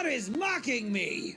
god is mocking me!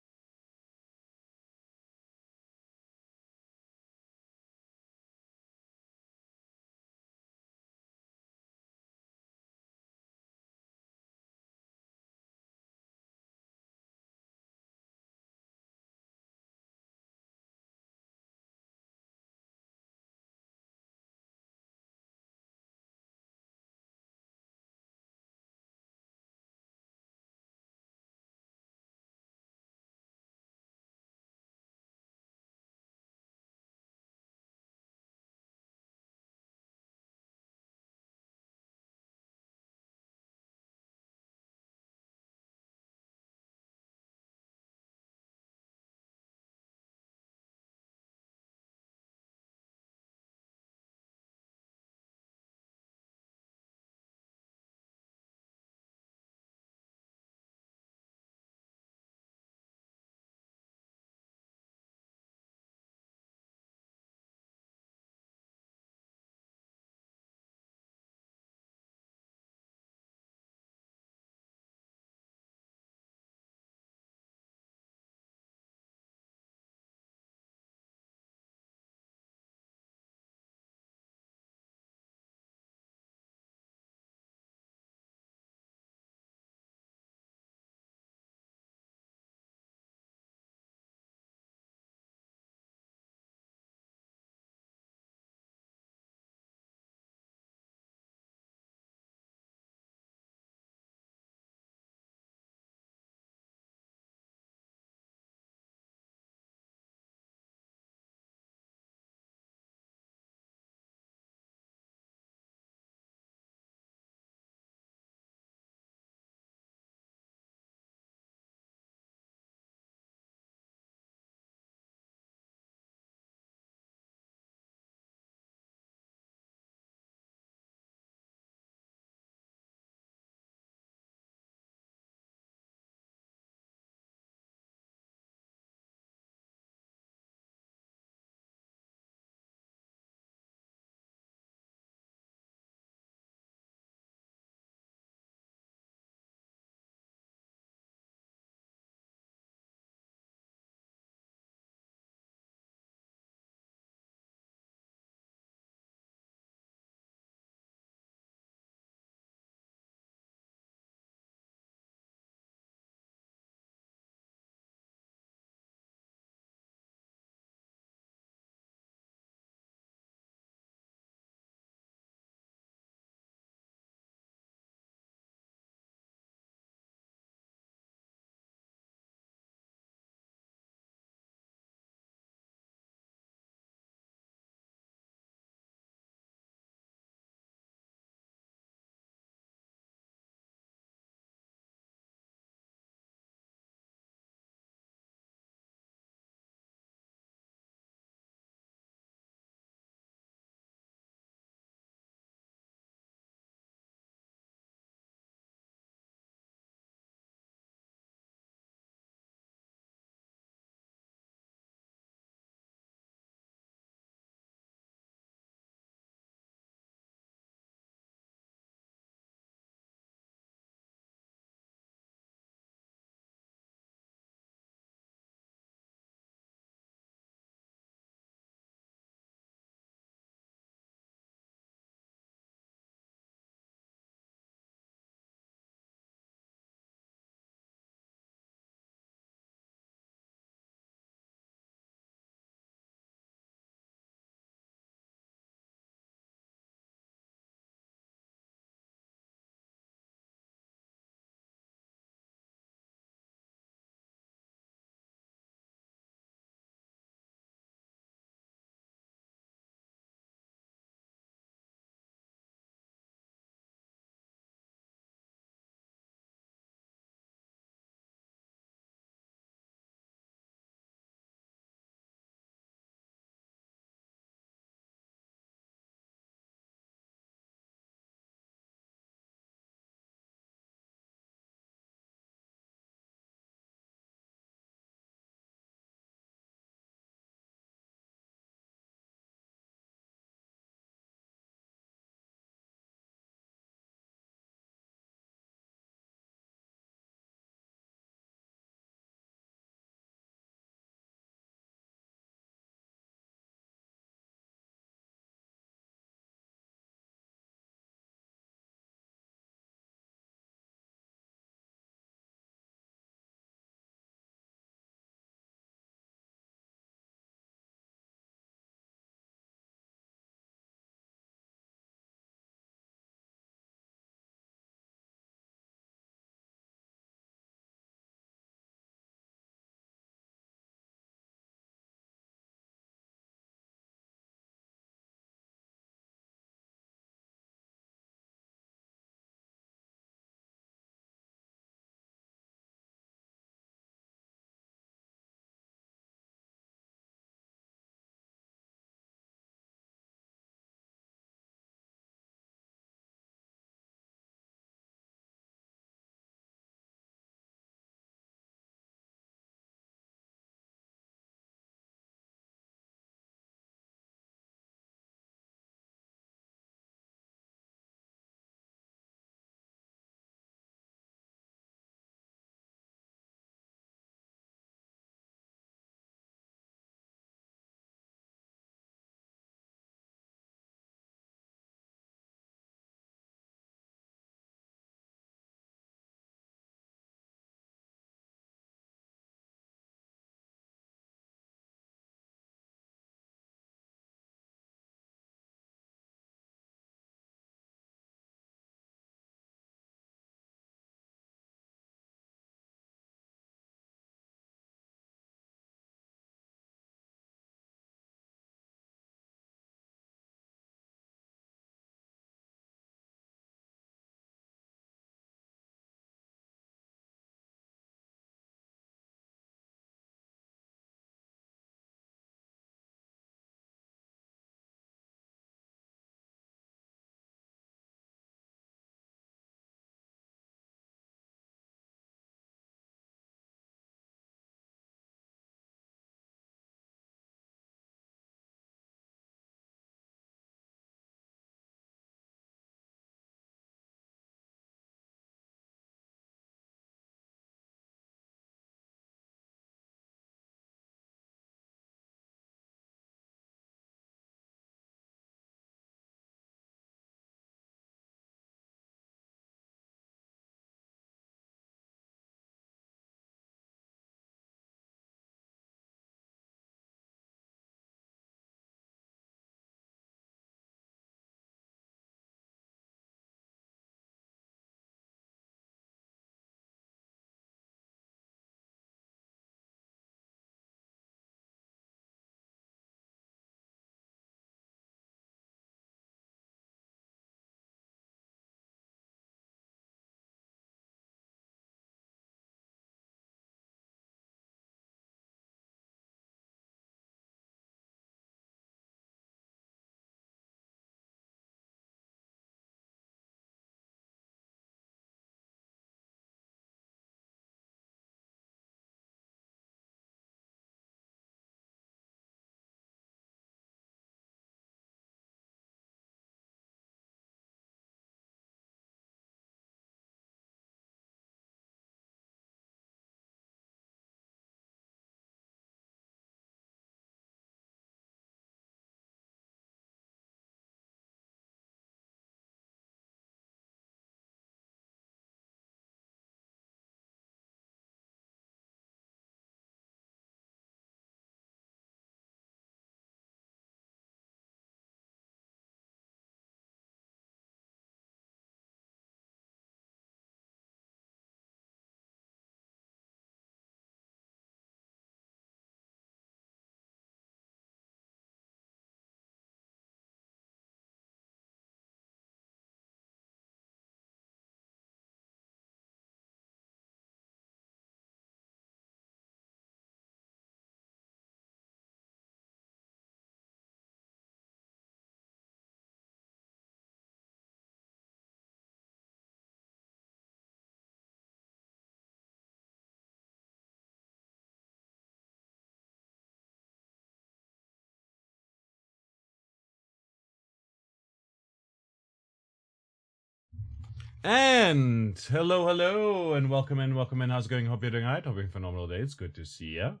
And hello, and welcome in. How's it going? Hope you're doing alright. Hope you're having a phenomenal day. It's good to see you.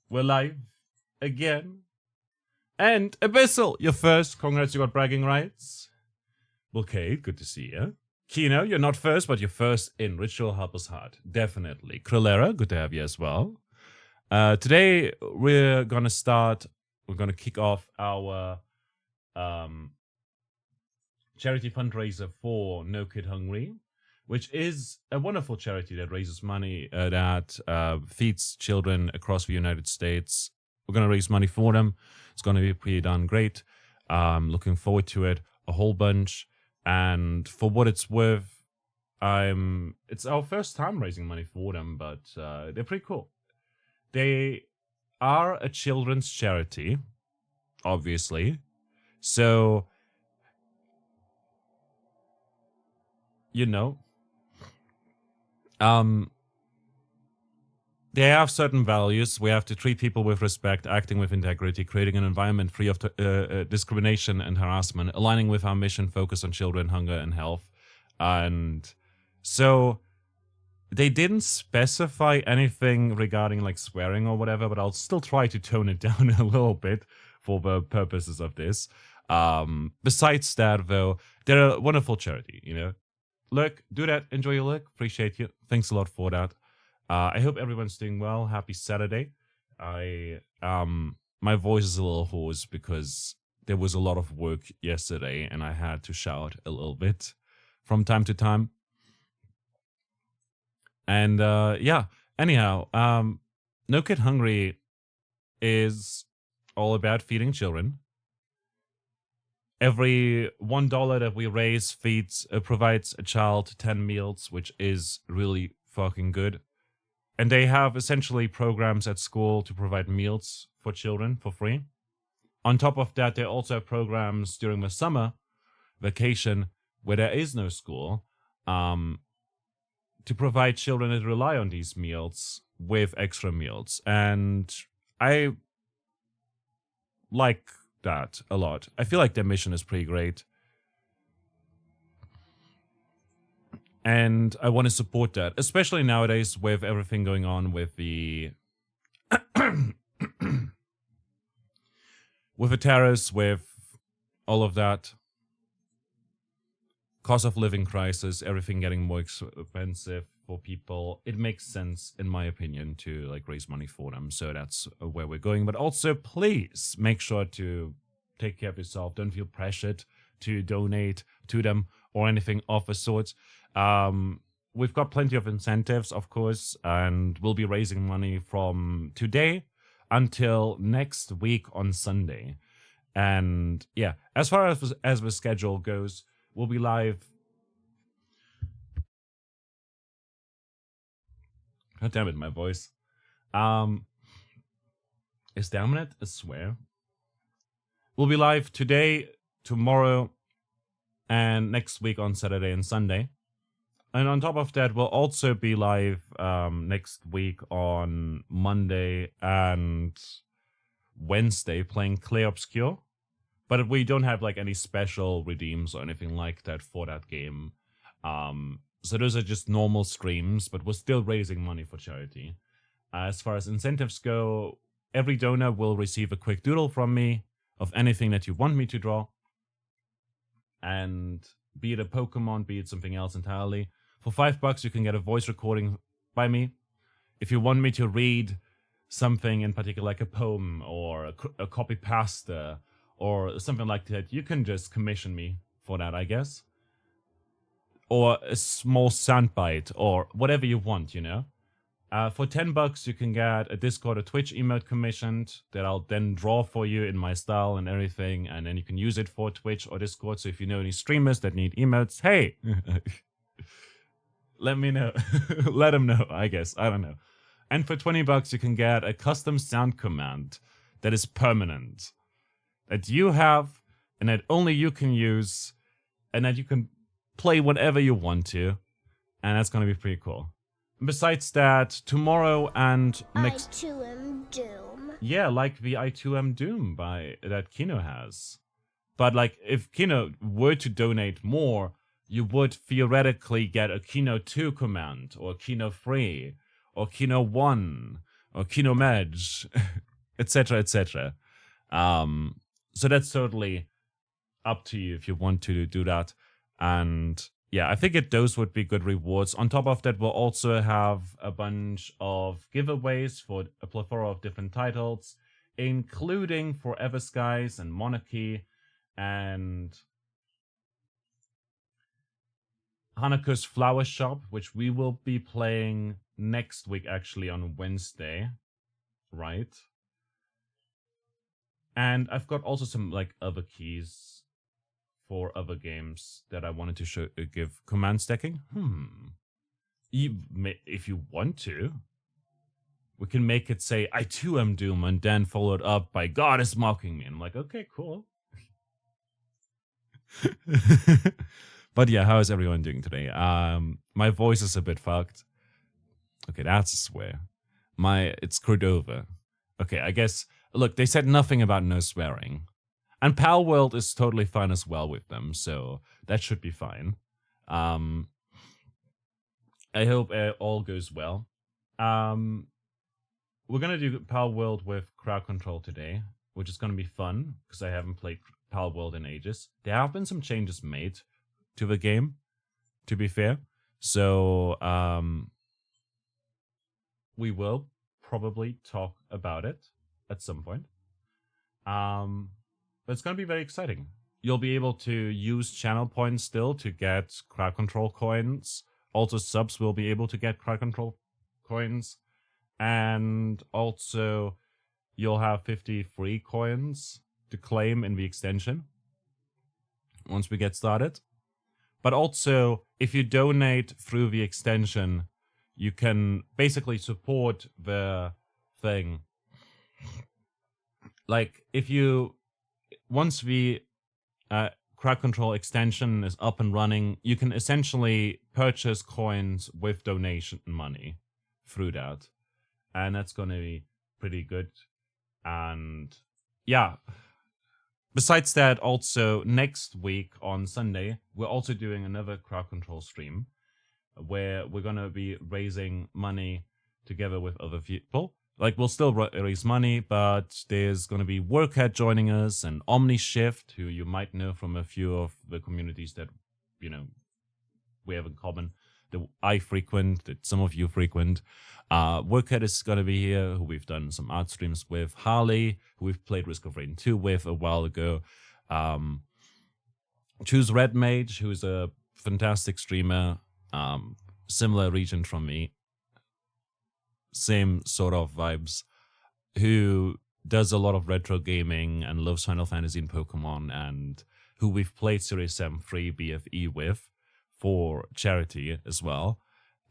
We're live again. And Abyssal, you're first. Congrats, you got bragging rights. Well, Kate, good to see you. Kino, you're not first, but you're first in Ritual Helper's Heart. Definitely. Krillera, good to have you as well. Today, we're going to kick off our charity fundraiser for No Kid Hungry, which is a wonderful charity that raises money that feeds children across the United States. We're going to raise money for them. It's going to be pretty darn great. Looking forward to it a whole bunch. And for what it's worth, it's our first time raising money for them, but they're pretty cool. They are a children's charity, obviously. So, you know, they have certain values. We have to treat people with respect, acting with integrity, creating an environment free of discrimination and harassment, aligning with our mission, focus on children, hunger, and health. And so they didn't specify anything regarding like swearing or whatever, but I'll still try to tone it down a little bit for the purposes of this. Besides that, though, they're a wonderful charity, you know. Look, do that. Enjoy your look. Appreciate you. Thanks a lot for that. I hope everyone's doing well. Happy Saturday. My voice is a little hoarse because there was a lot of work yesterday and I had to shout a little bit from time to time. And yeah, anyhow, No Kid Hungry is all about feeding children. Every $1 that we raise provides a child 10 meals, which is really fucking good. And they have essentially programs at school to provide meals for children for free. On top of that, they also have programs during the summer vacation where there is no school to provide children that rely on these meals with extra meals. And I like that a lot. I feel like their mission is pretty great. And I want to support that, especially nowadays with everything going on with the with the tariffs, with all of that cost of living crisis, everything getting more expensive for people. It makes sense, in my opinion, to like raise money for them. So that's where we're going. But also, please make sure to take care of yourself. Don't feel pressured to donate to them or anything of the sort. We've got plenty of incentives, of course, and we'll be raising money from today until next week on Sunday. And yeah, as far as the schedule goes, we'll be live. God damn it, my voice. Is damn it a swear? We'll be live today, tomorrow, and next week on Saturday and Sunday. And on top of that, we'll also be live next week on Monday and Wednesday playing Clay Obscure. But we don't have like any special redeems or anything like that for that game. So those are just normal streams, but we're still raising money for charity. As far as incentives go, every donor will receive a quick doodle from me of anything that you want me to draw. And be it a Pokemon, be it something else entirely. For $5, you can get a voice recording by me. If you want me to read something in particular, like a poem or a copy pasta or something like that, you can just commission me for that, I guess. Or a small soundbite or whatever you want, you know. For $10, you can get a Discord or Twitch emote commissioned that I'll then draw for you in my style and everything, and then you can use it for Twitch or Discord. So if you know any streamers that need emotes, hey, let me know. Let them know, I guess. I don't know. And for $20, you can get a custom sound command that is permanent, that you have and that only you can use, and that you can play whenever you want to. And that's going to be pretty cool. Besides that, tomorrow and next... I too am Doom. Yeah, like the I too am Doom that Kino has. But like, if Kino were to donate more, you would theoretically get a Kino 2 command, or Kino 3, or Kino 1, or Kino Medj, etc., etc. So that's totally up to you if you want to do that. And yeah, I think those would be good rewards. On top of that, we'll also have a bunch of giveaways for a plethora of different titles, including Forever Skies and Monarchy and Hanako's Flower Shop, which we will be playing next week, actually on Wednesday, right? And I've got also some like other keys for other games that I wanted to give command stacking. If you want to, we can make it say, I too am Doom, and then followed up by God is mocking me. And I'm like, okay, cool. But yeah, how is everyone doing today? My voice is a bit fucked. Okay, that's a swear. It's screwed over. Okay, I guess, look, they said nothing about no swearing. And Pal World is totally fine as well with them, so that should be fine. I hope all goes well. We're gonna do Pal World with crowd control today, which is gonna be fun, because I haven't played Pal World in ages. There have been some changes made to the game, to be fair. So, we will probably talk about it at some point. But it's going to be very exciting. You'll be able to use channel points still to get crowd control coins. Also, subs will be able to get crowd control coins. And also, you'll have 50 free coins to claim in the extension once we get started. But also, if you donate through the extension, you can basically support the thing. Like, once the crowd control extension is up and running, you can essentially purchase coins with donation money through that. And that's going to be pretty good. And yeah. Besides that, also next week on Sunday, we're also doing another crowd control stream where we're going to be raising money together with other people. Like, we'll still raise money, but there's going to be Workhead joining us and OmniShift, who you might know from a few of the communities that, we have in common. That I frequent, that some of you frequent. Workhead is going to be here, who we've done some art streams with. Harley, who we've played Risk of Rain 2 with a while ago. Choose Red Mage, who's a fantastic streamer. Similar region from me. Same sort of vibes. Who does a lot of retro gaming and loves Final Fantasy and Pokemon, and who we've played Series 7 free BFE with for charity as well.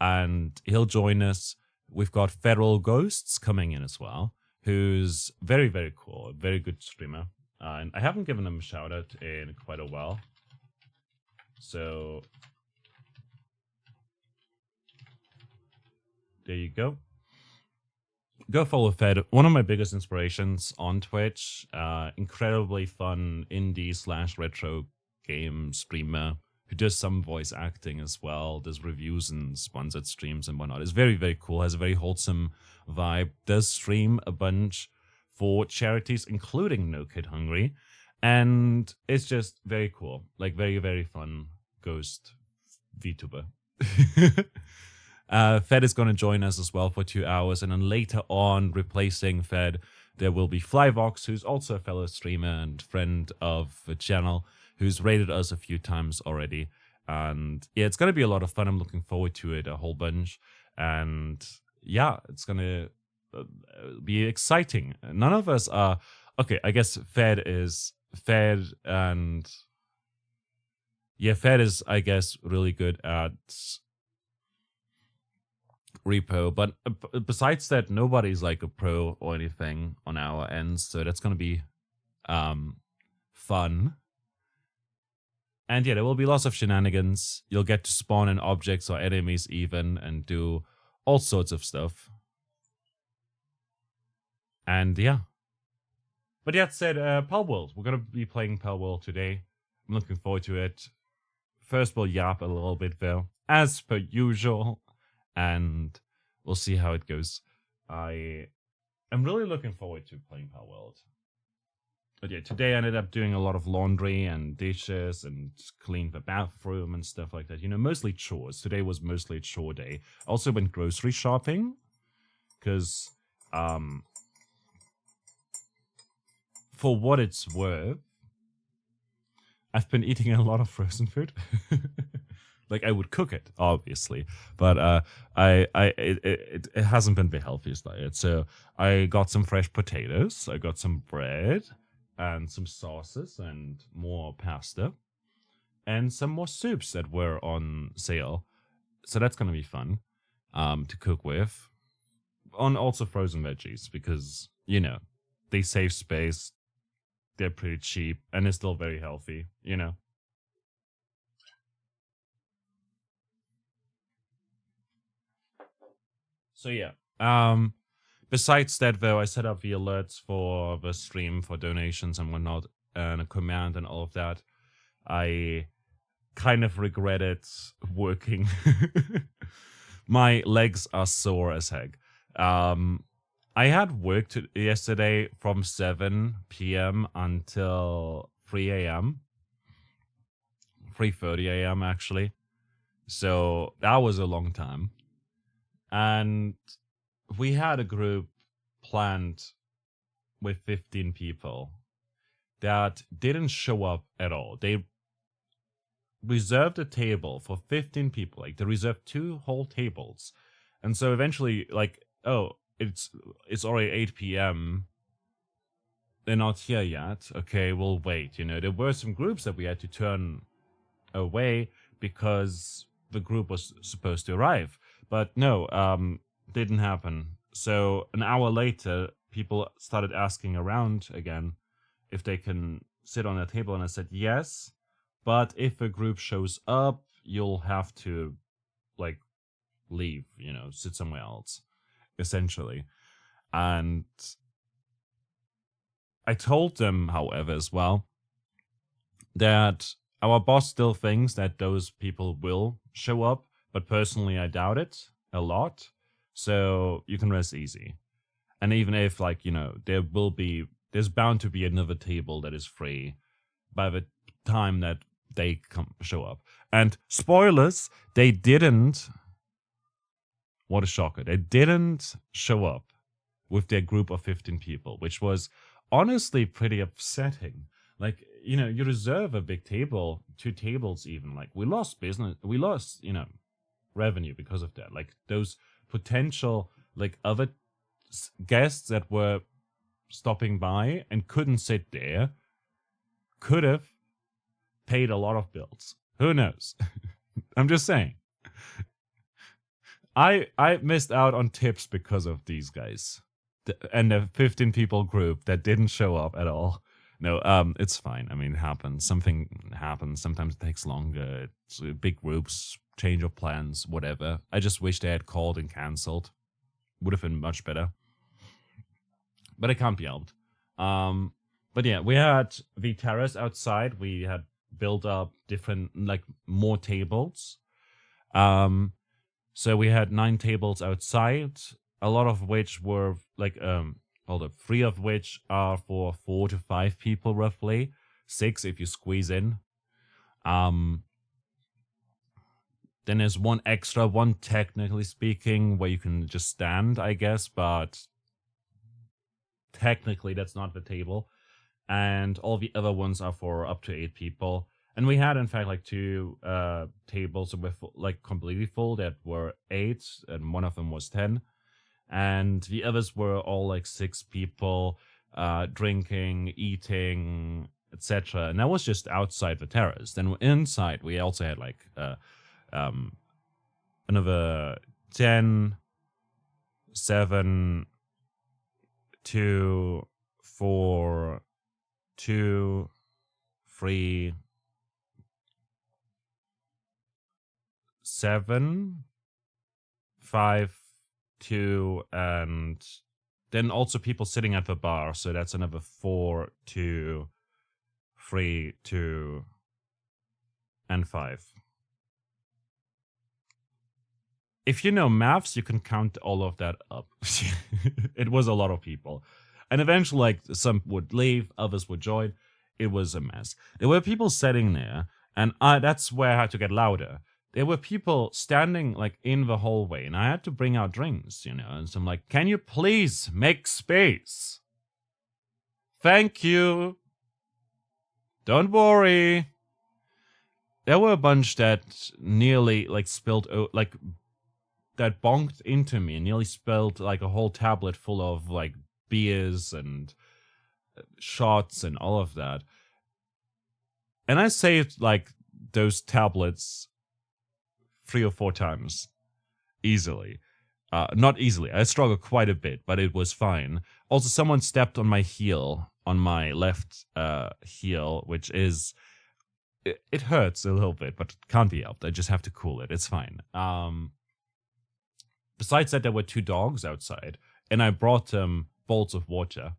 And he'll join us. We've got Feral Ghosts coming in as well, who's very, very cool, very good streamer. And I haven't given him a shout out in quite a while. So there you go. Go follow Fed, one of my biggest inspirations on Twitch. Incredibly fun indie/retro game streamer who does some voice acting as well, does reviews and sponsored streams and whatnot. It's very, very cool, has a very wholesome vibe, does stream a bunch for charities, including No Kid Hungry, and it's just very cool. Like, very, very fun ghost VTuber. Fed is going to join us as well for 2 hours, and then later on, replacing Fed, there will be Flyvox, who's also a fellow streamer and friend of the channel, who's raided us a few times already. And yeah, it's going to be a lot of fun. I'm looking forward to it a whole bunch. And yeah, it's going to be exciting. None of us are... Okay, I guess Fed and... Yeah, Fed is, I guess, really good at repo, but besides that, nobody's like a pro or anything on our end, so that's going to be fun. And yeah, there will be lots of shenanigans. You'll get to spawn in objects or enemies even and do all sorts of stuff. And yeah. But that said, Pal World. We're going to be playing Pal World today. I'm looking forward to it. first we'll yap a little bit though, as per usual, and we'll see how it goes. I am really looking forward to playing Power World. But yeah, today I ended up doing a lot of laundry and dishes and cleaned the bathroom and stuff like that. You know, mostly chores. Today was mostly a chore day. Also went grocery shopping because, for what it's worth, I've been eating a lot of frozen food. Like I would cook it, obviously, but it hasn't been the healthiest diet. So I got some fresh potatoes, I got some bread, and some sauces, and more pasta, and some more soups that were on sale. So that's gonna be fun, to cook with. On also frozen veggies because you know they save space, they're pretty cheap, and they're still very healthy. You know. So yeah. Besides that, though, I set up the alerts for the stream for donations and whatnot, and a command and all of that. I kind of regretted working. My legs are sore as heck. I had worked yesterday from 7 p.m. until 3 a.m. 3:30 a.m. actually. So that was a long time. And we had a group planned with 15 people that didn't show up at all. They reserved a table for 15 people. Like they reserved 2 whole tables. And so eventually, like, oh, it's already 8 p.m. They're not here yet. Okay, we'll wait. You know, there were some groups that we had to turn away because the group was supposed to arrive. But no, didn't happen. So an hour later, people started asking around again if they can sit on a table, and I said yes, but if a group shows up, you'll have to like leave, you know, sit somewhere else, essentially. And I told them, however, as well, that our boss still thinks that those people will show up, but personally I doubt it a lot. So you can rest easy. And even if, like, you know, there's bound to be another table that is free by the time that they show up. And spoilers, they didn't. What a shocker. They didn't show up with their group of 15 people, which was honestly pretty upsetting. Like, you know, you reserve a big table, 2 tables even. Like, we lost business, we lost, you know, revenue because of that. Like, those potential, like, other guests that were stopping by and couldn't sit there could have paid a lot of bills. Who knows? I'm just saying. I missed out on tips because of these guys and the 15 people group that didn't show up at all. No, it's fine. I mean, it happens. Something happens. Sometimes it takes longer. It's big groups, change of plans, whatever. I just wish they had called and cancelled. Would have been much better. But it can't be helped. But yeah, we had the terrace outside. We had built up different, like, more tables. So we had 9 tables outside, a lot of which were like, 3 of which are for 4 to 5 people roughly, 6 if you squeeze in. Then there's one extra one, technically speaking, where you can just stand, I guess, but technically that's not the table. And all the other ones are for up to 8 people. And we had, in fact, like 2 tables that were like completely full that were 8, and one of them was 10. And the others were all like 6 people, drinking, eating, etc. And that was just outside the terrace. Then inside, we also had like another 10, 7, 2, 4, 2, 3, 7, 5, 2, and then also people sitting at the bar. So that's another 4, 2, 3, 2, and 5. If you know maths, you can count all of that up. It was a lot of people. And eventually, like, some would leave, others would join. It was a mess. There were people sitting there, and that's where I had to get louder. There were people standing, like, in the hallway, and I had to bring out drinks, you know. And so I'm like, can you please make space? Thank you. Don't worry. There were a bunch that nearly, like, spilled, like, that bonked into me and nearly spilled, like, a whole tablet full of, like, beers and shots and all of that. And I saved, like, those tablets 3 or 4 times easily. Not easily. I struggled quite a bit, but it was fine. Also, someone stepped on my heel, on my left heel, which is... It hurts a little bit, but it can't be helped. I just have to cool it. It's fine. Besides that, there were 2 dogs outside, and I brought them bowls of water,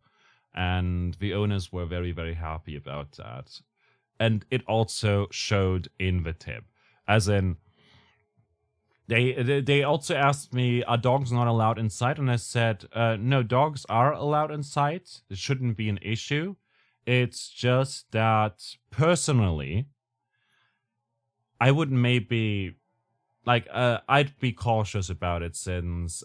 and the owners were very, very happy about that. And it also showed in the tip, as in, they also asked me, are dogs not allowed inside? And I said, no, dogs are allowed inside. It shouldn't be an issue. It's just that, personally, I would maybe... Like, I'd be cautious about it since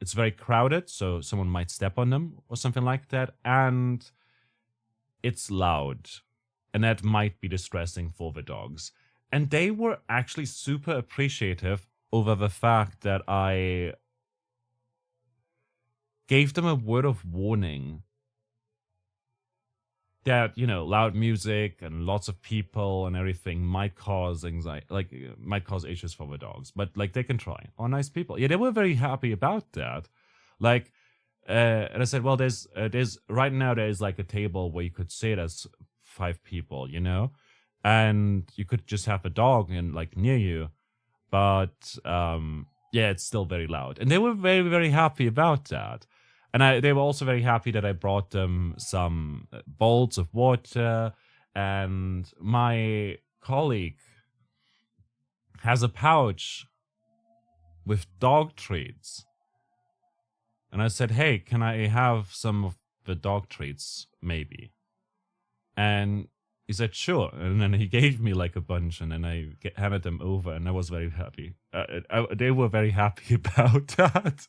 it's very crowded, so someone might step on them or something like that, and it's loud, and that might be distressing for the dogs. And they were actually super appreciative over the fact that I gave them a word of warning that, you know, loud music and lots of people and everything might cause anxiety, like, might cause issues for the dogs. But, like, they can try. Oh, nice people. Yeah, they were very happy about that. Like, and I said, well, there's right now there's, like, a table where you could sit as 5 people, you know? And you could just have a dog and, like, near you. But, yeah, it's still very loud. And they were very, very happy about that. And they were also very happy that I brought them some bowls of water. And my colleague has a pouch with dog treats. And I said, hey, can I have some of the dog treats, maybe? And he said, sure. And then he gave me, like, a bunch, and then I handed them over, and I was very happy. They were very happy about that.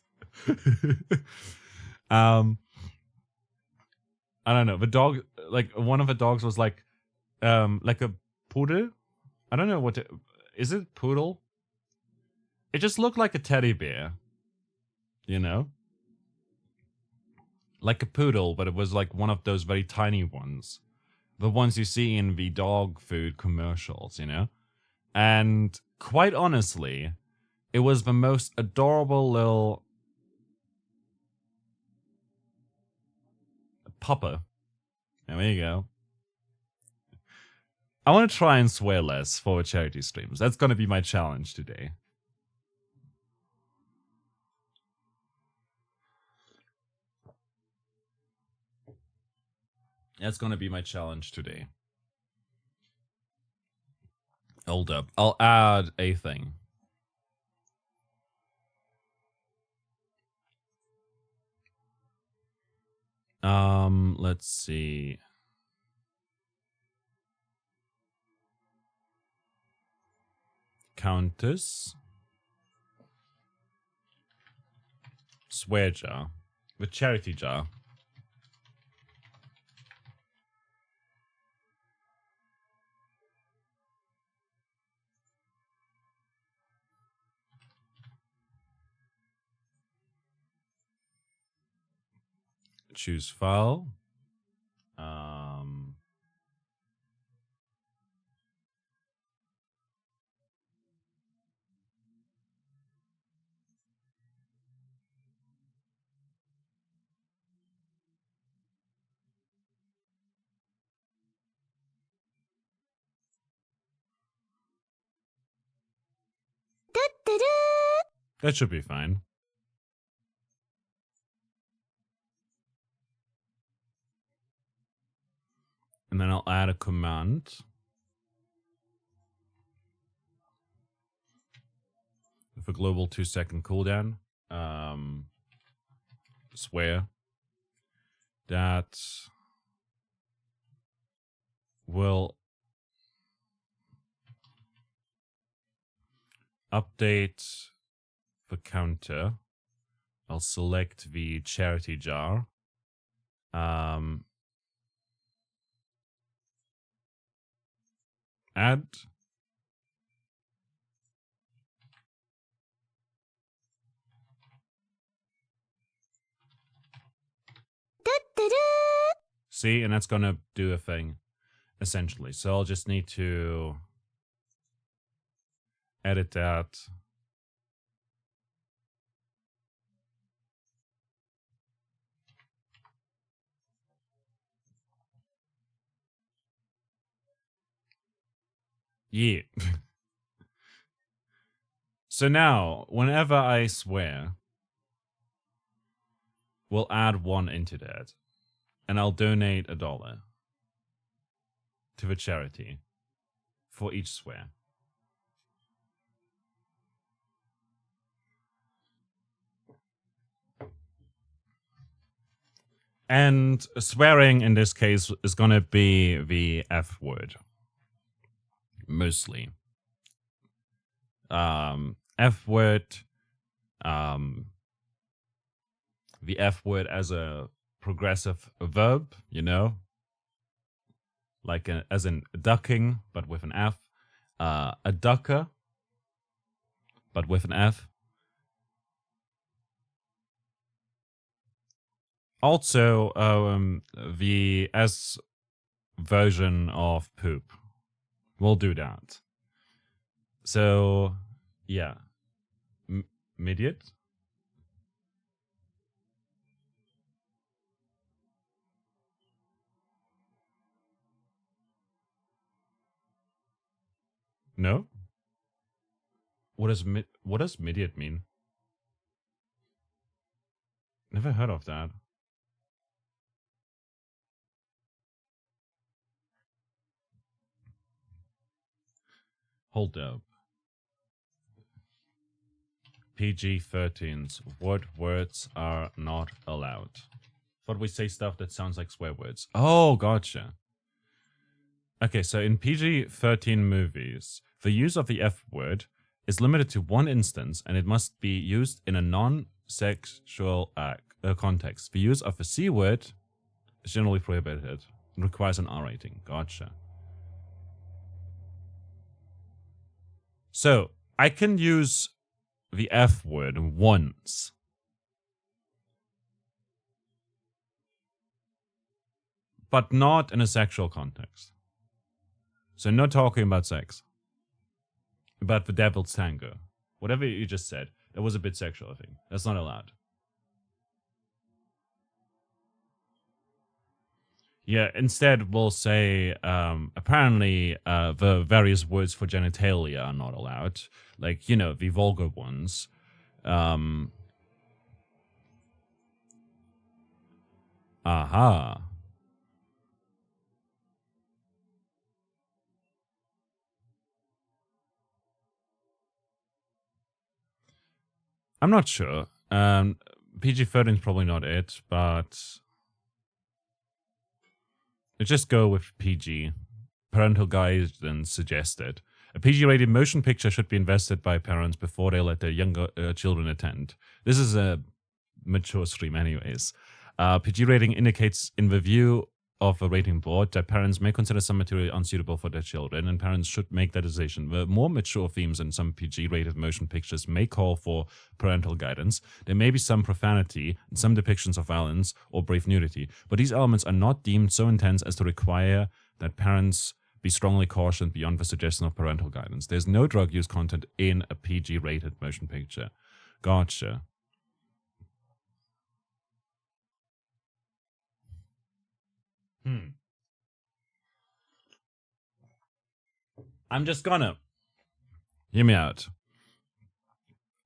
I don't know. The dog, like, one of the dogs was like a poodle. I don't know what is it, poodle? It just looked like a teddy bear, you know, like a poodle, but it was like one of those very tiny ones, the ones you see in the dog food commercials, you know. And quite honestly, it was the most adorable little pupper. There you go. I want to try and swear less for charity streams. That's going to be my challenge today. That's going to be my challenge today. Hold up. I'll add a thing. Let's see. Countess. Swear jar. The charity jar. Choose file. That should be fine. And then I'll add a command. with a global 2-second cooldown. Swear that will update the counter. I'll select the charity jar. Add. See, and that's gonna do a thing, essentially. So I'll just need to edit that. Yeah. So now, whenever I swear, we'll add 1 into that. And I'll donate $1 to the charity for each swear. And swearing in this case is going to be the F word. Mostly. F word. The F word as a progressive verb, you know? Like as in ducking, but with an F. A ducker, but with an F. Also, the S version of poop. We'll do that. So, yeah. Immediate? No? What does immediate mean? Never heard of that. Hold up. PG-13s. What words are not allowed? But we say stuff that sounds like swear words. Oh, gotcha. Okay, so in PG-13 movies, the use of the F word is limited to 1 instance, and it must be used in a non-sexual context. The use of the C word is generally prohibited and requires an R rating. Gotcha. So, I can use the F word once. But not in a sexual context. So not talking about sex. About the devil's tango. Whatever you just said, that was a bit sexual, I think. That's not allowed. Yeah, instead we'll say, apparently the various words for genitalia are not allowed. Like, you know, the vulgar ones. Aha. I'm not sure. PG-13 is probably not it, but let's just go with PG. Parental guidance suggested. A PG-rated motion picture should be invested by parents before they let their younger children attend. This is a mature stream anyways. PG rating indicates in the view of a rating board that parents may consider some material unsuitable for their children, and parents should make that decision. The more mature themes in some PG-rated motion pictures may call for parental guidance. There may be some profanity and some depictions of violence or brave nudity, but these elements are not deemed so intense as to require that parents be strongly cautioned beyond the suggestion of parental guidance. There's no drug use content in a PG-rated motion picture. Gotcha. I'm just gonna hear me out.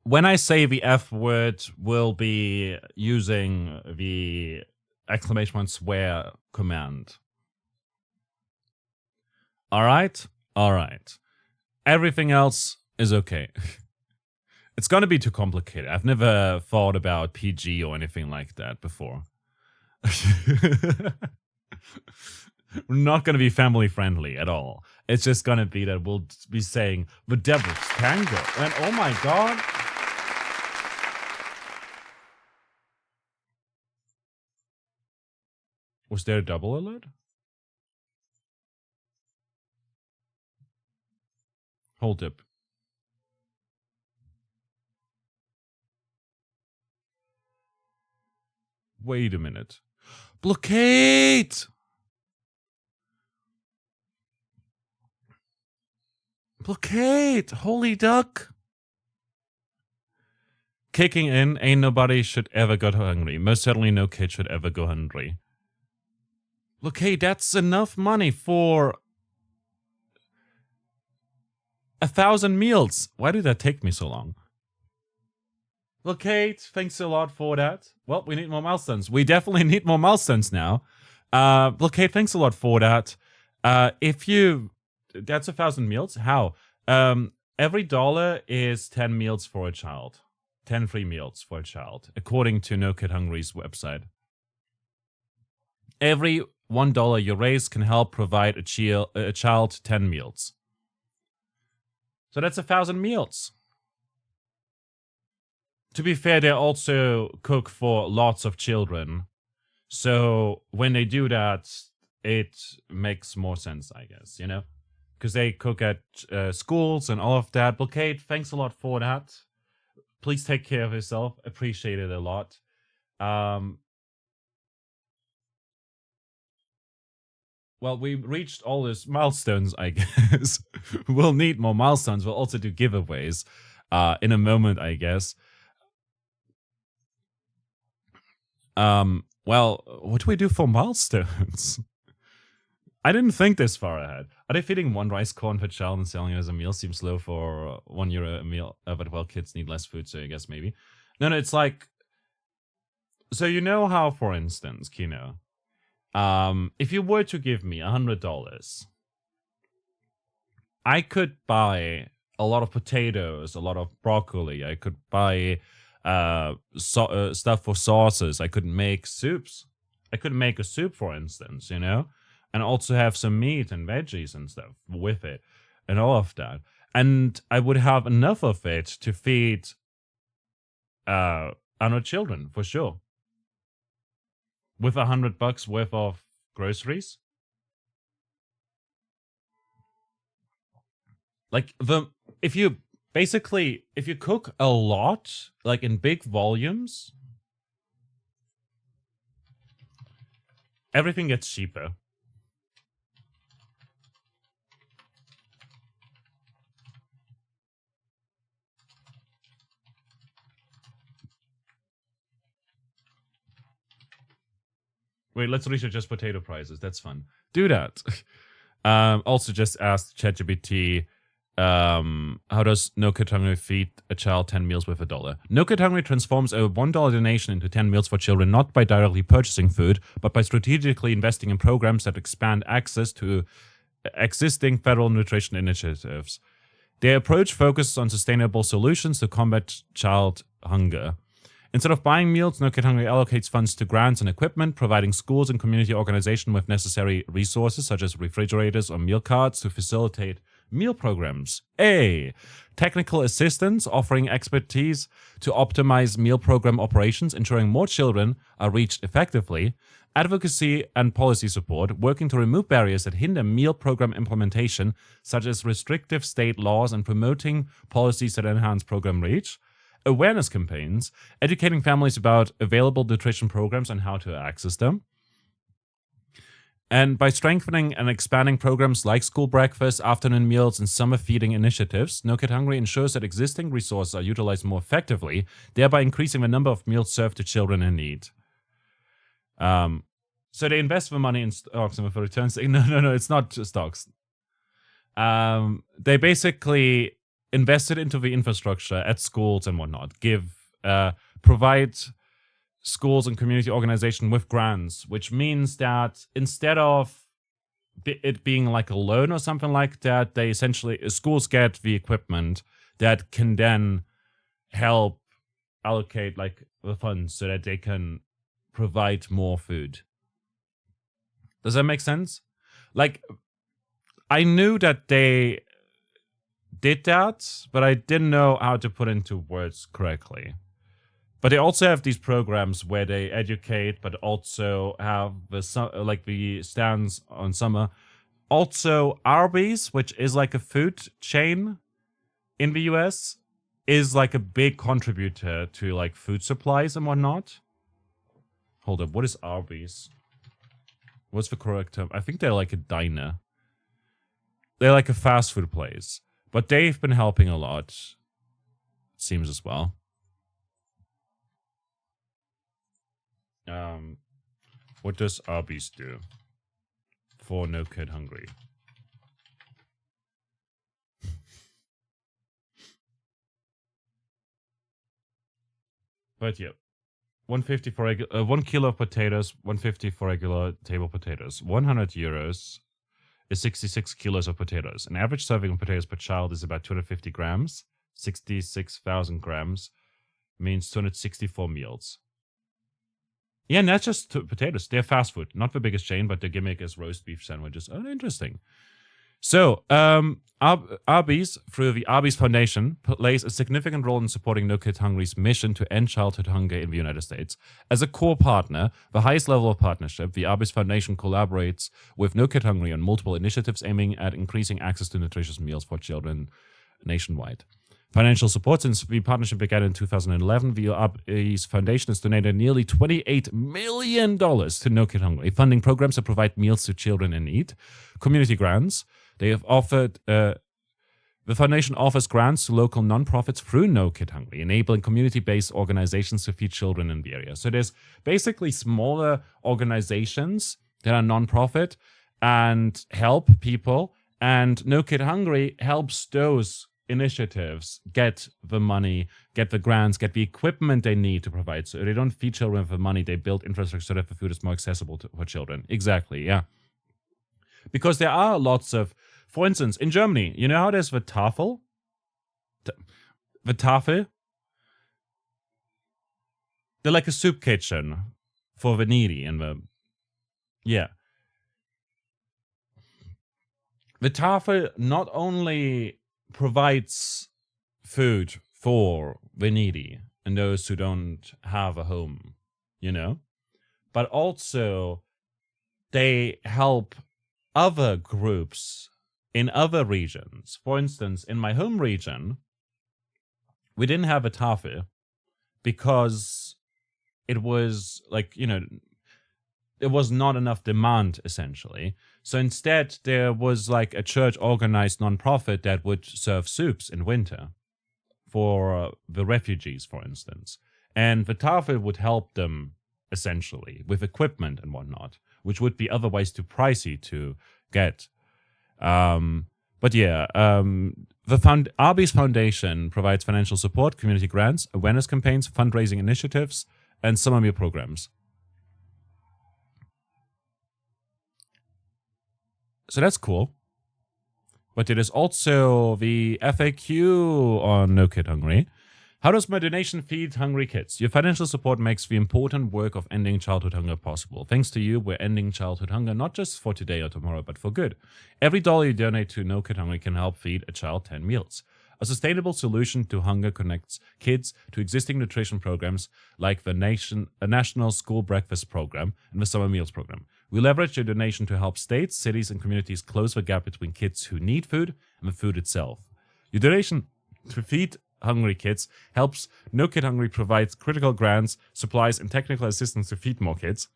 When I say the F word, we'll be using the exclamation point swear command. All right? All right. Everything else is okay. It's gonna be too complicated. I've never thought about PG or anything like that before. We're not gonna be family friendly at all. It's just gonna be that we'll be saying the devil's tango. And oh my god. Was there a double alert? Hold up. Wait a minute. Blockade! Blockade! Holy duck! Kicking in, ain't nobody should ever go hungry. Most certainly no kid should ever go hungry. Blockade, that's enough money for 1,000 meals. Why did that take me so long? Blockade, thanks a lot for that. Well, we need more milestones. We definitely need more milestones now. Blockade, thanks a lot for that. That's 1,000 meals. How? Every dollar is 10 meals for a child. 10 free meals for a child, according to No Kid Hungry's website. Every $1 you raise can help provide a child 10 meals. So that's 1,000 meals. To be fair, they also cook for lots of children. So when they do that, it makes more sense, I guess, you know? Because they cook at schools and all of that. Blockade, thanks a lot for that. Please take care of yourself. Appreciate it a lot. Well, we reached all these milestones, I guess. We'll need more milestones. We'll also do giveaways in a moment, I guess. Well, what do we do for milestones? I didn't think this far ahead. Are they feeding one rice corn per child and selling it as a meal? Seems low for €1 a meal. But well, kids need less food, so I guess maybe. No, it's like... So you know how, for instance, Kino, if you were to give me $100, I could buy a lot of potatoes, a lot of broccoli. I could buy stuff for sauces. I could make soups. I could make a soup, for instance, you know, and also have some meat and veggies and stuff with it and all of that. And I would have enough of it to feed 100 children for sure. With $100 worth of groceries. Like if you cook a lot, like in big volumes, everything gets cheaper. Wait, let's research just potato prices. That's fun. Do that. Also just ask ChatGPT, how does No Kid Hungry feed a child 10 meals with $1? No Kid Hungry transforms a $1 donation into 10 meals for children, not by directly purchasing food, but by strategically investing in programs that expand access to existing federal nutrition initiatives. Their approach focuses on sustainable solutions to combat child hunger. Instead of buying meals, No Kid Hungry allocates funds to grants and equipment, providing schools and community organizations with necessary resources such as refrigerators or meal cards to facilitate meal programs. A. Technical assistance, offering expertise to optimize meal program operations, ensuring more children are reached effectively. Advocacy and policy support, working to remove barriers that hinder meal program implementation, such as restrictive state laws, and promoting policies that enhance program reach. Awareness campaigns, educating families about available nutrition programs and how to access them. And by strengthening and expanding programs like school breakfast, afternoon meals, and summer feeding initiatives, No Kid Hungry ensures that existing resources are utilized more effectively, thereby increasing the number of meals served to children in need. So they invest the money in stocks and with the returns. No, it's not stocks. They basically invested into the infrastructure at schools and whatnot. Provide schools and community organization with grants, which means that instead of it being like a loan or something like that, they essentially schools get the equipment that can then help allocate like the funds so that they can provide more food. Does that make sense? Like, I knew that they did that, but I didn't know how to put into words correctly. But they also have these programs where they educate, but also have the stands on summer. Also, Arby's, which is like a food chain in the US, is like a big contributor to like food supplies and whatnot. Hold up, what is Arby's? What's the correct term? I think they're like a diner. They're like a fast food place. But they've been helping a lot, it seems as well. What does Arby's do for No Kid Hungry? But yeah, 150 for 1 kilo of potatoes, 150 for regular table potatoes. 100 euros is 66 kilos of potatoes. An average serving of potatoes per child is about 250 grams. 66,000 grams means 264 meals. Yeah, and that's just potatoes. They're fast food. Not the biggest chain, but the gimmick is roast beef sandwiches. Oh, interesting. So, Arby's, through the Arby's Foundation, plays a significant role in supporting No Kid Hungry's mission to end childhood hunger in the United States. As a core partner, the highest level of partnership, the Arby's Foundation collaborates with No Kid Hungry on multiple initiatives aiming at increasing access to nutritious meals for children nationwide. Financial support. Since the partnership began in 2011, the Arby's Foundation has donated nearly $28 million to No Kid Hungry, funding programs that provide meals to children in need. Community grants. They have offered, the foundation offers grants to local nonprofits through No Kid Hungry, enabling community-based organizations to feed children in the area. So there's basically smaller organizations that are nonprofit and help people, and No Kid Hungry helps those initiatives get the money, get the grants, get the equipment they need to provide. So they don't feed children with the money, they build infrastructure so that the food is more accessible for children. Exactly, yeah. Because there are lots of, for instance, in Germany, you know how there's the Tafel? The Tafel? They're like a soup kitchen for the needy and the, yeah. The Tafel not only provides food for the needy and those who don't have a home, you know, but also they help other groups in other regions. For instance, in my home region, we didn't have a tafel because it was like, you know, there was not enough demand, essentially. So instead, there was like a church-organized nonprofit that would serve soups in winter for the refugees, for instance. And the tafel would help them, essentially, with equipment and whatnot, which would be otherwise too pricey to get. But yeah, the Arby's Foundation provides financial support, community grants, awareness campaigns, fundraising initiatives, and summer meal programs. So that's cool. But there is also the FAQ on No Kid Hungry. How does my donation feed hungry kids? Your financial support makes the important work of ending childhood hunger possible. Thanks to you, we're ending childhood hunger not just for today or tomorrow, but for good. Every dollar you donate to No Kid Hungry can help feed a child 10 meals. A sustainable solution to hunger connects kids to existing nutrition programs like the National School Breakfast Program and the Summer Meals Program. We leverage your donation to help states, cities, and communities close the gap between kids who need food and the food itself. Your donation to feed hungry kids helps No Kid Hungry provides critical grants, supplies, and technical assistance to feed more kids.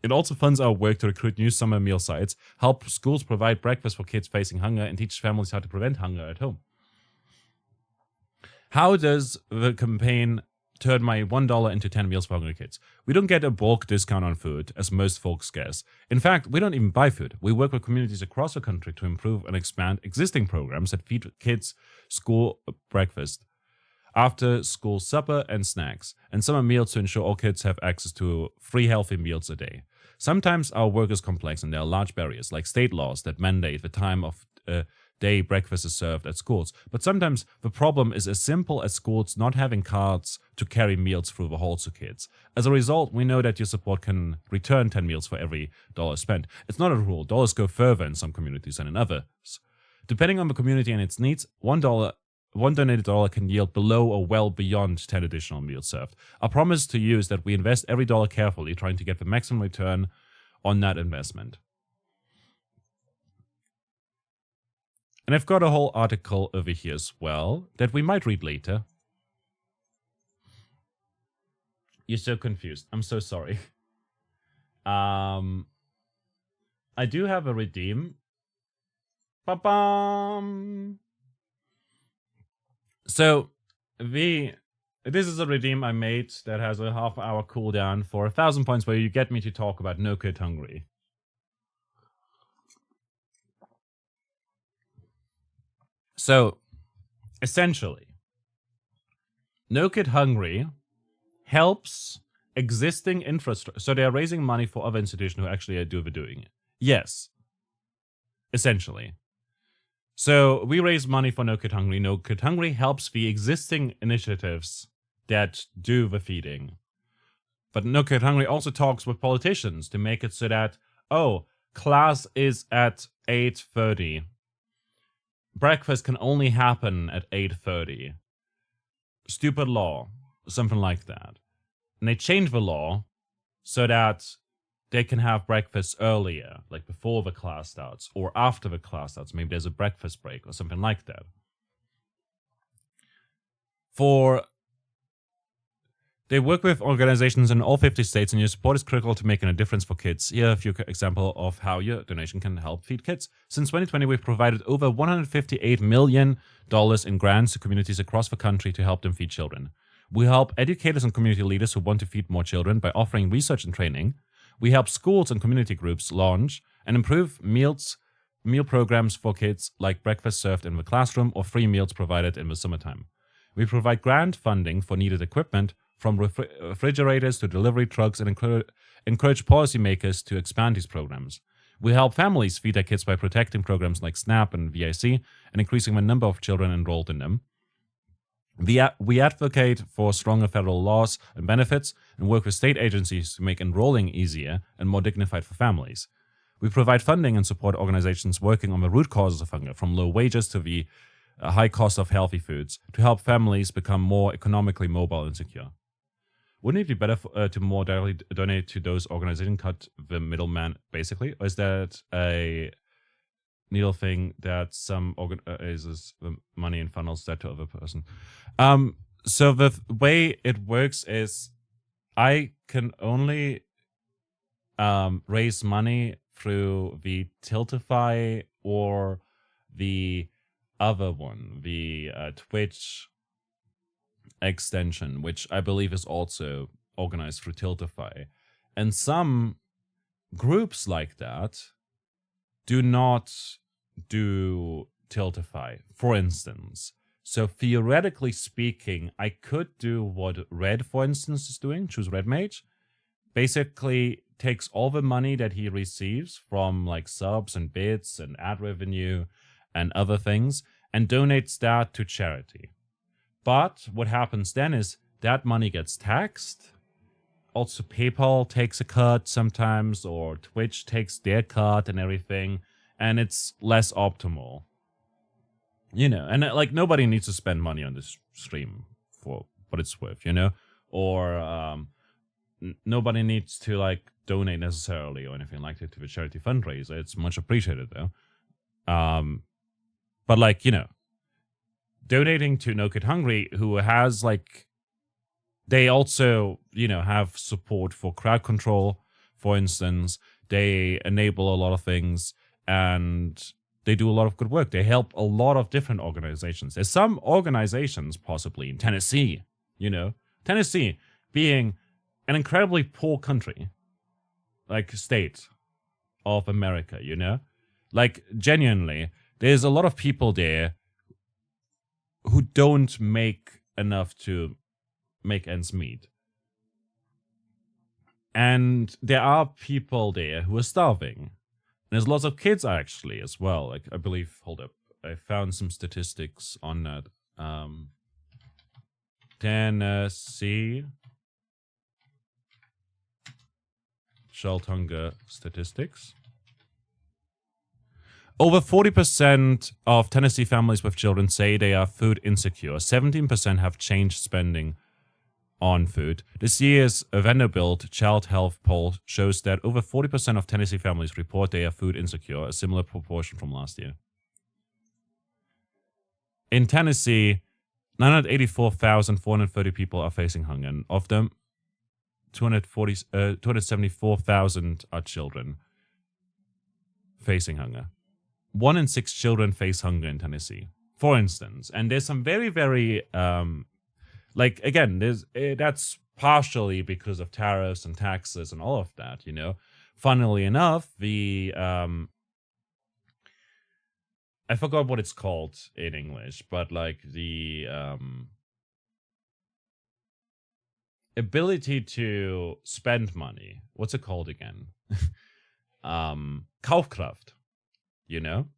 It also funds our work to recruit new summer meal sites, help schools provide breakfast for kids facing hunger, and teach families how to prevent hunger at home. How does the campaign turn my $1 into 10 meals for hungry kids? We don't get a bulk discount on food, as most folks guess. In fact, we don't even buy food. We work with communities across the country to improve and expand existing programs that feed kids school breakfast, after school supper, and snacks, and summer meals to ensure all kids have access to 3 healthy meals a day. Sometimes our work is complex and there are large barriers, like state laws that mandate the time of day breakfast is served at schools. But sometimes the problem is as simple as schools not having carts to carry meals through the halls to kids. As a result, we know that your support can return 10 meals for every dollar spent. It's not a rule. Dollars go further in some communities than in others. Depending on the community and its needs, one donated dollar can yield below or well beyond 10 additional meals served. Our promise to you is that we invest every dollar carefully, trying to get the maximum return on that investment. And I've got a whole article over here as well that we might read later. You're so confused. I'm so sorry. I do have a redeem. Ba-bam! So, this is a redeem I made that has a half-hour cooldown for 1,000 points where you get me to talk about No Kid Hungry. So, essentially, No Kid Hungry helps existing infrastructure. So they are raising money for other institutions who actually do the doing it. Yes. Essentially. So we raise money for No Kid Hungry. No Kid Hungry helps the existing initiatives that do the feeding. But No Kid Hungry also talks with politicians to make it so that, oh, class is at 8:30. Breakfast can only happen at 8:30. Stupid law. Something like that. And they change the law so that they can have breakfast earlier, like before the class starts, or after the class starts. Maybe there's a breakfast break or something like that. They work with organizations in all 50 states, and your support is critical to making a difference for kids. Here are a few examples of how your donation can help feed kids. Since 2020, we've provided over $158 million in grants to communities across the country to help them feed children. We help educators and community leaders who want to feed more children by offering research and training. We help schools and community groups launch and improve meal programs for kids, like breakfast served in the classroom or free meals provided in the summertime. We provide grant funding for needed equipment, from refrigerators to delivery trucks, and encourage policymakers to expand these programs. We help families feed their kids by protecting programs like SNAP and VIC and increasing the number of children enrolled in them. We advocate for stronger federal laws and benefits and work with state agencies to make enrolling easier and more dignified for families. We provide funding and support organizations working on the root causes of hunger, from low wages to the high cost of healthy foods, to help families become more economically mobile and secure. Wouldn't it be better to more directly donate to those organizations, cut the middleman, basically? Or is that a needle thing that some organizes the money and funnels that to other person? So the way it works is I can only raise money through the Tiltify or the other one, the Twitch extension, which I believe is also organized through Tiltify. And some groups like that do not do Tiltify, for instance. So theoretically speaking, I could do what Red, for instance, is doing, choose Red Mage. Basically takes all the money that he receives from like subs and bits and ad revenue and other things and donates that to charity. But what happens then is that money gets taxed. Also, PayPal takes a cut sometimes, or Twitch takes their cut and everything, and it's less optimal. You know, and like nobody needs to spend money on this stream for what it's worth, you know? Or nobody needs to like donate necessarily or anything like that to the charity fundraiser. It's much appreciated though. But like, you know, donating to No Kid Hungry, who has like, they also, you know, have support for crowd control, for instance. They enable a lot of things and they do a lot of good work. They help a lot of different organizations. There's some organizations possibly in Tennessee, you know, Tennessee being an incredibly poor country, like state of America, you know, like genuinely, there's a lot of people there who don't make enough to make ends meet. And there are people there who are starving. And there's lots of kids actually as well. Like, I believe, hold up, I found some statistics on that. Tennessee child hunger statistics. Over 40% of Tennessee families with children say they are food insecure. 17% have changed spending on food. This year's Vanderbilt Child Health Poll shows that over 40% of Tennessee families report they are food insecure, a similar proportion from last year. In Tennessee, 984,430 people are facing hunger, and of them, 274,000 are children facing hunger. 1 in 6 children face hunger in Tennessee, for instance. And there's some very, very, like, again, that's partially because of tariffs and taxes and all of that, you know. Funnily enough, the, I forgot what it's called in English, but like the ability to spend money. What's it called again? Kaufkraft. You know,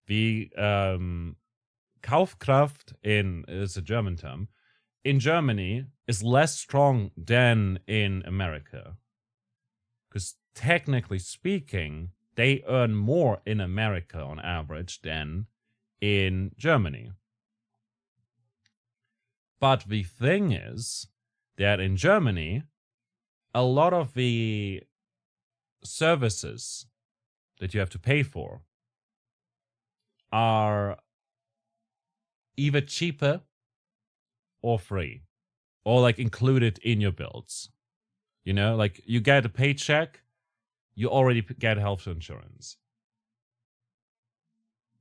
the Kaufkraft is a German term. In Germany is less strong than in America, because technically speaking, they earn more in America on average than in Germany. But the thing is that in Germany, a lot of the services that you have to pay for are either cheaper or free, or like included in your bills. You know, like you get a paycheck, you already get health insurance.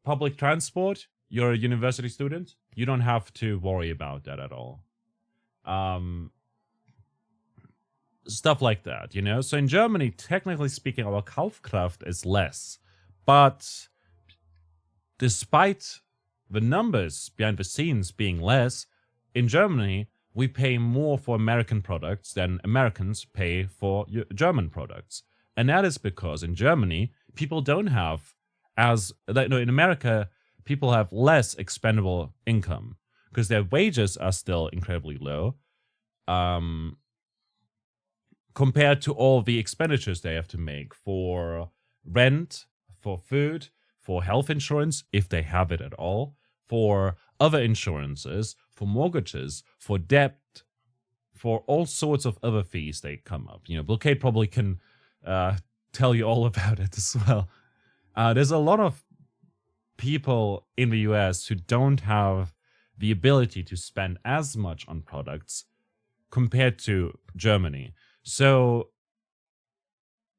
Public transport, you're a university student, you don't have to worry about that at all. Stuff like that, you know? So in Germany, technically speaking, our Kaufkraft is less, but despite the numbers behind the scenes being less, in Germany, we pay more for American products than Americans pay for German products. And that is because in Germany, people don't have in America, people have less expendable income because their wages are still incredibly low compared to all the expenditures they have to make for rent, for food, for health insurance, if they have it at all, for other insurances, for mortgages, for debt, for all sorts of other fees they come up. You know, Blockade probably can tell you all about it as well. There's a lot of people in the US who don't have the ability to spend as much on products compared to Germany. So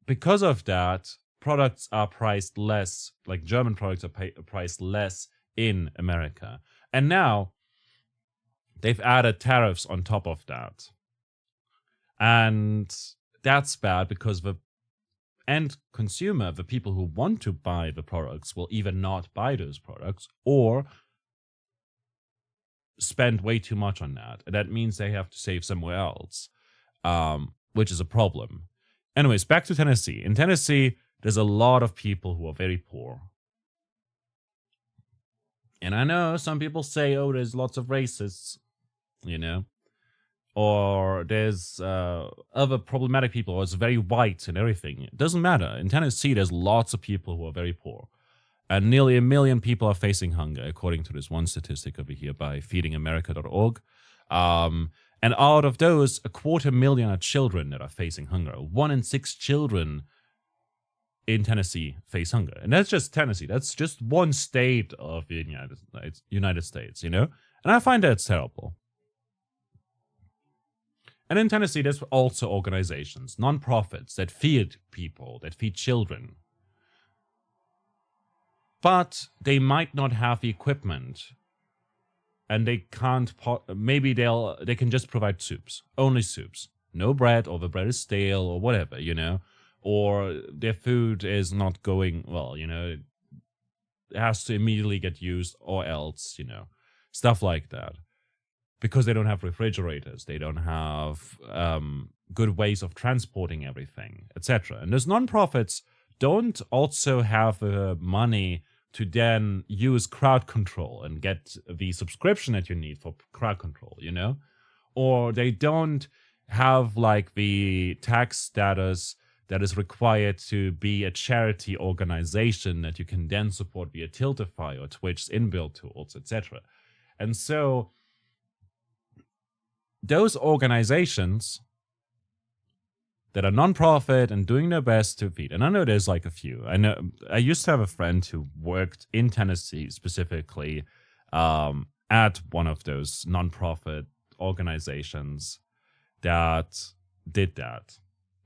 because of that, products are priced less, like German products are priced less in America. And now they've added tariffs on top of that. And that's bad because the end consumer, the people who want to buy the products, will either not buy those products or spend way too much on that. And that means they have to save somewhere else, which is a problem. Anyways, back to Tennessee. In Tennessee, there's a lot of people who are very poor. And I know some people say, oh, there's lots of racists, you know, or there's other problematic people, or it's very white and everything. It doesn't matter. In Tennessee, there's lots of people who are very poor. And nearly 1 million people are facing hunger, according to this one statistic over here by feedingamerica.org. And out of those, 250,000 are children that are facing hunger. 1 in 6 children in Tennessee face hunger. And that's just Tennessee. That's just one state of the United States, you know? And I find that's terrible. And in Tennessee, there's also organizations, non-profits that feed people, that feed children. But they might not have the equipment. And they can't, maybe they can just provide soups, only soups. No bread, or the bread is stale, or whatever, you know? Or their food is not going well, you know? It has to immediately get used, or else, you know? Stuff like that. Because they don't have refrigerators, they don't have good ways of transporting everything, etc. And those nonprofits don't also have money to then use crowd control and get the subscription that you need for crowd control, you know? Or they don't have like the tax status that is required to be a charity organization that you can then support via Tiltify or Twitch's inbuilt tools, etc. And so those organizations that are non-profit and doing their best to feed, and I know there's like a few. I know I used to have a friend who worked in Tennessee specifically at one of those non-profit organizations that did that,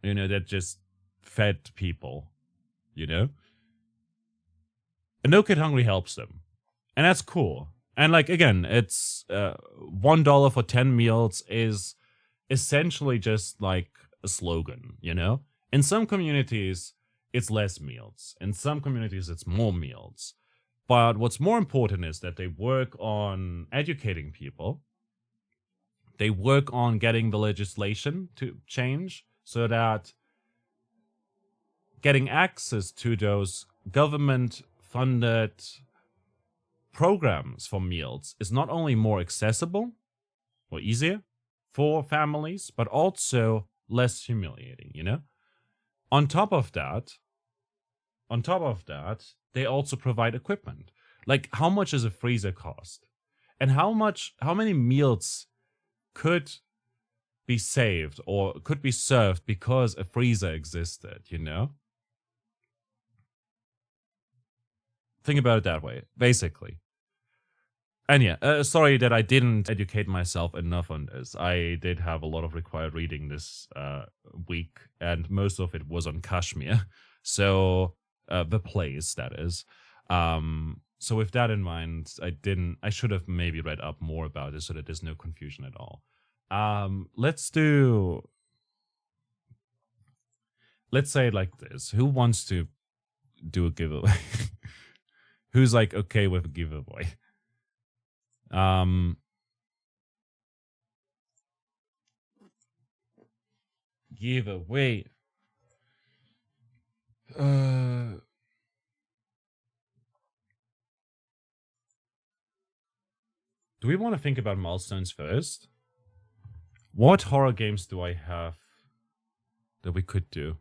you know, that just fed people, you know. And No Kid Hungry helps them, and that's cool. And like again, it's $1 for 10 meals is essentially just like a slogan, you know? In some communities, it's less meals. In some communities, it's more meals. But what's more important is that they work on educating people. They work on getting the legislation to change so that getting access to those government-funded programs for meals is not only more accessible or easier for families, but also less humiliating, you know? On top of that, they also provide equipment. Like, how much does a freezer cost? And how many meals could be saved or could be served because a freezer existed, you know? Think about it that way, basically. And yeah, sorry that I didn't educate myself enough on this. I did have a lot of required reading this week, and most of it was on Kashmir. So, the plays, that is. So with that in mind, I should have maybe read up more about it so that there's no confusion at all. Let's say it like this. Who wants to do a giveaway? Who's like okay with a giveaway? Giveaway. Do we want to think about milestones first? What horror games do I have that we could do?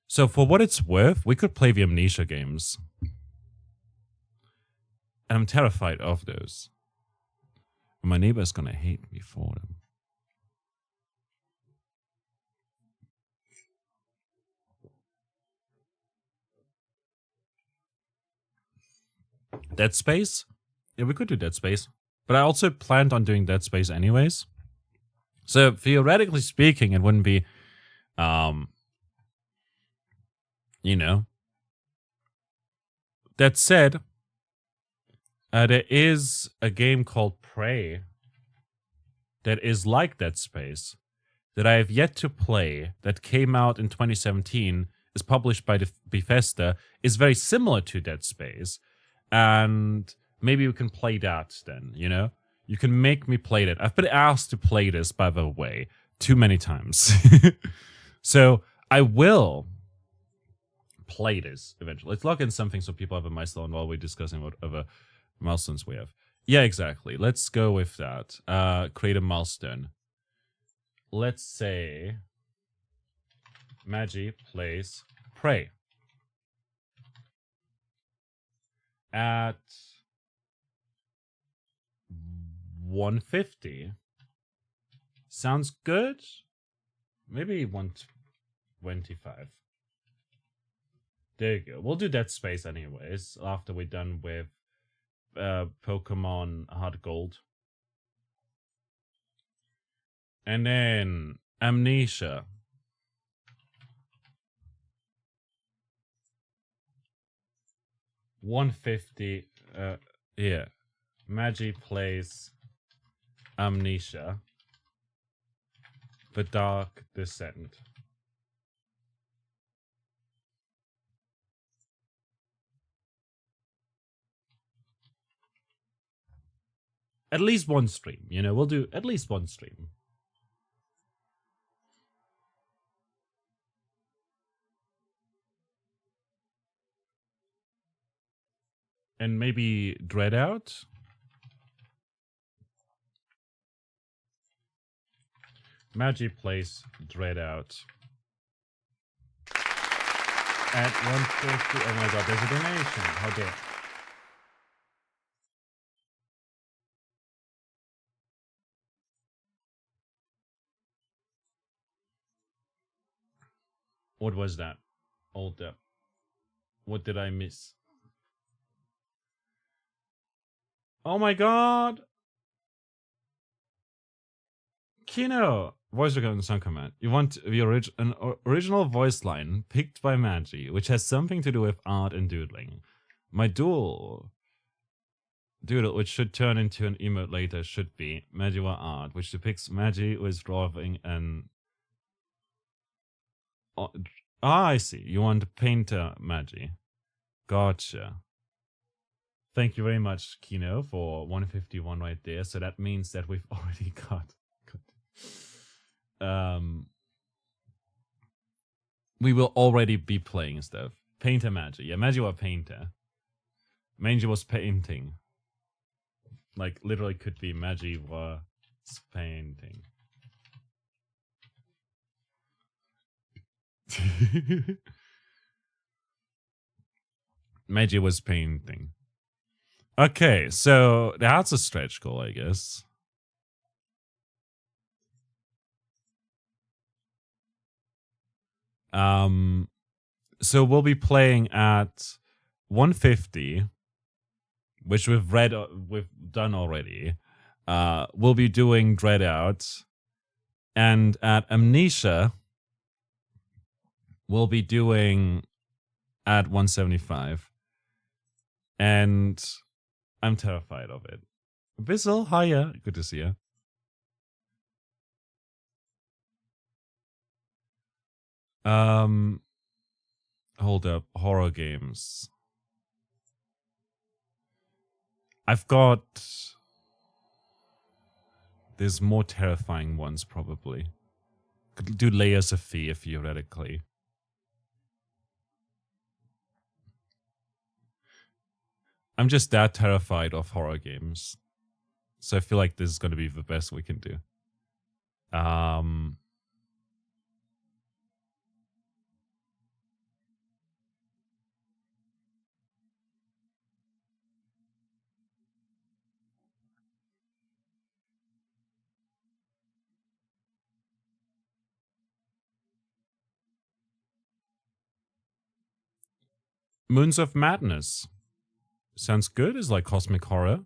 So for what it's worth, we could play the Amnesia games. And I'm terrified of those. My neighbor's gonna hate me for them. Dead Space? Yeah, we could do Dead Space. But I also planned on doing Dead Space anyways. So theoretically speaking, it wouldn't be, you know. That said, there is a game called Prey that is like Dead Space that I have yet to play, that came out in 2017, is published by Bethesda, is very similar to Dead Space, and maybe we can play that then, you know? You can make me play that. I've been asked to play this, by the way, too many times. So I will play this eventually. Let's log in something so people have a milestone while we're discussing what other milestones we have. Yeah, exactly. Let's go with that. Create a milestone. Let's say Magi plays Prey at 150. Sounds good. Maybe 125. There you go. We'll do Dead Space anyways after we're done with Pokemon Heart Gold. And then Amnesia. $150. Yeah. Magi plays Amnesia. The Dark Descent. At least one stream, you know, we'll do at least one stream. And maybe Dread Out? Magi plays Dread Out. At 150. Oh my god, there's a donation. How dare. What was that? Hold up. What did I miss? Oh my god! Kino! Voice recording song command. You want the original voice line picked by Magi, which has something to do with art and doodling. My doodle, which should turn into an emote later, should be Magiwa art, which depicts Magi with drawing and... I see. You want painter Magi. Gotcha. Thank you very much, Kino, for 151 right there. So that means that we've already got we will already be playing stuff. Painter Magi. Yeah, Magi was painter. Magi was painting. Like, literally could be Magi was painting. Magi was painting. Okay, so that's a stretch goal, I guess. So we'll be playing at 150, which we've done already. We'll be doing Dread Out, and at Amnesia, we'll be doing at 175, and I'm terrified of it. Bissell, hiya, good to see you. Hold up, horror games. I've got... There's more terrifying ones, probably. Could do Layers of Fear, theoretically. I'm just that terrified of horror games. So I feel like this is going to be the best we can do. Moons of Madness. Sounds good. It's like cosmic horror.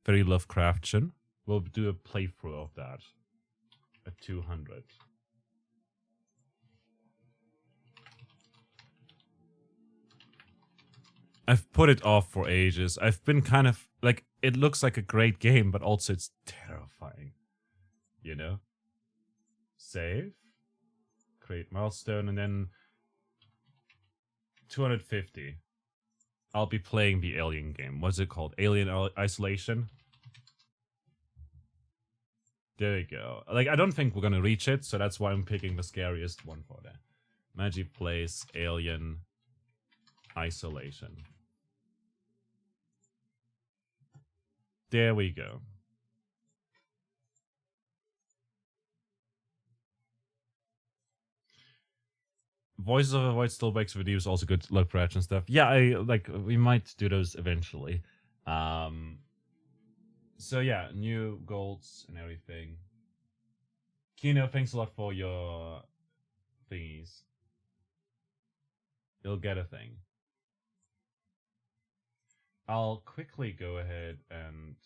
Very Lovecraftian. We'll do a playthrough of that at 200. I've put it off for ages. I've been kind of like, it looks like a great game, but also it's terrifying. You know? Save. Create milestone, and then 250. I'll be playing the Alien game. What's it called? Alien Isolation? There you go. Like, I don't think we're gonna reach it, so that's why I'm picking the scariest one for that. Magi plays Alien Isolation. There we go. Voices of a Void still makes videos, also good luck patch and stuff. Yeah, we might do those eventually. So yeah, new golds and everything. Kino, thanks a lot for your thingies. You'll get a thing. I'll quickly go ahead and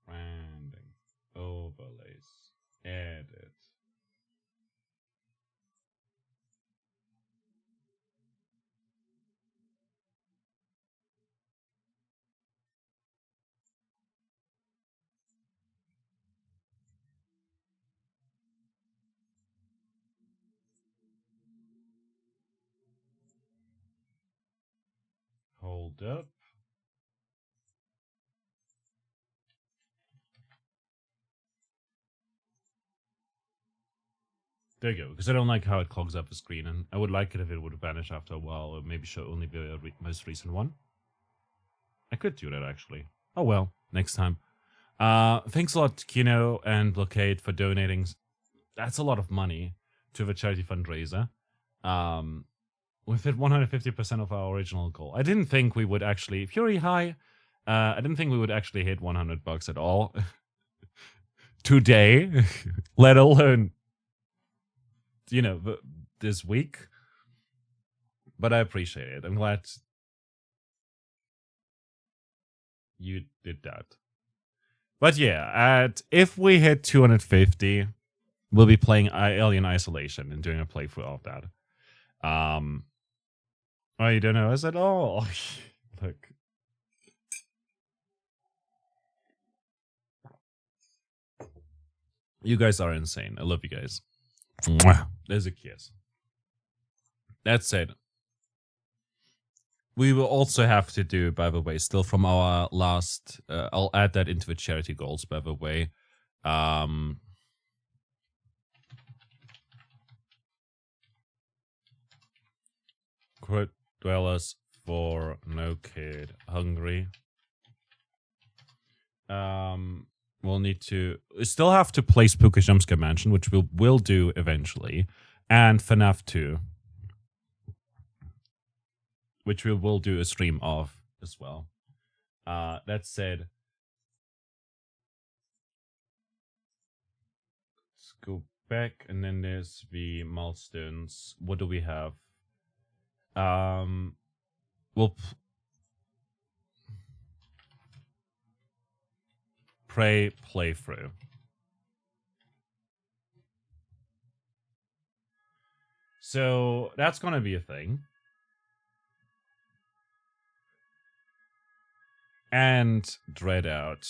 branding, overlays, edit. Hold up. There you go, because I don't like how it clogs up the screen, and I would like it if it would vanish after a while, or maybe show only the most recent one. I could do that, actually. Oh, well, next time. Thanks a lot, Kino and Blockade, for donating. That's a lot of money to the charity fundraiser. We've hit 150% of our original goal. I didn't think we would actually... Fury High, I didn't think we would actually hit $100 at all today, let alone, you know, this week. But I appreciate it. I'm glad you did that. But yeah, if we hit 250, we'll be playing Alien Isolation and doing a playthrough of that. Oh, you don't know us at all? Look. You guys are insane. I love you guys. Mwah. There's a kiss. That said, we will also have to do, by the way, still from our last... I'll add that into the charity goals, by the way. Quote dwellers for no kid hungry. We'll need to... We still have to play Spooky Jumpscare Mansion, which we will do eventually. And FNAF 2. Which we will do a stream of as well. That said, let's go back, and then there's the milestones. What do we have? We'll playthrough. So that's gonna be a thing. And Dread Out.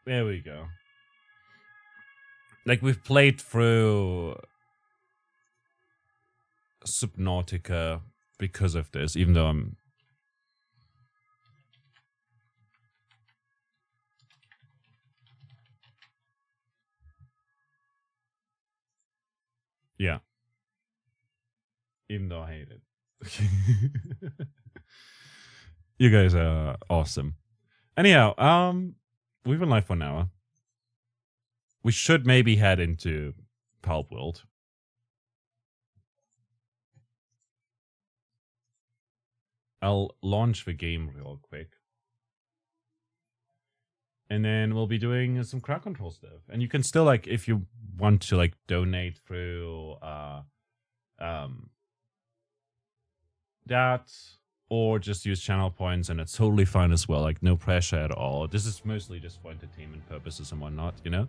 There we go. Like, we've played through Subnautica because of this, even though I'm... Yeah. Even though I hate it. You guys are awesome. Anyhow, we've been live for an hour. We should maybe head into Pulp World. I'll launch the game real quick. And then we'll be doing some crowd control stuff. And you can still, like, if you want to, like, donate through that, or just use channel points, and it's totally fine as well. Like, no pressure at all. This is mostly just for entertainment purposes and whatnot, you know?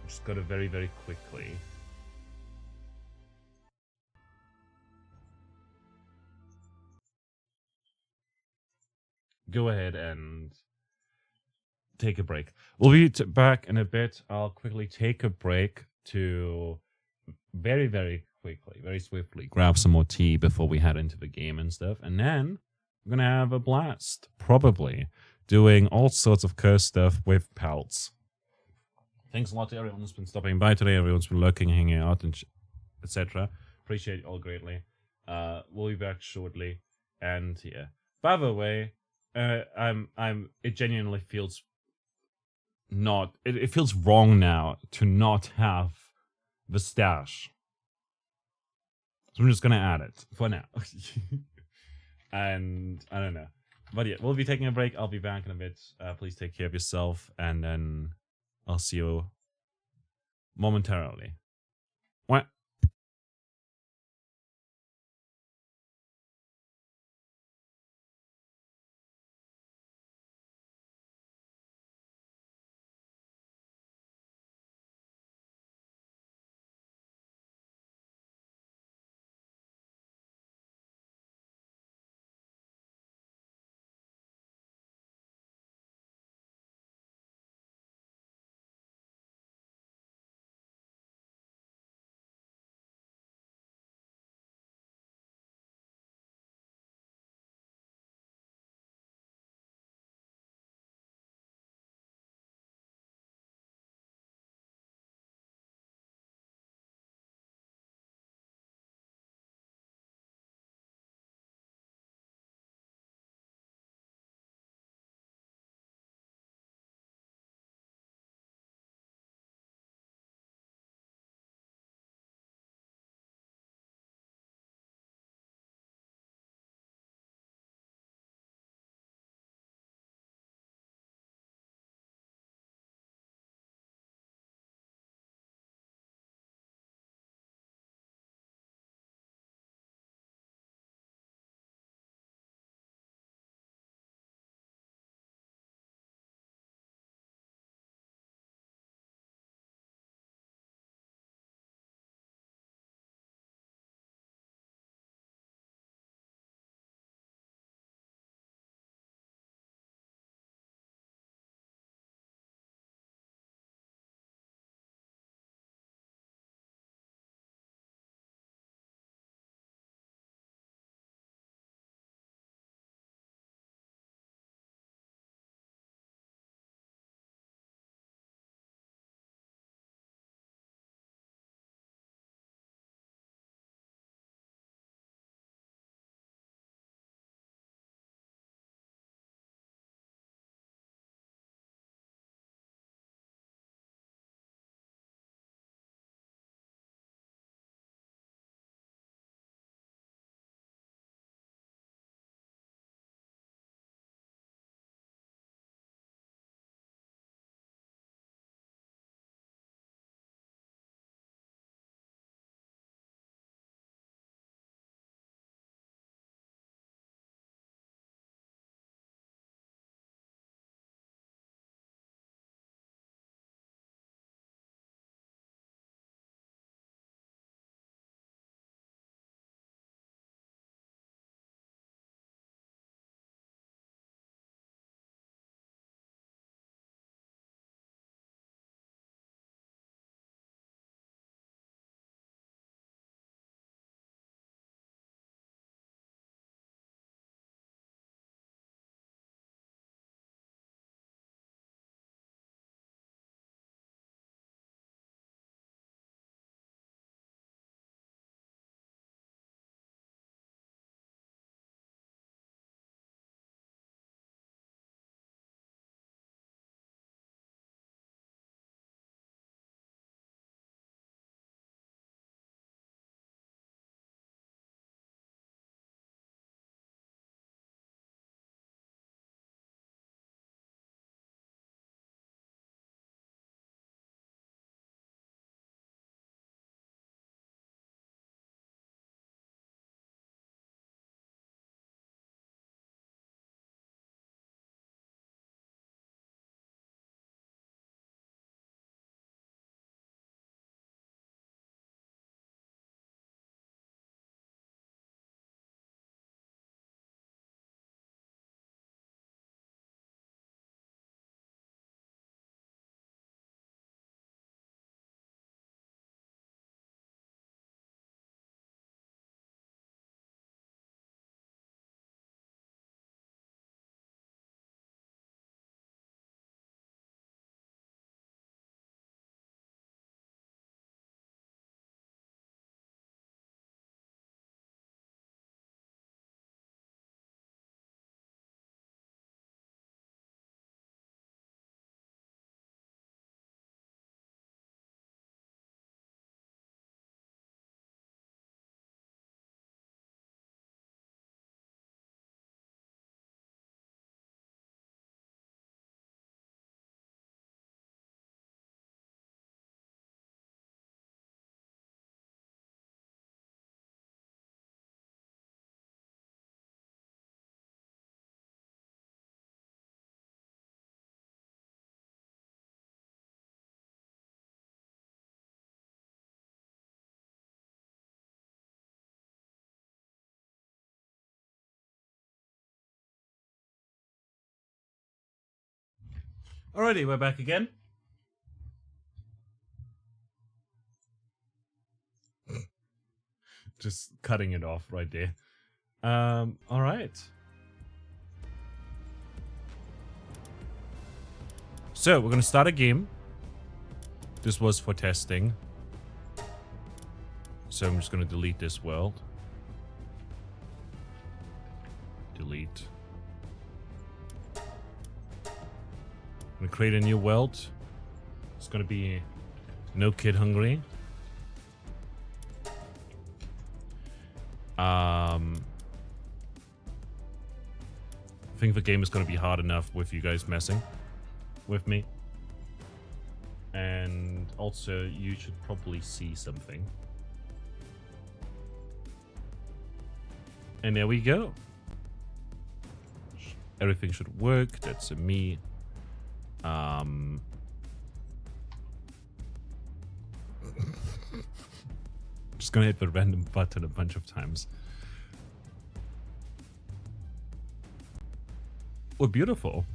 Just got to very, very quickly. Go ahead and take a break. We'll be back in a bit. I'll quickly take a break to very, very quickly, very swiftly grab some more tea before we head into the game and stuff. And then we're going to have a blast, probably, doing all sorts of curse stuff with pals. Thanks a lot to everyone who's been stopping by today, everyone's been lurking, hanging out, and etc. Appreciate it all greatly. We'll be back shortly. And yeah. By the way, it genuinely feels not, it feels wrong now to not have the stash. So I'm just gonna add it for now. And I don't know. But yeah, we'll be taking a break. I'll be back in a bit. Please take care of yourself, and then I'll see you momentarily. What? Alrighty, we're back again. Just cutting it off right there. Alright. So, we're gonna start a game. This was for testing. So I'm just gonna delete this world. Delete. I'm gonna create a new world. It's gonna be No Kid Hungry. I think the game is gonna be hard enough with you guys messing with me. And also, you should probably see something. And there we go. Everything should work. That's a me. Just gonna hit the random button a bunch of times. We're beautiful.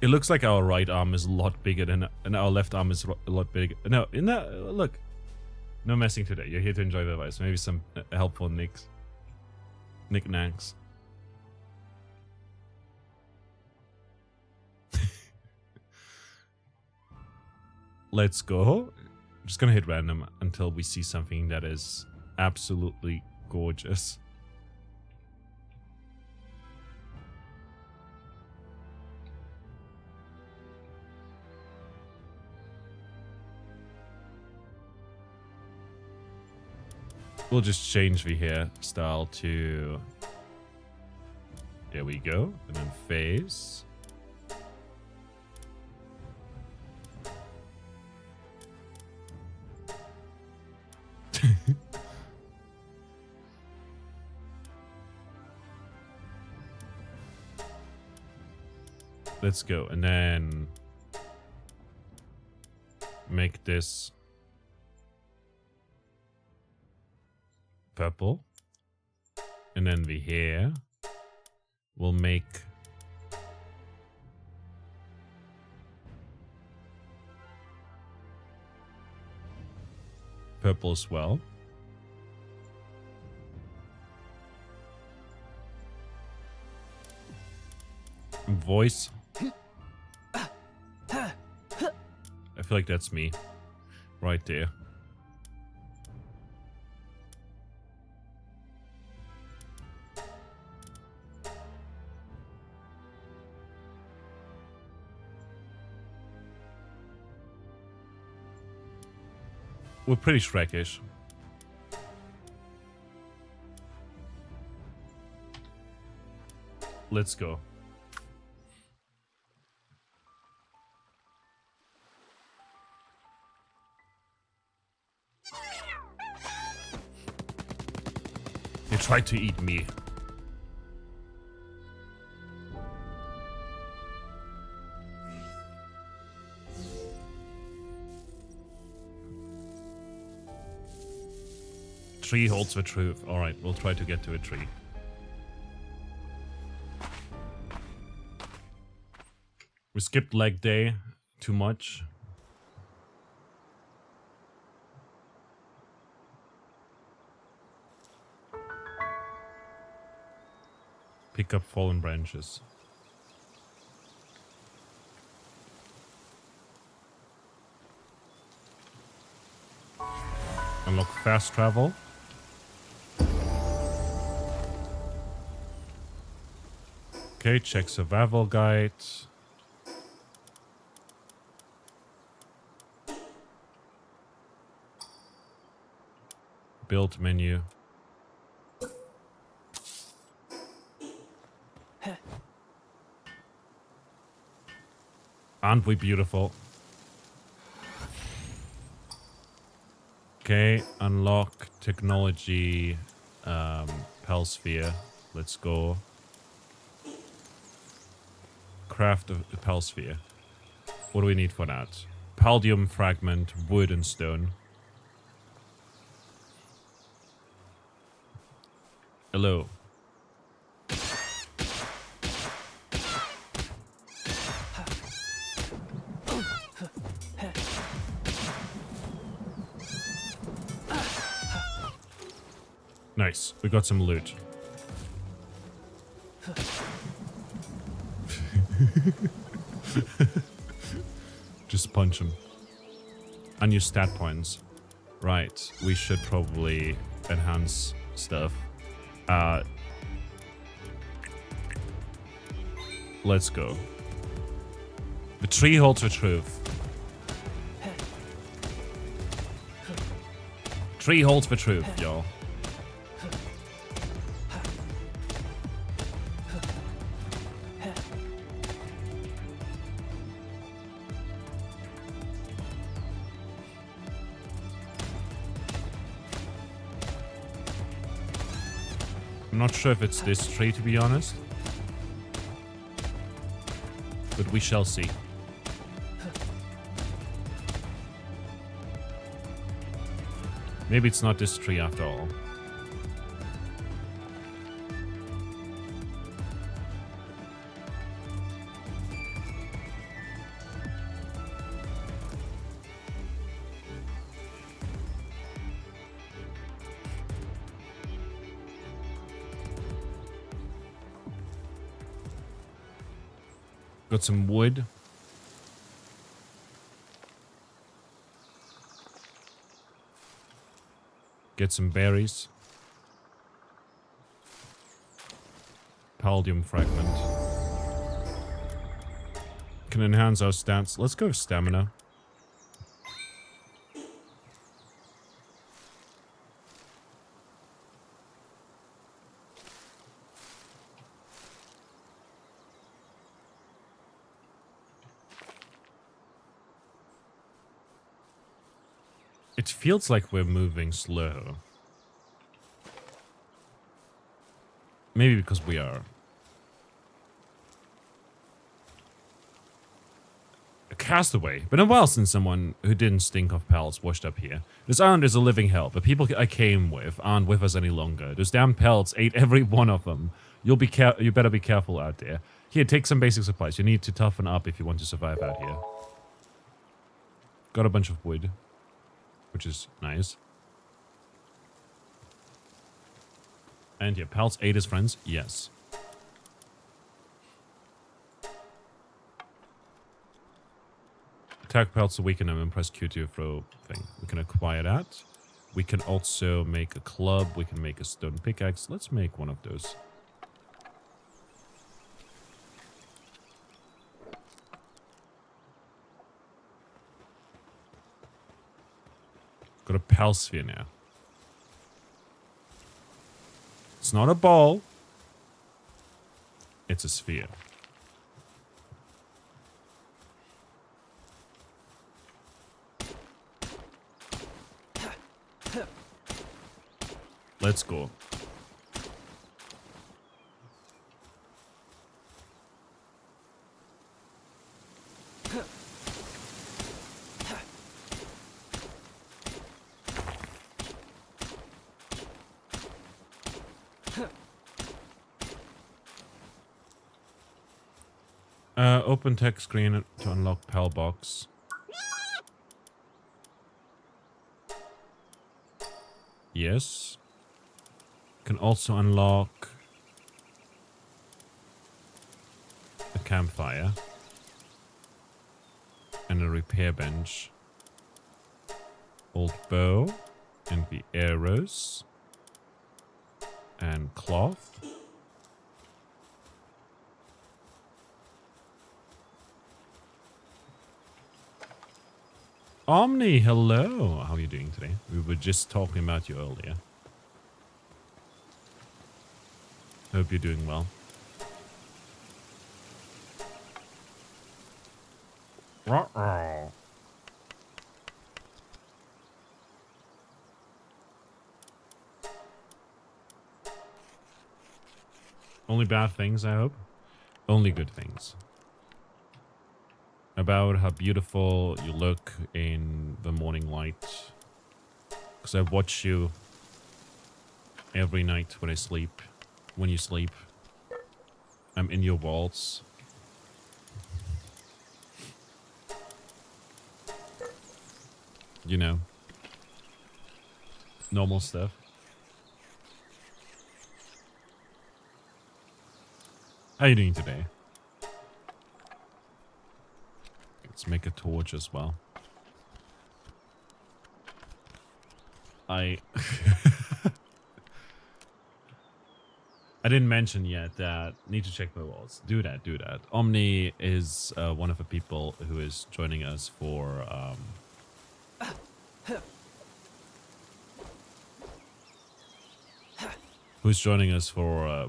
It looks like our right arm is a lot bigger than, and our left arm is a lot bigger. No, in that, look. No messing today. You're here to enjoy the advice. Maybe some helpful knickknacks. Let's go. I'm just gonna hit random until we see something that is absolutely gorgeous. We'll just change the hairstyle to... There we go. And then face. Let's go. And then... make this... purple, and then the hair will make purple as well. Voice. I feel like that's me right there. We're pretty Shrekish. Let's go. They tried to eat me. Tree holds the truth. Alright, we'll try to get to a tree. We skipped leg day too much. Pick up fallen branches. Unlock fast travel. Okay, check survival guide. Build menu. Aren't we beautiful? Okay, unlock technology, Pal Sphere. Let's go. Craft a Pal Sphere. What do we need for that? Paldium fragment, wood and stone. Nice. We got some loot. Just punch him. Unused stat points. Right. We should probably enhance stuff. Let's go. The tree holds the truth. Tree holds the truth, y'all. I'm not sure if it's this tree, to be honest. But we shall see. Maybe it's not this tree after all. Got some wood. Get some berries. Palladium fragment. Can enhance our stats. Let's go with stamina. It feels like we're moving slow. Maybe because we are. A castaway. Been a while since someone who didn't stink of pellets washed up here. This island is a living hell. The people I came with aren't with us any longer. Those damn pellets ate every one of them. You better be careful out there. Here, take some basic supplies. You need to toughen up if you want to survive out here. Got a bunch of wood, which is nice. And yeah, Pals ate his friends. Yes. Attack Pals to weaken them and press Q to throw thing. We can acquire that. We can also make a club. We can make a stone pickaxe. Let's make one of those. Got a Pal sphere now. It's not a ball. It's a sphere. Let's go. Open text screen to unlock PAL box. Yes. Can also unlock a campfire and a repair bench. Old bow and the arrows and cloth. Omni, hello. How are you doing today? We were just talking about you earlier. Hope you're doing well. Uh-oh. Only bad things, I hope. Only good things. About how beautiful you look in the morning light. Because I watch you every night when I sleep. When you sleep. I'm in your walls. You know. Normal stuff. How are you doing today? Let's make a torch as well. I didn't mention yet that need to check my walls. Do that, do that. Omni is one of the people who is joining us for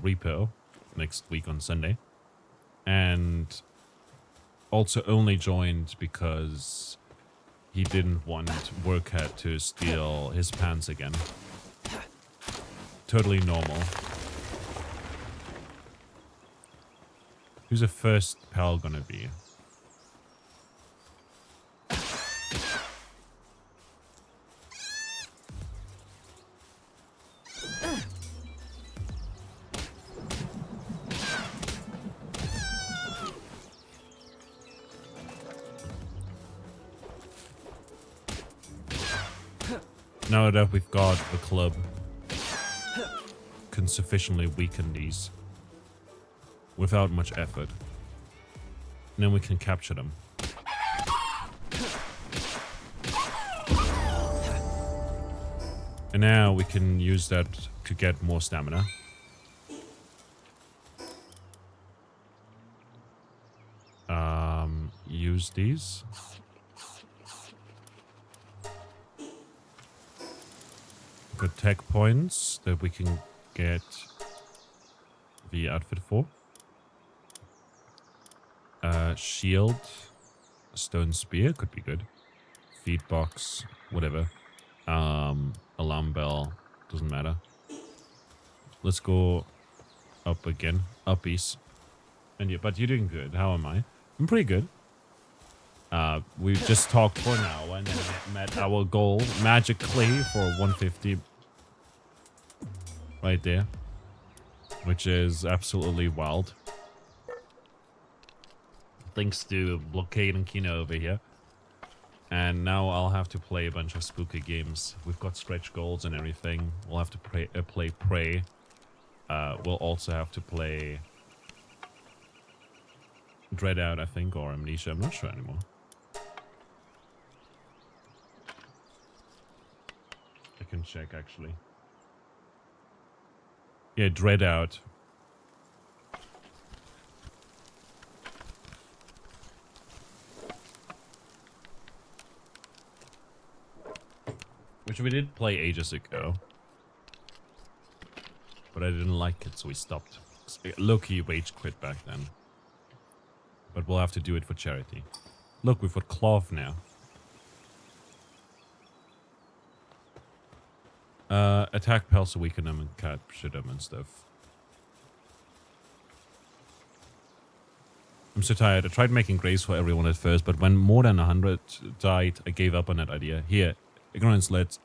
repo next week on Sunday, and also only joined because he didn't want Workhead to steal his pants again. Totally normal. Who's the first pal gonna be? Now that we've got the club, can sufficiently weaken these without much effort. And then we can capture them. And now we can use that to get more stamina. Use these. Good tech points that we can get the outfit for. Shield, stone spear could be good. Feed box, whatever. Alarm bell, doesn't matter. Let's go up again, uppies. And yeah, but you're doing good. How am I? I'm pretty good. We just talked for an hour and then met our goal magically for 150. Right there. Which is absolutely wild. Thanks to Blockade and Kino over here. And now I'll have to play a bunch of spooky games. We've got stretch goals and everything. We'll have to play Prey. We'll also have to play Dread Out, I think, or Amnesia. I'm not sure anymore. I can check, actually. Yeah, Dread Out. Which we did play ages ago. But I didn't like it, so we stopped. Low-key rage quit back then. But we'll have to do it for charity. Look, we've got cloth now. Attack pals to weaken them and capture them and stuff. I'm so tired. I tried making grace for everyone at first, but when more than 100 died, I gave up on that idea. Here, ignorance leads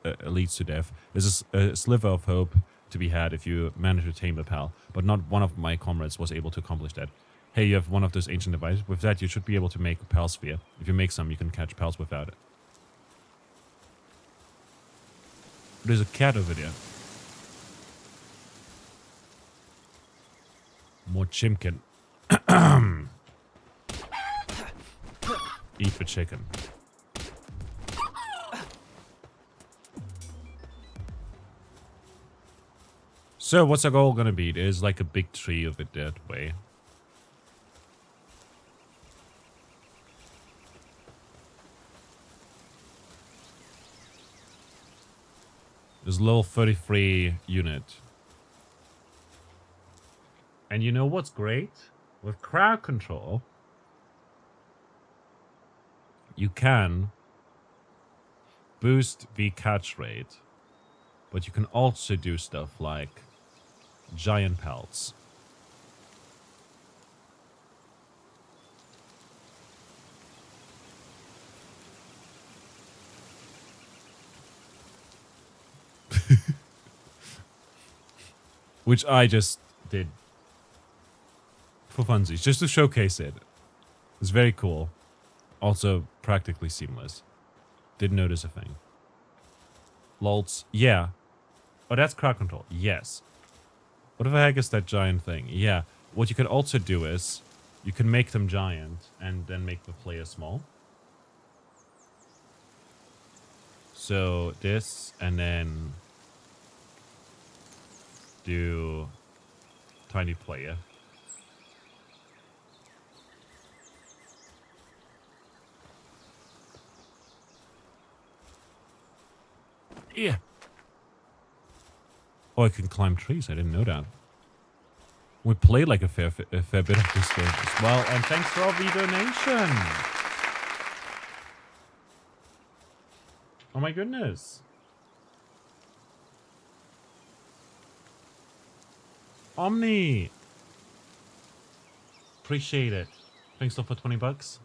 to death. There's a sliver of hope to be had if you manage to tame a pal, but not one of my comrades was able to accomplish that. Hey, you have one of those ancient devices. With that, you should be able to make a pal sphere. If you make some, you can catch pals without it. There's a cat over there. More chimkin. Eat the chicken. So, what's our goal gonna be? There's like a big tree of it that way. There's level 33 unit. And you know what's great? With crowd control, you can boost the catch rate, but you can also do stuff like giant pelts. Which I just did for funsies, just to showcase it. It's very cool. Also practically seamless. Didn't notice a thing. Lolts, yeah. Oh, that's crowd control. Yes. What the heck is that giant thing? Yeah. what you can also do is you can make them giant and then make the player small. So this, and then do tiny player. Yeah. Oh, I can climb trees. I didn't know that. We play like a fair bit of this game as well. And thanks for the donation. Oh my goodness. Omni. Appreciate it. Thanks for 20 bucks.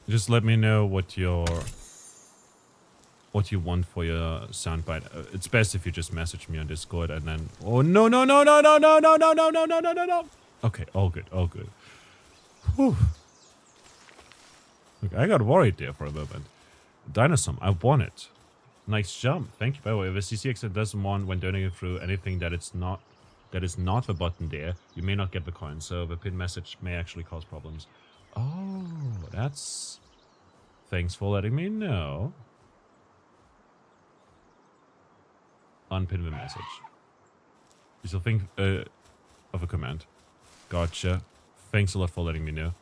Just let me know what you want for your soundbite. It's best if you just message me on Discord and then. Oh no. Okay, all good. Whew. Look, I got worried there for a moment. Dinosaur, I won it. Nice jump. Thank you. By the way, if a CCX doesn't want when donating through anything that is not the button there, you may not get the coin. So the pin message may actually cause problems. Oh, that's... Thanks for letting me know. Unpin the message. You still think of a command. Gotcha. Thanks a lot for letting me know.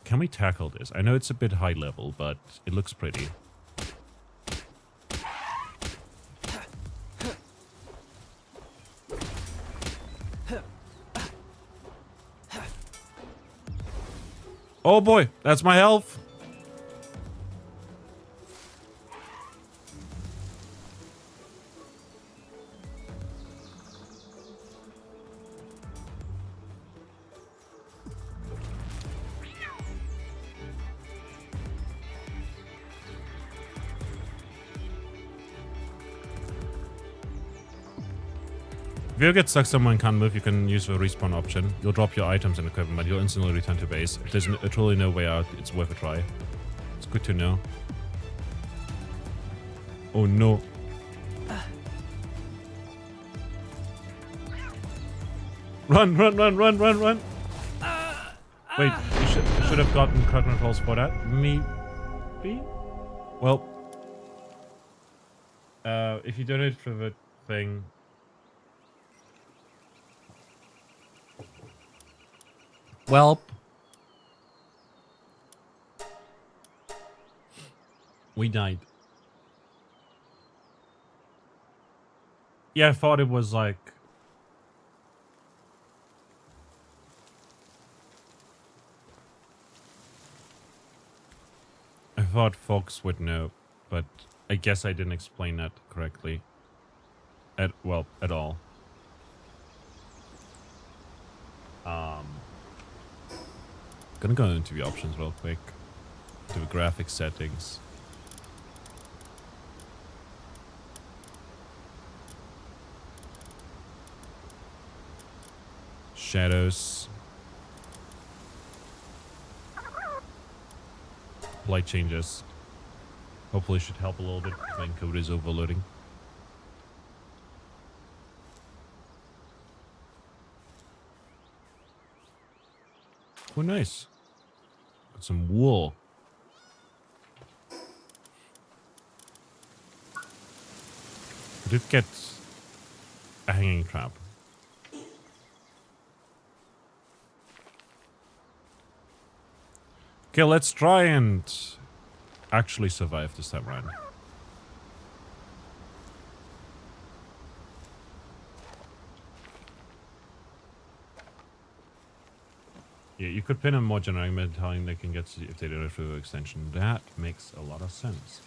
Can we tackle this? I know it's a bit high level, but it looks pretty. Oh boy, that's my health. If you get stuck somewhere and can't move, you can use the respawn option. You'll drop your items and equipment, but you'll instantly return to base. If there's truly no way out, it's worth a try. It's good to know. Oh no. Run! Wait, you should have gotten crowd controls for that. Maybe? Well, if you donate for the thing... Welp. We died. Yeah, I thought it was like... I thought folks would know, but I guess I didn't explain that correctly. At all. Gonna go into the options real quick. To the graphics settings. Shadows. Light changes. Hopefully should help a little bit when code is overloading. Oh, nice. Got some wool. I did get a hanging trap. Okay, let's try and actually survive this time around. Yeah, you could pin a more generic medallion they can get if they do it through extension. That makes a lot of sense.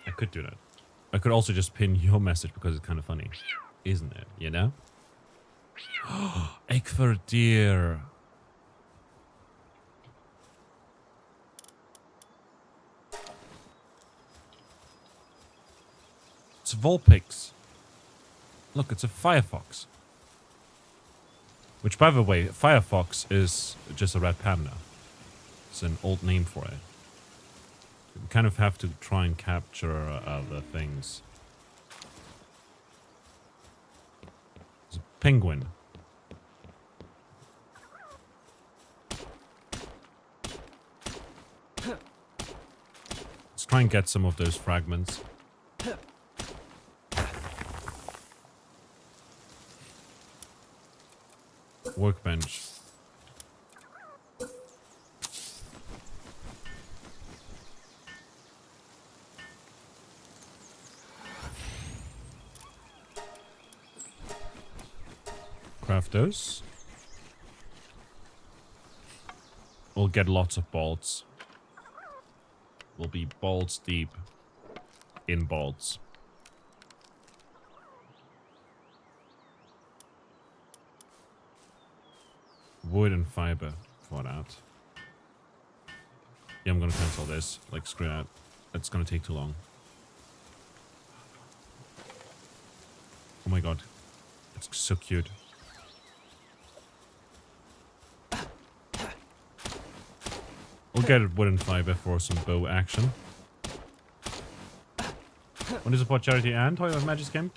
I could do that. I could also just pin your message because it's kind of funny. Isn't it? You know? Egg for deer. It's Vulpix. Look, it's a Firefox. Which, by the way, Firefox is just a red panda. It's an old name for it. We kind of have to try and capture the things. There's a penguin. Let's try and get some of those fragments. Workbench. Craft those. We'll get lots of bolts. We'll be bolts deep in bolts. Wood and fiber for that. Yeah, I'm gonna cancel this. Like, screw that. It's gonna take too long. Oh my god. It's so cute. We'll get wood and fiber for some bow action. Want to support charity and Toy of Magic Camp?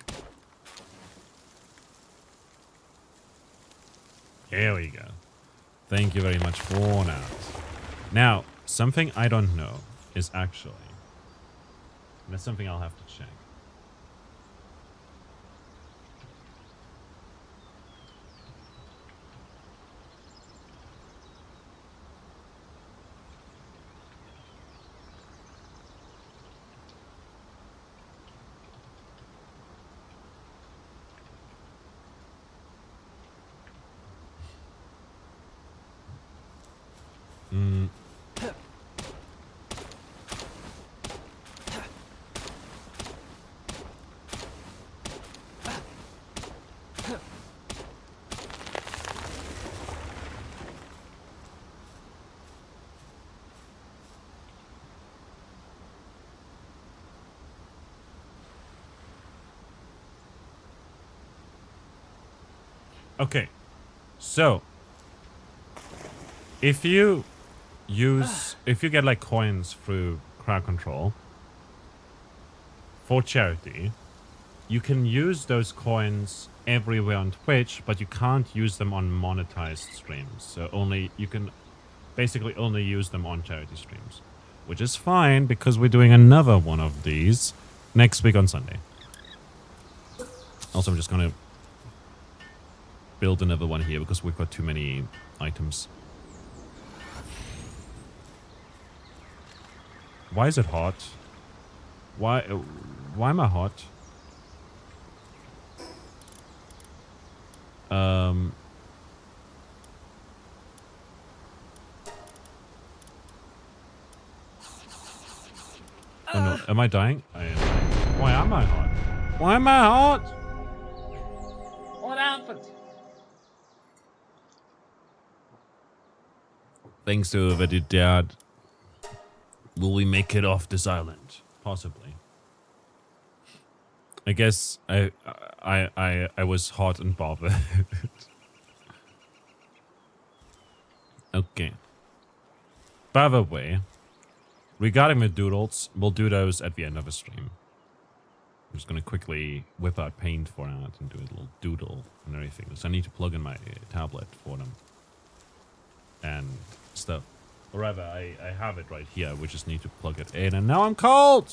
Here we go. Thank you very much for that. Now, something I don't know is actually... And that's something I'll have to check. Okay, so if you get like coins through crowd control for charity, you can use those coins everywhere on Twitch, but you can't use them on monetized streams. So you can basically only use them on charity streams, which is fine because we're doing another one of these next week on Sunday. Also, I'm just gonna build another one here because we've got too many items. Why is it hot? Why am I hot? Oh no, am I dying? I am dying. Why am I hot? Why am I hot? What happened? Thanks to the dad. Will we make it off this island? Possibly. I guess I was hot and bothered. Okay. By the way, regarding the doodles, we'll do those at the end of the stream. I'm just gonna quickly whip out paint for that and do a little doodle and everything. So I need to plug in my tablet for them. And stuff. Or rather, I have it right here. We just need to plug it in. And now I'm cold!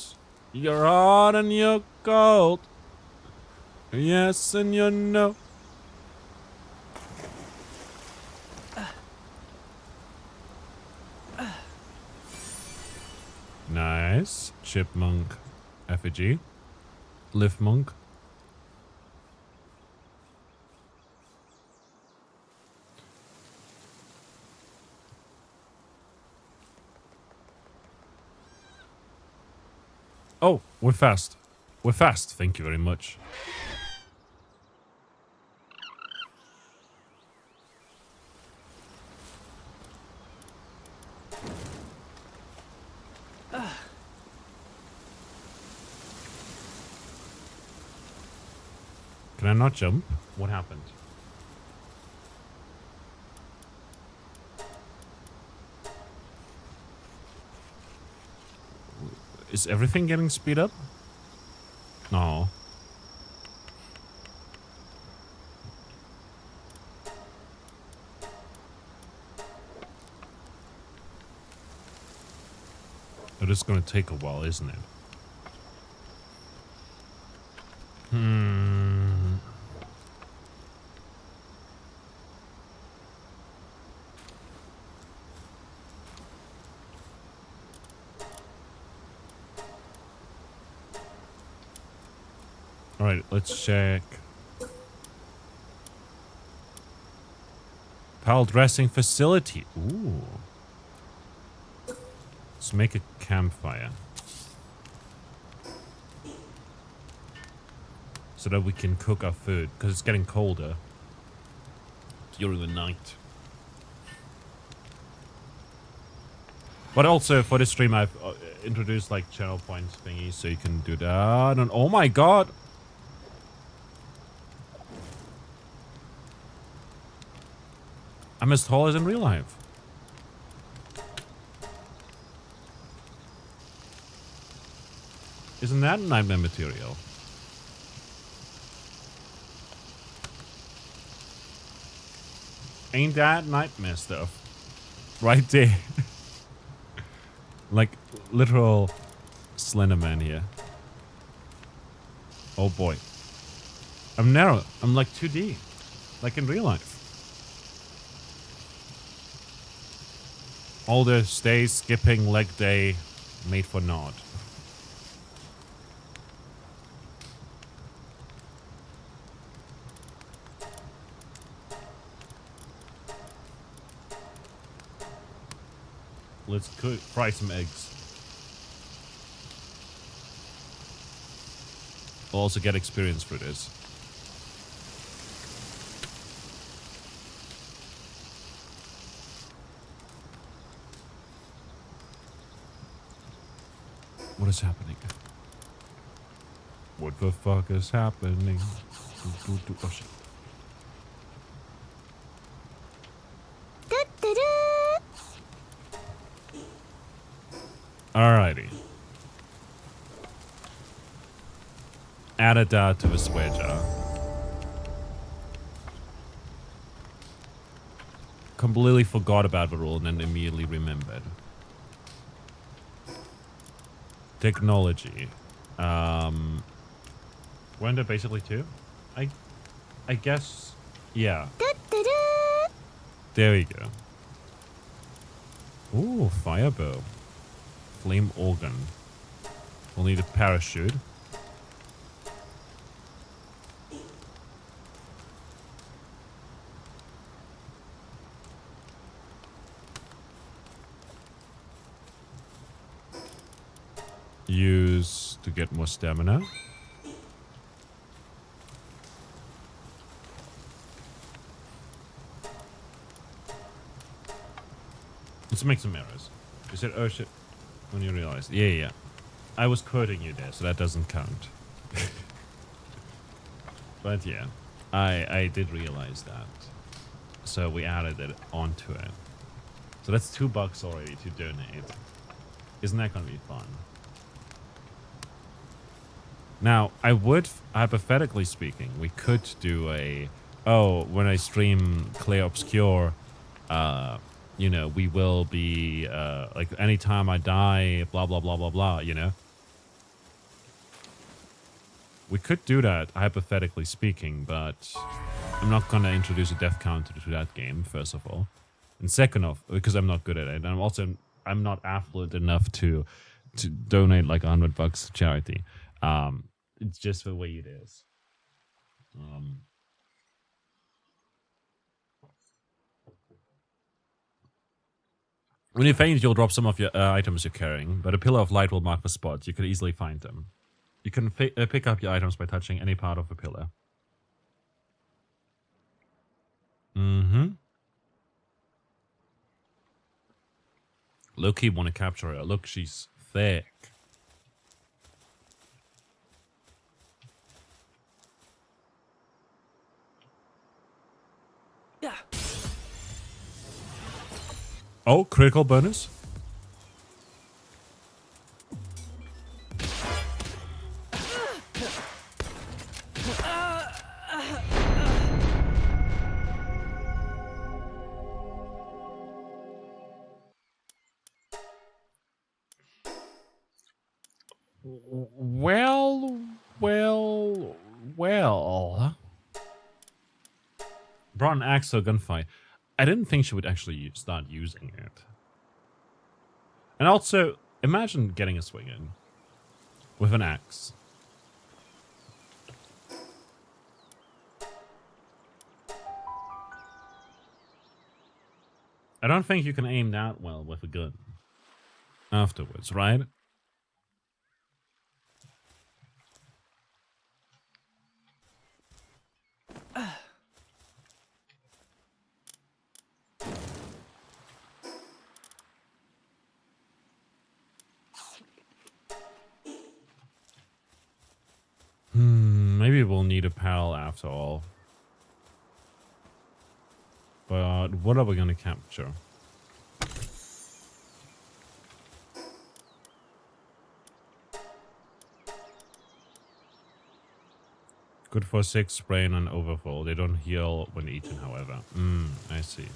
You're hot and you're cold. Yes, and you know. Nice. Chipmunk effigy. Lift monk. Oh, we're fast. We're fast. Thank you very much. Can I not jump? What happened? Is everything getting speed up? No. It is gonna take a while, isn't it? Alright, let's check. Pal dressing facility. Ooh. Let's make a campfire. So that we can cook our food, because it's getting colder during the night. But also for this stream I've introduced like channel points thingies so you can do that. And oh my god! I'm as tall as in real life. Isn't that nightmare material? Ain't that nightmare stuff? Right there. Like literal Slender Man here. Oh boy. I'm narrow. I'm like 2D. Like in real life. All the stay, skipping, leg day, made for naught. Let's fry some eggs. We'll also get experience for this. What is happening? What the fuck is happening? Oh shit. Alrighty. Added that to the swear jar. Completely forgot about the rule and then immediately remembered. Technology. Weren't there basically two? I guess. Yeah. There we go. Ooh, firebow. Flame organ. We'll need a parachute. Use to get more stamina. Let's make some arrows. You said, oh shit. When you realized. Yeah. I was quoting you there, so that doesn't count. But yeah, I did realize that. So we added it onto it. So that's $2 already to donate. Isn't that gonna be fun? Now, I would, hypothetically speaking, we could do a, oh, when I stream Clear Obscure, you know, we will be, like, anytime I die, blah, blah, blah, blah, blah, you know? We could do that, hypothetically speaking, but I'm not gonna introduce a death counter to that game, first of all. And second off, because I'm not good at it, and I'm not affluent enough to donate like $100 to charity. It's just the way it is. When you faint, you'll drop some of your items you're carrying, but a pillar of light will mark the spot. You can easily find them. You can pick up your items by touching any part of the pillar. Mm-hmm. Loki want to capture her. Look, she's thick. Yeah. Oh, critical bonus. Well. Brought an axe to a gunfight. I didn't think she would actually start using it. And also, imagine getting a swing in with an axe. I don't think you can aim that well with a gun afterwards, right? Maybe we'll need a pal after all. But what are we gonna capture? Good for 6 brain and overfall. They don't heal when eaten, however. I see.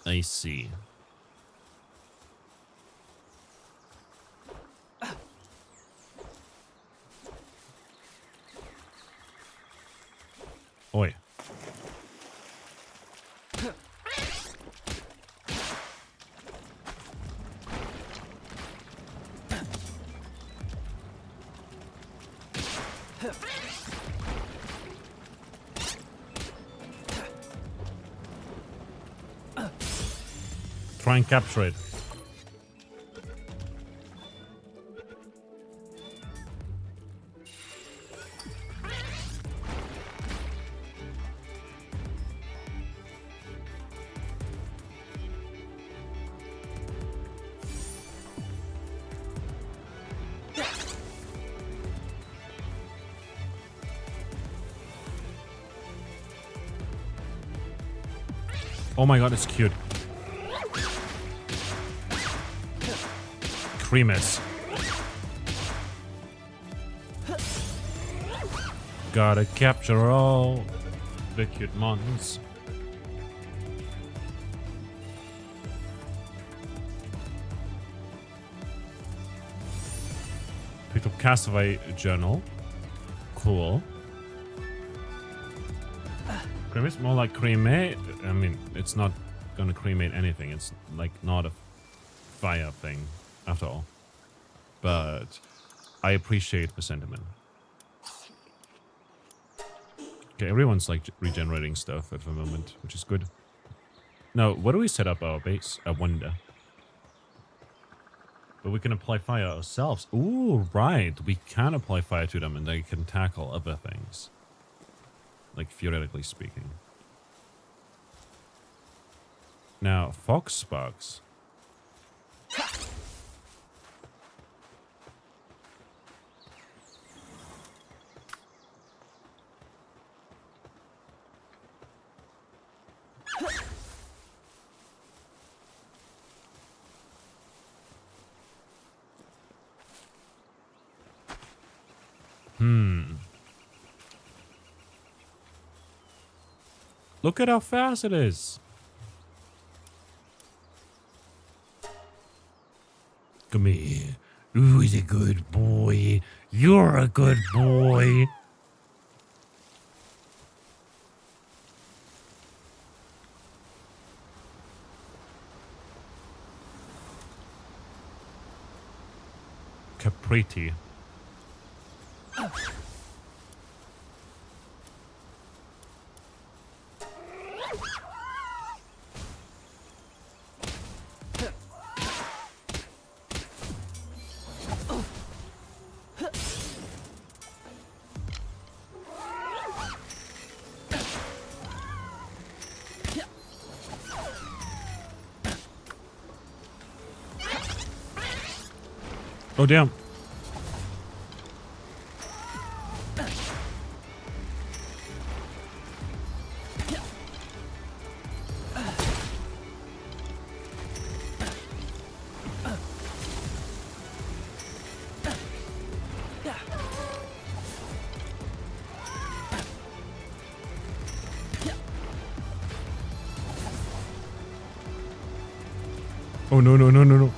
I see. Oi. Try and capture it. Oh my god, it's cute. Creamus. Gotta capture all the cute mons. Picked up Castaway Journal. Cool. Creamus, more like cremate. I mean, it's not gonna cremate anything. It's like not a fire thing after all. But I appreciate the sentiment. Okay, everyone's like regenerating stuff at the moment, which is good. Now, where do we set up our base? I wonder. But we can apply fire ourselves. Ooh, right. We can apply fire to them and they can tackle other things. Like, theoretically speaking. Now, Fox Sparks. Look at how fast it is. Come here. Who's a good boy? You're a good boy. Capriti. Oh, damn. Oh, no, no, no, no, no.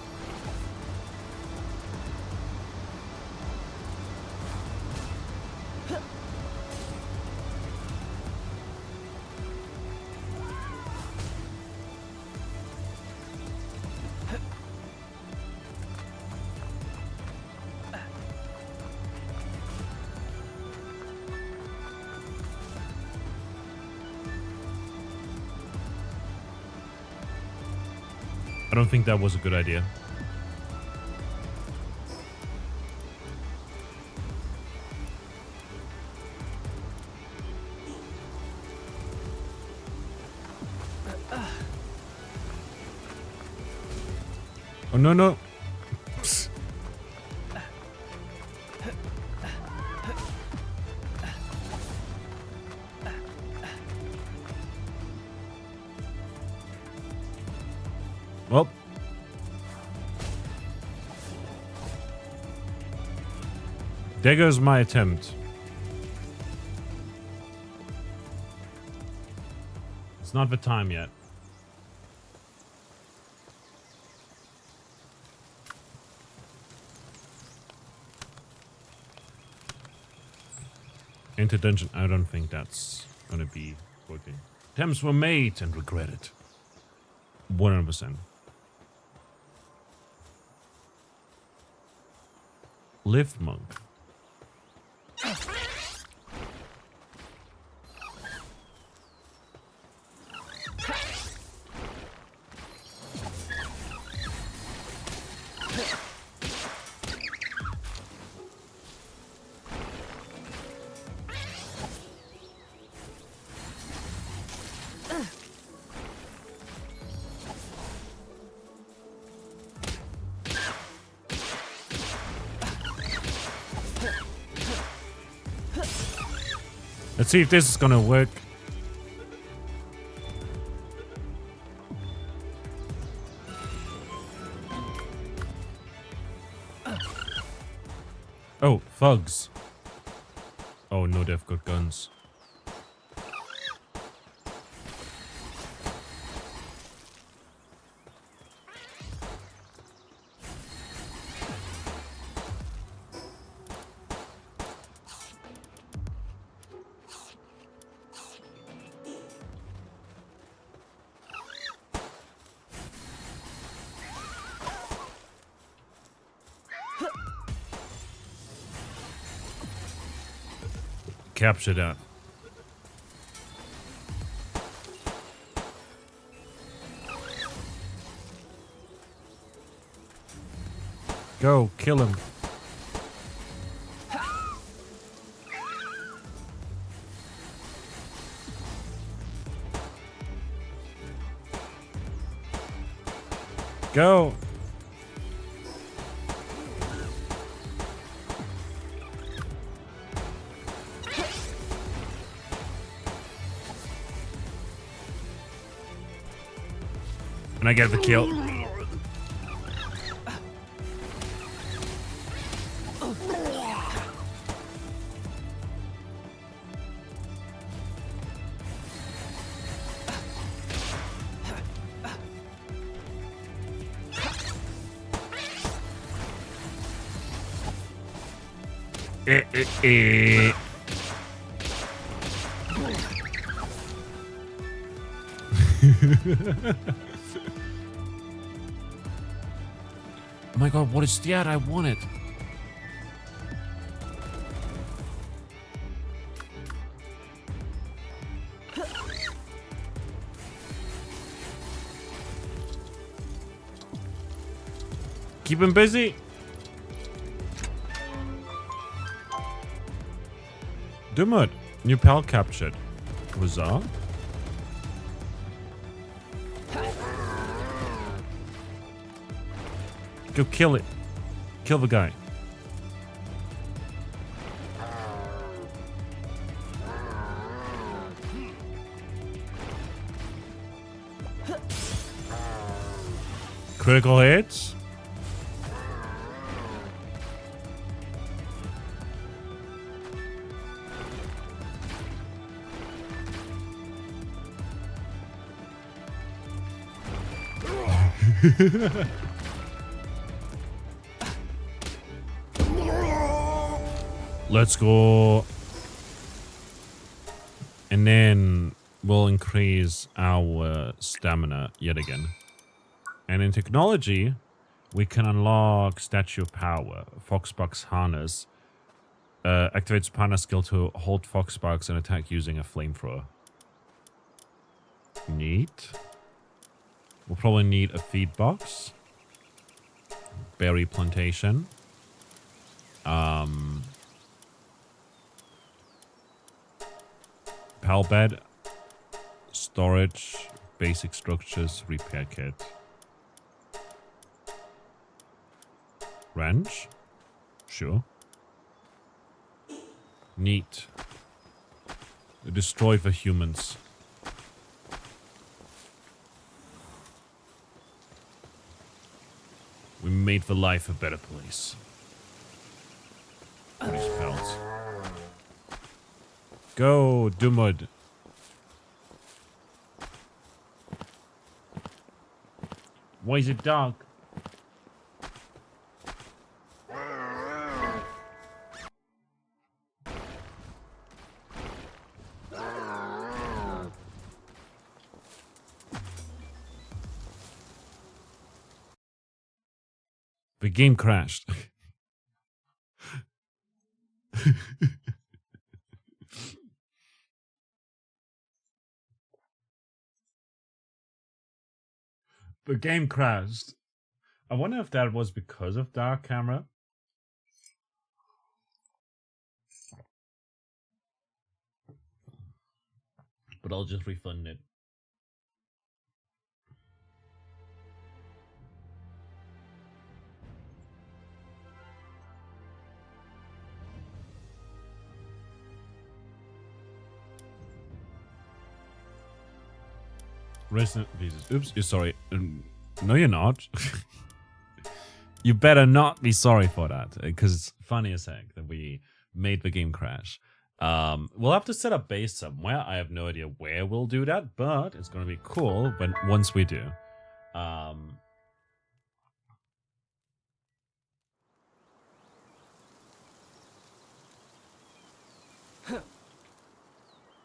I don't think that was a good idea. Oh, no, no. Psst. Well. There goes my attempt. It's not the time yet. Enter dungeon. I don't think that's gonna be working. Attempts were made and regretted. 100%. Lift monk. Let's see if this is gonna work. Oh, thugs. Oh no, they've got guns. Capture that. Go, kill him. Go. And I get the kill. Oh my god, what is that? I want it. Keep him busy. Dumut. New pal captured. Huzzah. Go kill it. Kill the guy. Critical hits. Let's go. And then we'll increase our stamina yet again. And in technology, we can unlock Statue of Power, Foxbuck's Harness. Activates partner skill to hold Foxbucks and attack using a flamethrower. Neat. We'll probably need a feed box. Berry plantation. Pal bed. Storage. Basic structures. Repair kit. Ranch? Sure. Neat. Destroy for humans. We made the life a better place. What are these pals? Go, Dumud. Why is it dark? The game crashed. The game crashed. I wonder if that was because of dark camera. But I'll just refund it. Rest in pieces. Oops, you're sorry. No, you're not. You better not be sorry for that, because it's funny as heck that we made the game crash. We'll have to set up base somewhere. I have no idea where we'll do that, but it's gonna be cool once we do.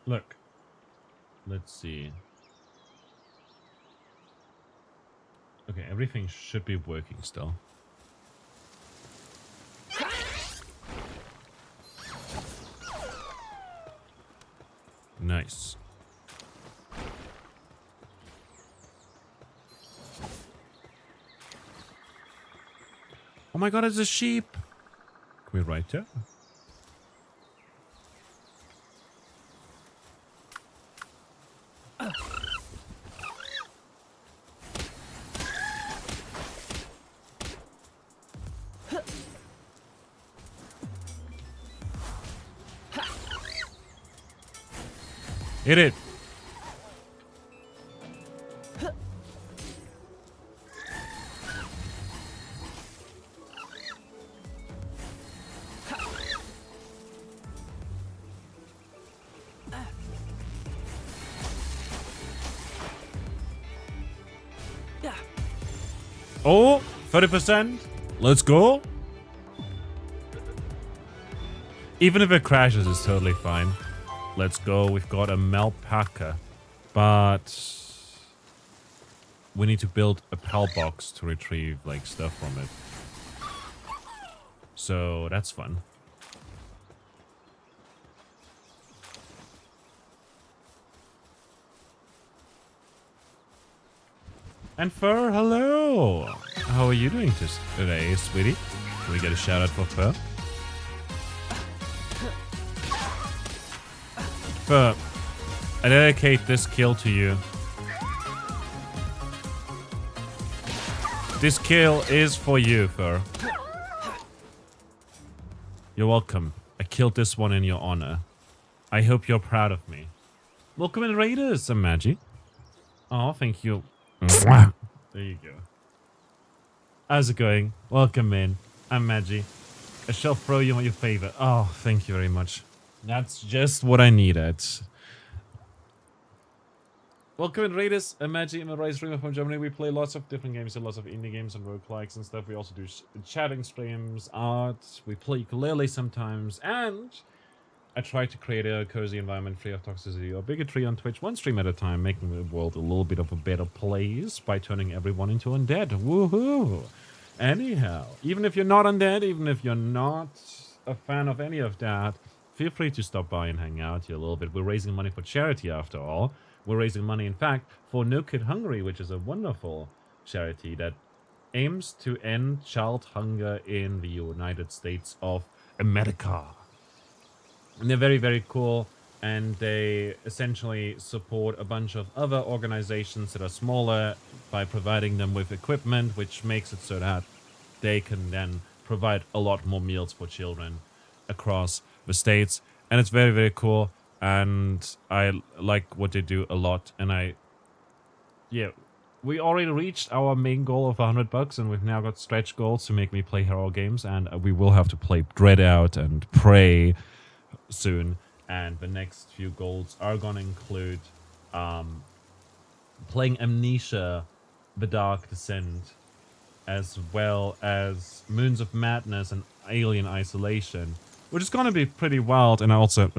Look. Let's see. Okay, everything should be working still. Nice. Oh my god, it's a sheep! Can we write it? Hit it! Oh, 30%. Let's go. Even if it crashes, it's totally fine. Let's go. We've got a Melpaca, but we need to build a pal box to retrieve like stuff from it. So that's fun. And Fur, hello! How are you doing today, sweetie? Can we get a shout out for Fur? Fur, I dedicate this kill to you. This kill is for you, Fur. You're welcome. I killed this one in your honor. I hope you're proud of me. Welcome in, Raiders, I'm Maggie. Oh, thank you. There you go. How's it going? Welcome in. I'm Maggie. I shall throw you your favor. Oh, thank you very much. That's just what I needed. Welcome in, Raiders. I'm Maggie. I'm a Rise streamer from Germany. We play lots of different games and lots of indie games and roguelikes and stuff. We also do chatting streams, art. We play ukulele sometimes. And I try to create a cozy environment free of toxicity or bigotry on Twitch, one stream at a time, making the world a little bit of a better place by turning everyone into undead. Woohoo! Anyhow, even if you're not undead, even if you're not a fan of any of that, feel free to stop by and hang out here a little bit. We're raising money for charity after all. We're raising money, in fact, for No Kid Hungry, which is a wonderful charity that aims to end child hunger in the United States of America. And they're very, very cool, and they essentially support a bunch of other organizations that are smaller by providing them with equipment, which makes it so that they can then provide a lot more meals for children across the states. And it's very, very cool, and I like what they do a lot. And we already reached our main goal of $100, and we've now got stretch goals to make me play hero games, and we will have to play Dread Out and Prey soon, and the next few goals are gonna include playing Amnesia, The Dark Descent, as well as Moons of Madness and Alien Isolation, which is gonna be pretty wild, and also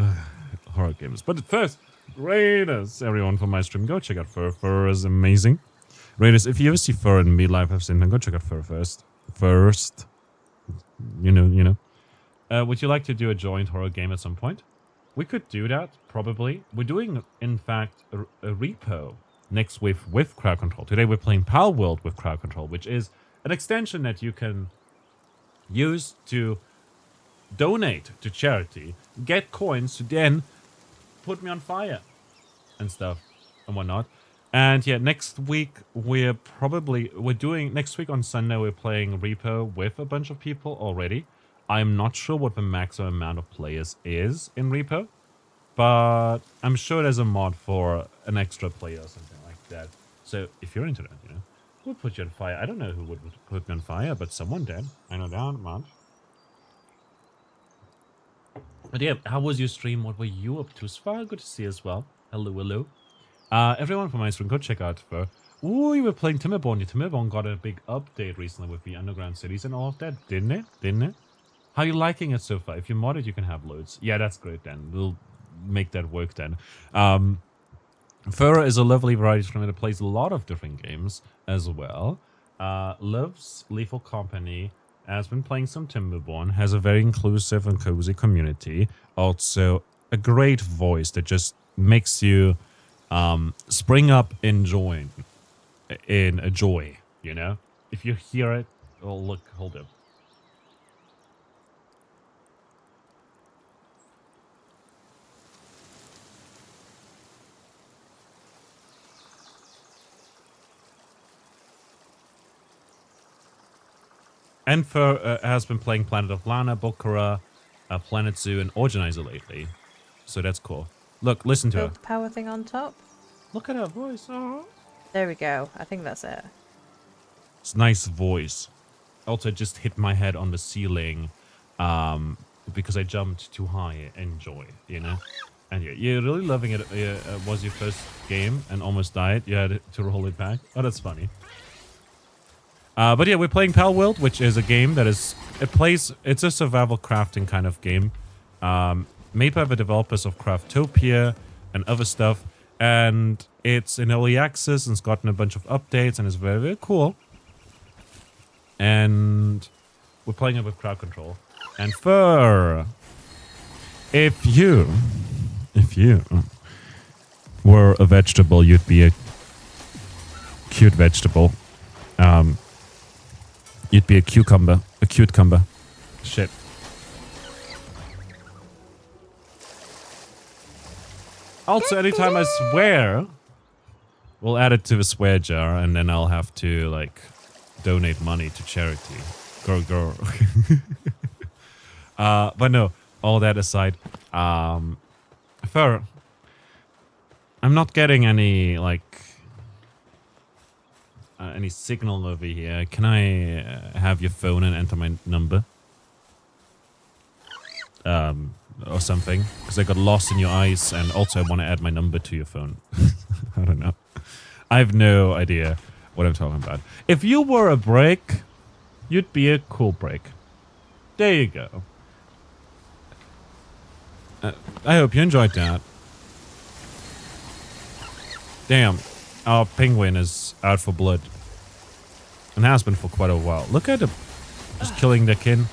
horror games. But first, Raiders, everyone from my stream, go check out Fur. Fur is amazing. Raiders, if you ever see Fur in real life, I've seen them, go check out Fur first. You know. Would you like to do a joint horror game at some point? We could do that, probably. We're doing, in fact, a repo next week with Crowd Control. Today we're playing Pal World with Crowd Control, which is an extension that you can use to donate to charity, get coins to then put me on fire and stuff and whatnot. And yeah, next week next week on Sunday we're playing repo with a bunch of people already. I'm not sure what the maximum amount of players is in repo, but I'm sure there's a mod for an extra player or something like that. So if you're into that, we'll put you on fire. I don't know who would put me on fire, but someone did. I know that much. But yeah, how was your stream? What were you up to? Svar, good to see you as well. Hello. Everyone from my stream, go check out for. Ooh, you were playing Timberborn. Timberborn got a big update recently with the underground cities and all of that, didn't it? How are you liking it so far? If you mod it, you can have loads. Yeah, that's great then. We'll make that work then. Fur is a lovely variety streamer that plays a lot of different games as well. Loves Lethal Company, has been playing some Timberborn, has a very inclusive and cozy community. Also, a great voice that just makes you spring up in joy, If you hear it, oh, look, hold up. And Fur has been playing Planet of Lana, Bokura, Planet Zoo, and Organizer lately. So that's cool. Look, listen to her. The power thing on top. Look at her voice. Oh. There we go. I think that's it. It's nice voice. Also, just hit my head on the ceiling because I jumped too high. Enjoy, And you're really loving it. Was your first game and almost died. You had to roll it back. Oh, that's funny. But yeah, we're playing Pal World, which is a game that it's a survival crafting kind of game. Made by the developers of Craftopia and other stuff. And it's in early access and it's gotten a bunch of updates and it's very, very cool. And we're playing it with crowd control. And Fur, if you were a vegetable, you'd be a cute vegetable. You'd be a cucumber. A cucumber. Shit. Also, anytime I swear, we'll add it to the swear jar, and then I'll have to, donate money to charity. Girl. But no, all that aside, Fur, I'm not getting any, any signal over here. Can I have your phone and enter my number? Or something. Because I got lost in your eyes, and also I want to add my number to your phone. I don't know. I have no idea what I'm talking about. If you were a brick, you'd be a cool brick. There you go. I hope you enjoyed that. Damn, our penguin is out for blood. And has been for quite a while. Look at him. Just killing the kin.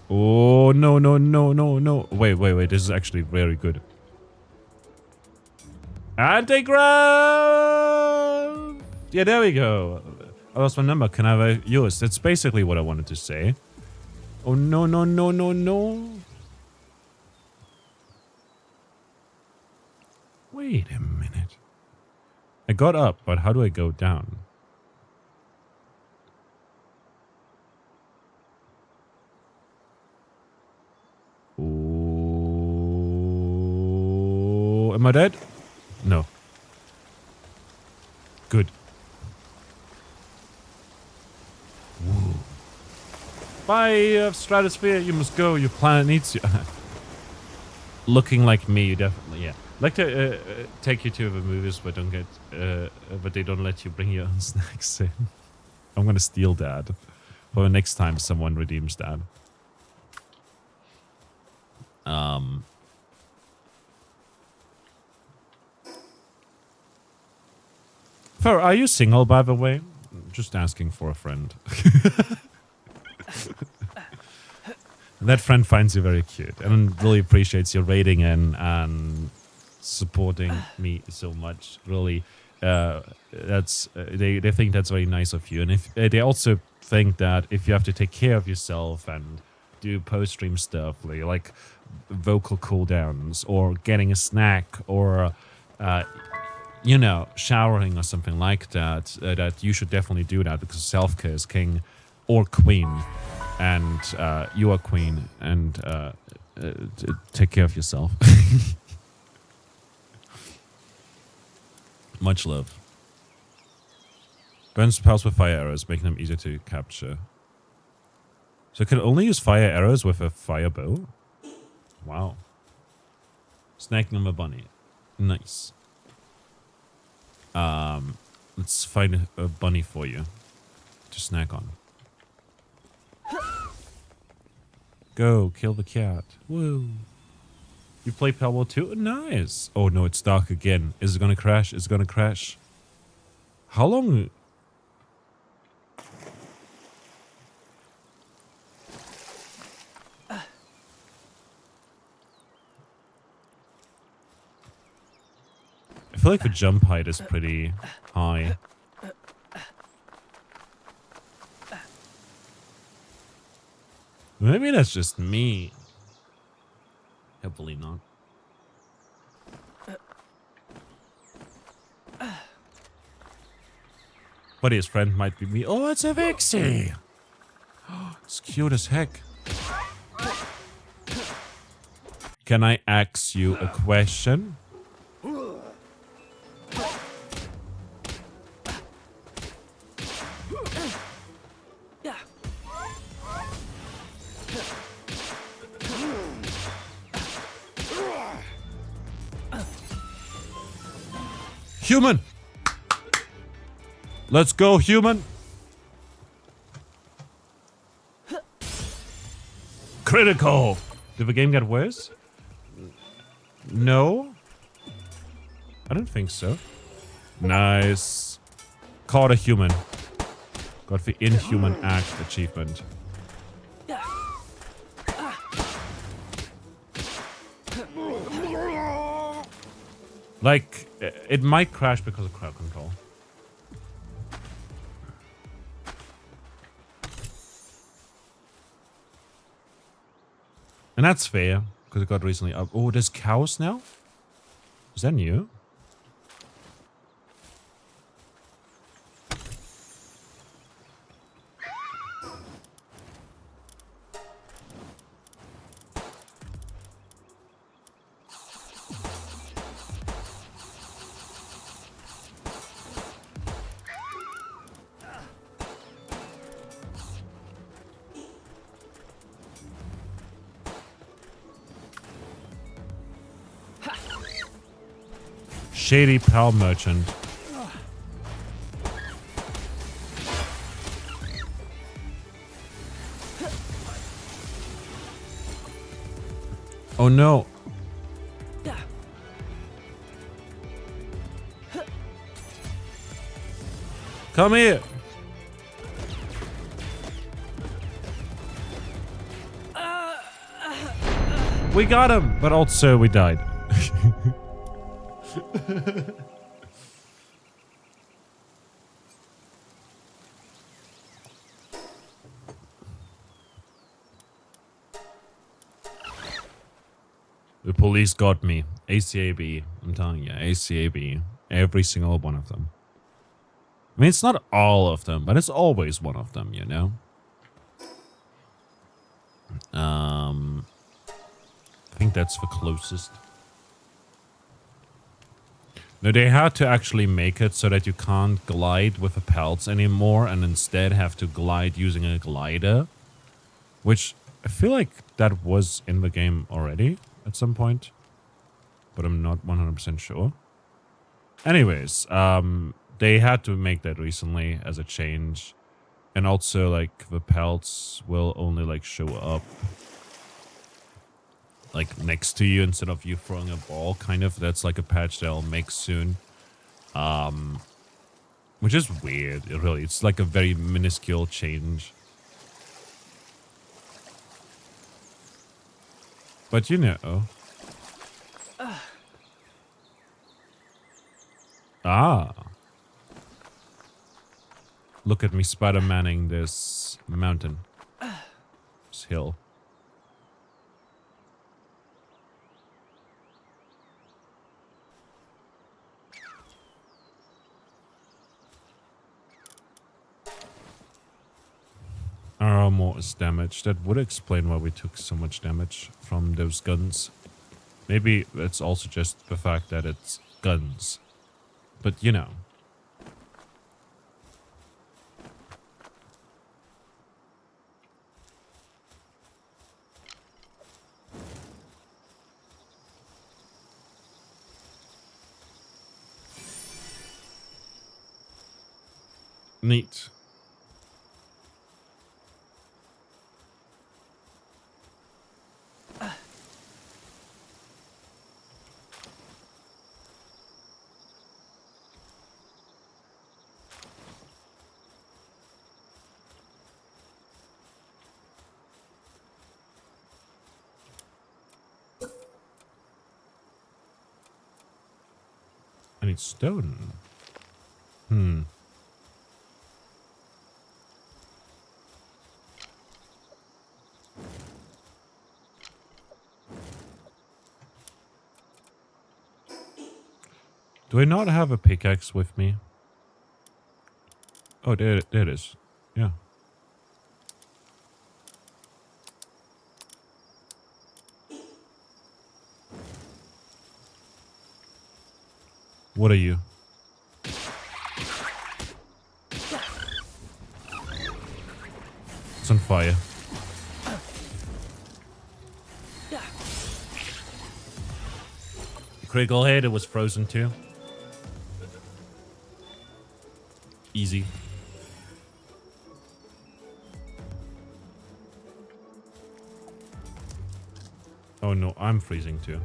Oh, no, no, no, no, no. Wait, wait, wait. This is actually very good. Anti-grav! Yeah, there we go. I lost my number. Can I have yours? That's basically what I wanted to say. Oh, no, no, no, no, no. Wait a minute. I got up, but how do I go down? Oh, am I dead? No. Good. Whoa. Bye, Stratosphere. You must go. Your planet needs you. Looking like me, you definitely, yeah. I'd like to take you to the movies, but don't get, but they don't let you bring your own snacks in. I'm gonna steal that for the next time someone redeems that. Fer, are you single, by the way? Just asking for a friend. That friend finds you very cute and really appreciates your rating and supporting me so much. Really, that's they think that's very nice of you, and if they also think that if you have to take care of yourself and do post-stream stuff like vocal cooldowns or getting a snack or you know, showering or something like that, that you should definitely do that because self-care is king or queen, and you are queen, and take care of yourself. Much love. Burns pals with fire arrows, making them easier to capture. So you can only use fire arrows with a fire bow? Wow. Snacking on a bunny. Nice. Let's find a bunny for you to snack on. Go, kill the cat. Woo. You play Palworld 2? Nice. Oh no, it's dark again. Is it gonna crash? Is it gonna crash? How long? I feel like the jump height is pretty high. Maybe that's just me. Hopefully not. But his friend might be me. Oh, it's a Vixie! It's cute as heck. Can I ask you a question? Human! Let's go, human! Critical! Did the game get worse? No? I don't think so. Nice. Caught a human. Got the Inhuman Act achievement. Like, it might crash because of crowd control. And that's fair, because it got recently up. Oh, there's cows now? Is that new? Shady Pal Merchant. Oh no. Come here. We got him, but also we died. The police got me. ACAB. I'm telling you, ACAB. Every single one of them. I mean, it's not all of them, but it's always one of them, you know? I think that's the closest. No, they had to actually make it so that you can't glide with the pelts anymore and instead have to glide using a glider. Which I feel like that was in the game already at some point. But I'm not 100% sure. Anyways, they had to make that recently as a change. And also, like, the pelts will only, like, show up like next to you instead of you throwing a ball, kind of. That's like a patch they'll make soon. Which is weird, really. It's like a very minuscule change. But you know. Ah. Look at me Spider-Manning this mountain. This hill. Our armor is damaged. That would explain why we took so much damage from those guns. Maybe it's also just the fact that it's guns. But you know. Neat. I need stone. Do I not have a pickaxe with me? Oh, there it is. Yeah. What are you? It's on fire. Critical hit, it was frozen too. Easy. Oh no, I'm freezing too.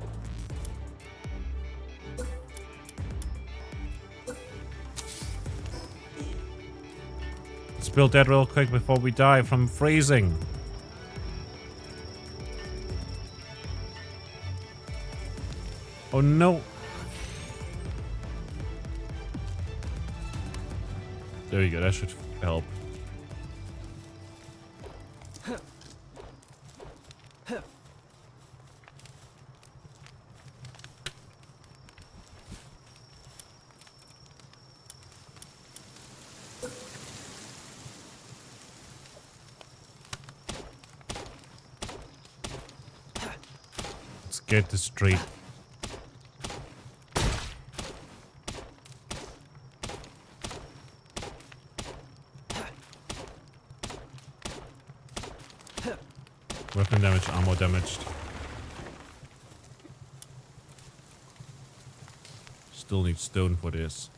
Let's build that real quick before we die from freezing. Oh no. There you go, that should help. Let's get this straight. Weapon damage, armor damaged. Still need stone for this.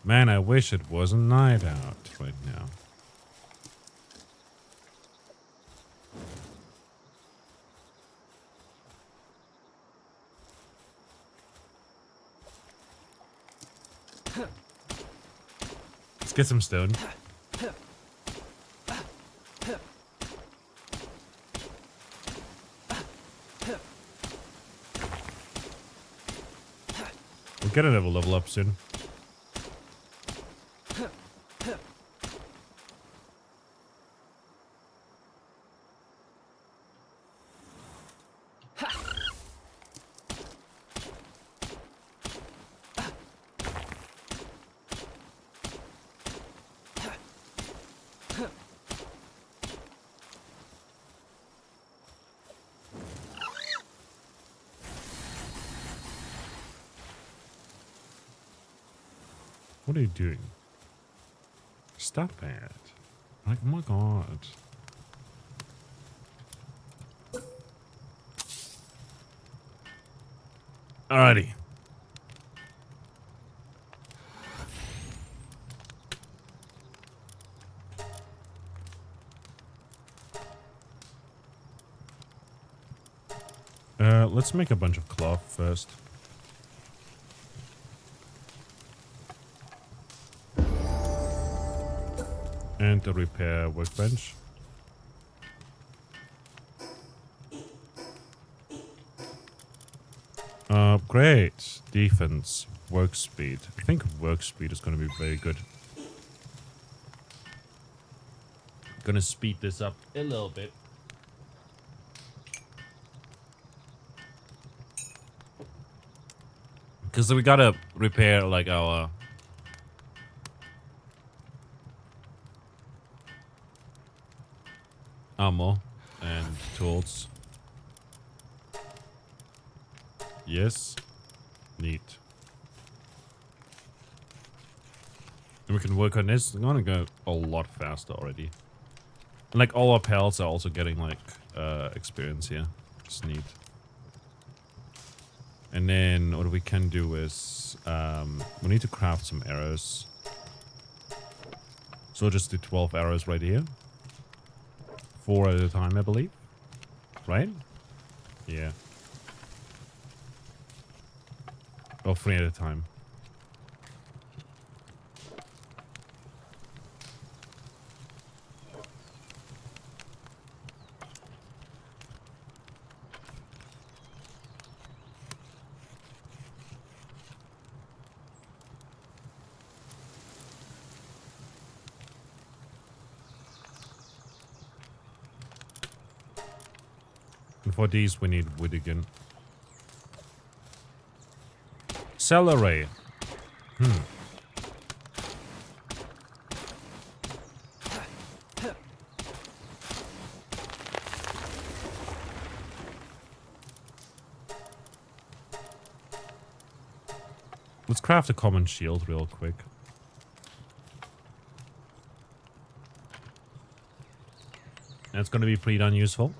Man, I wish it wasn't night out right now. Let's get some stone. We'll get another level up soon. What are you doing? Stop it. Like, oh my god. Alrighty. Let's make a bunch of cloth first. And the repair workbench. Great. Defense. Work speed. I think work speed is going to be very good. Gonna speed this up a little bit. Because we gotta repair like our ammo and tools. Yes. Neat. And we can work on this. It's gonna go a lot faster already. And like all our pals are also getting like experience here. It's neat. And then what we can do is we need to craft some arrows. So we'll just do 12 arrows right here. 4 at a time, I believe. Right? Yeah. Or 3 at a time. And for these we need wood again. Celery. Let's craft a common shield real quick. That's going to be pretty darn useful.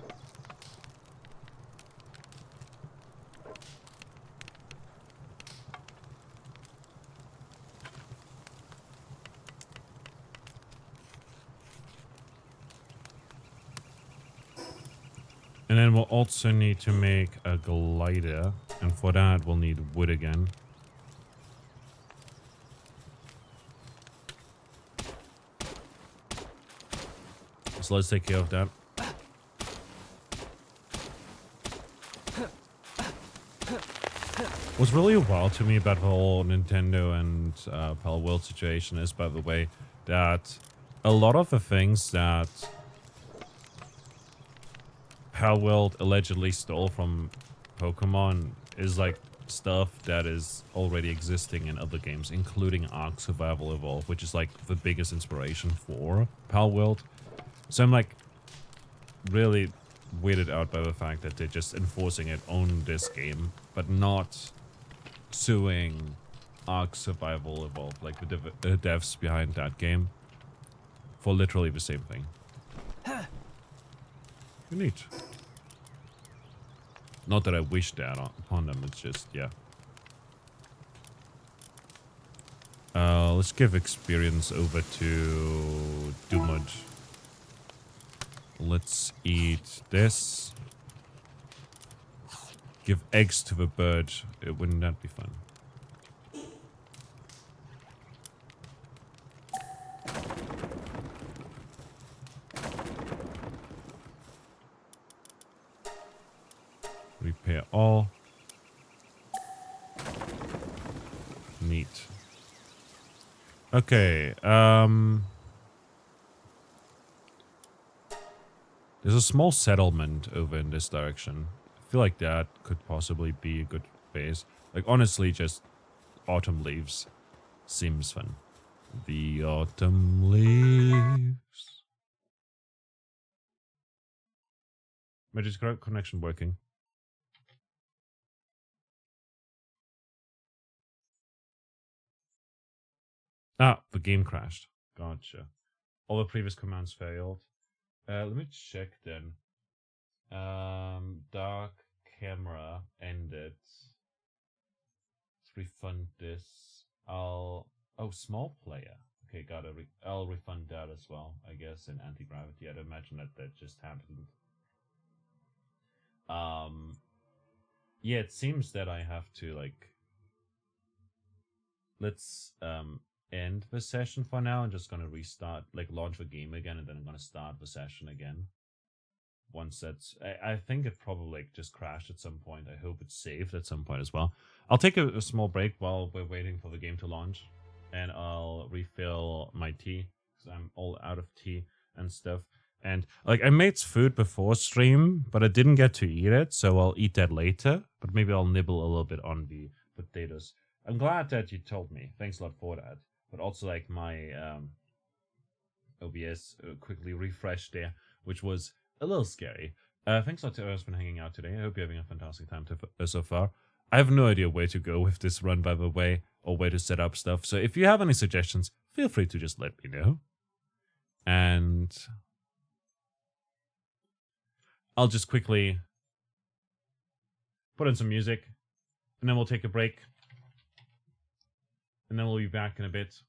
And then we'll also need to make a glider. And for that, we'll need wood again. So let's take care of that. What's really wild to me about the whole Nintendo and Pal World situation is, by the way, that a lot of the things that Pal World allegedly stole from Pokemon is like stuff that is already existing in other games, including Ark Survival Evolved, which is like the biggest inspiration for Pal World. So I'm like really weirded out by the fact that they're just enforcing it on this game, but not suing Ark Survival Evolved, like the devs behind that game, for literally the same thing. Neat. Not that I wish that upon them, it's just, yeah. Let's give experience over to Dumud. Let's eat this. Give eggs to the bird. Wouldn't that be fun? repair all. Neat. Okay, there's a small settlement over in this direction. I feel like that could possibly be a good base. Like, honestly, just autumn leaves seems fun. The autumn leaves. Magic connection working. Ah, the game crashed. Gotcha. All the previous commands failed. Let me check then. Dark camera ended. Let's refund this. Oh, small player. Okay, I'll refund that as well, I guess, in anti-gravity. I'd imagine that just happened. Yeah, it seems that I have to, like, let's, end the session for now. I'm just gonna restart, like, launch the game again, and then I'm gonna start the session again. Once that's, I think it probably, like, just crashed at some point. I hope it's saved at some point as well. I'll take a small break while we're waiting for the game to launch, and I'll refill my tea, because I'm all out of tea and stuff. And, like, I made food before stream, but I didn't get to eat it, so I'll eat that later. But maybe I'll nibble a little bit on the potatoes. I'm glad that you told me. Thanks a lot for that. But also, like, my OBS quickly refreshed there, which was a little scary. Thanks a lot to everyone who's been hanging out today. I hope you're having a fantastic time so far. I have no idea where to go with this run, by the way, or where to set up stuff. So if you have any suggestions, feel free to just let me know. And I'll just quickly put in some music, and then we'll take a break. And then we'll be back in a bit.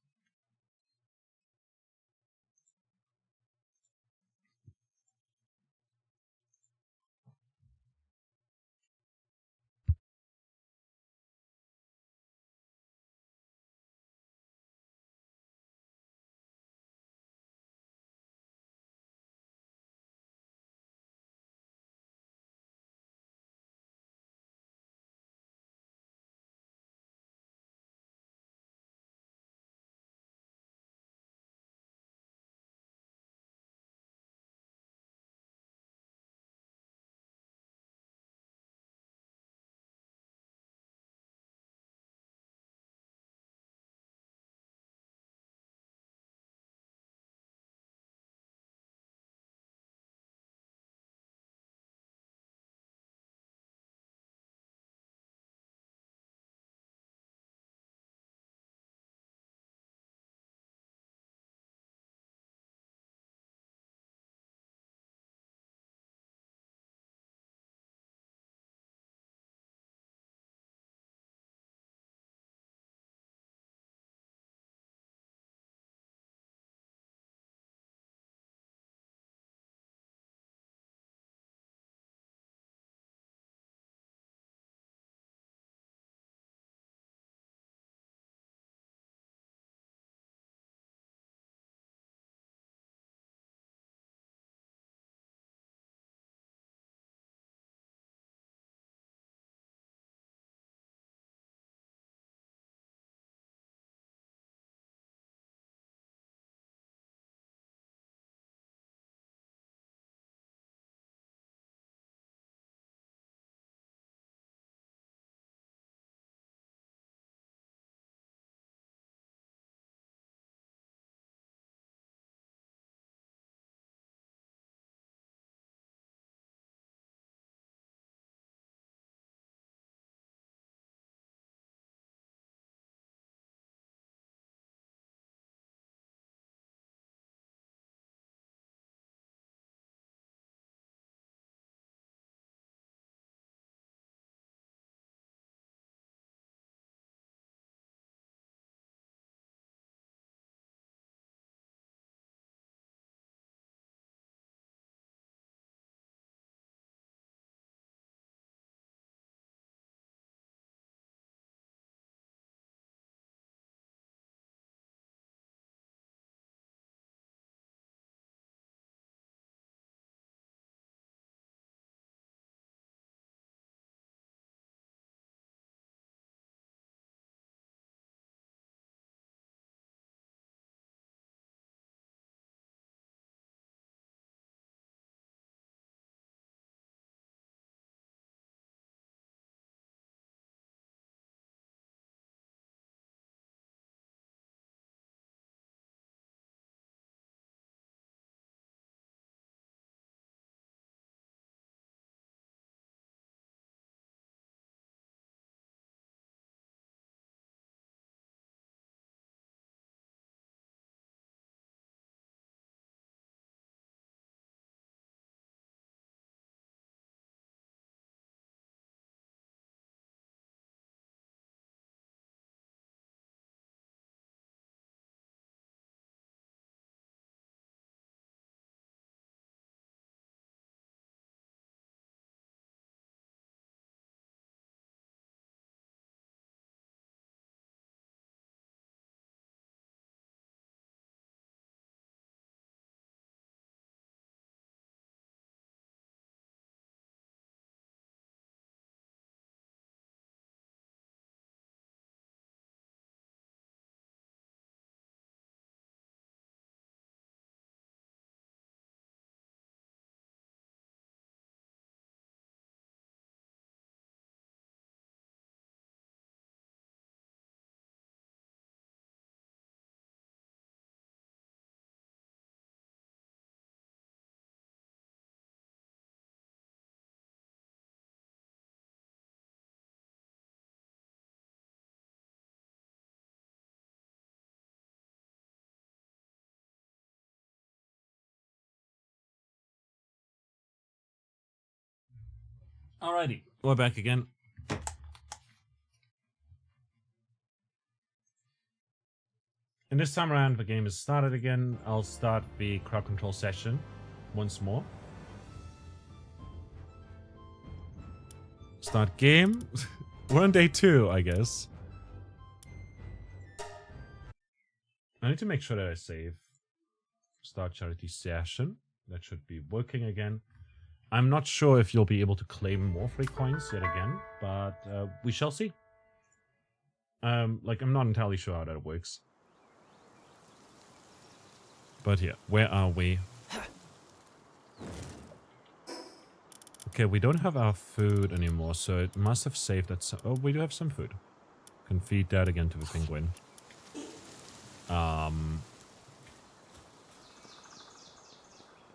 Alrighty, we're back again. And this time around, the game is started again. I'll start the crowd control session once more. Start game. We're on day 2, I guess. I need to make sure that I save. Start charity session. That should be working again. I'm not sure if you'll be able to claim more free coins yet again, but we shall see. Like, I'm not entirely sure how that works. But yeah, where are we? Okay, we don't have our food anymore, so it must have saved that. Oh, we do have some food. Can feed that again to the penguin.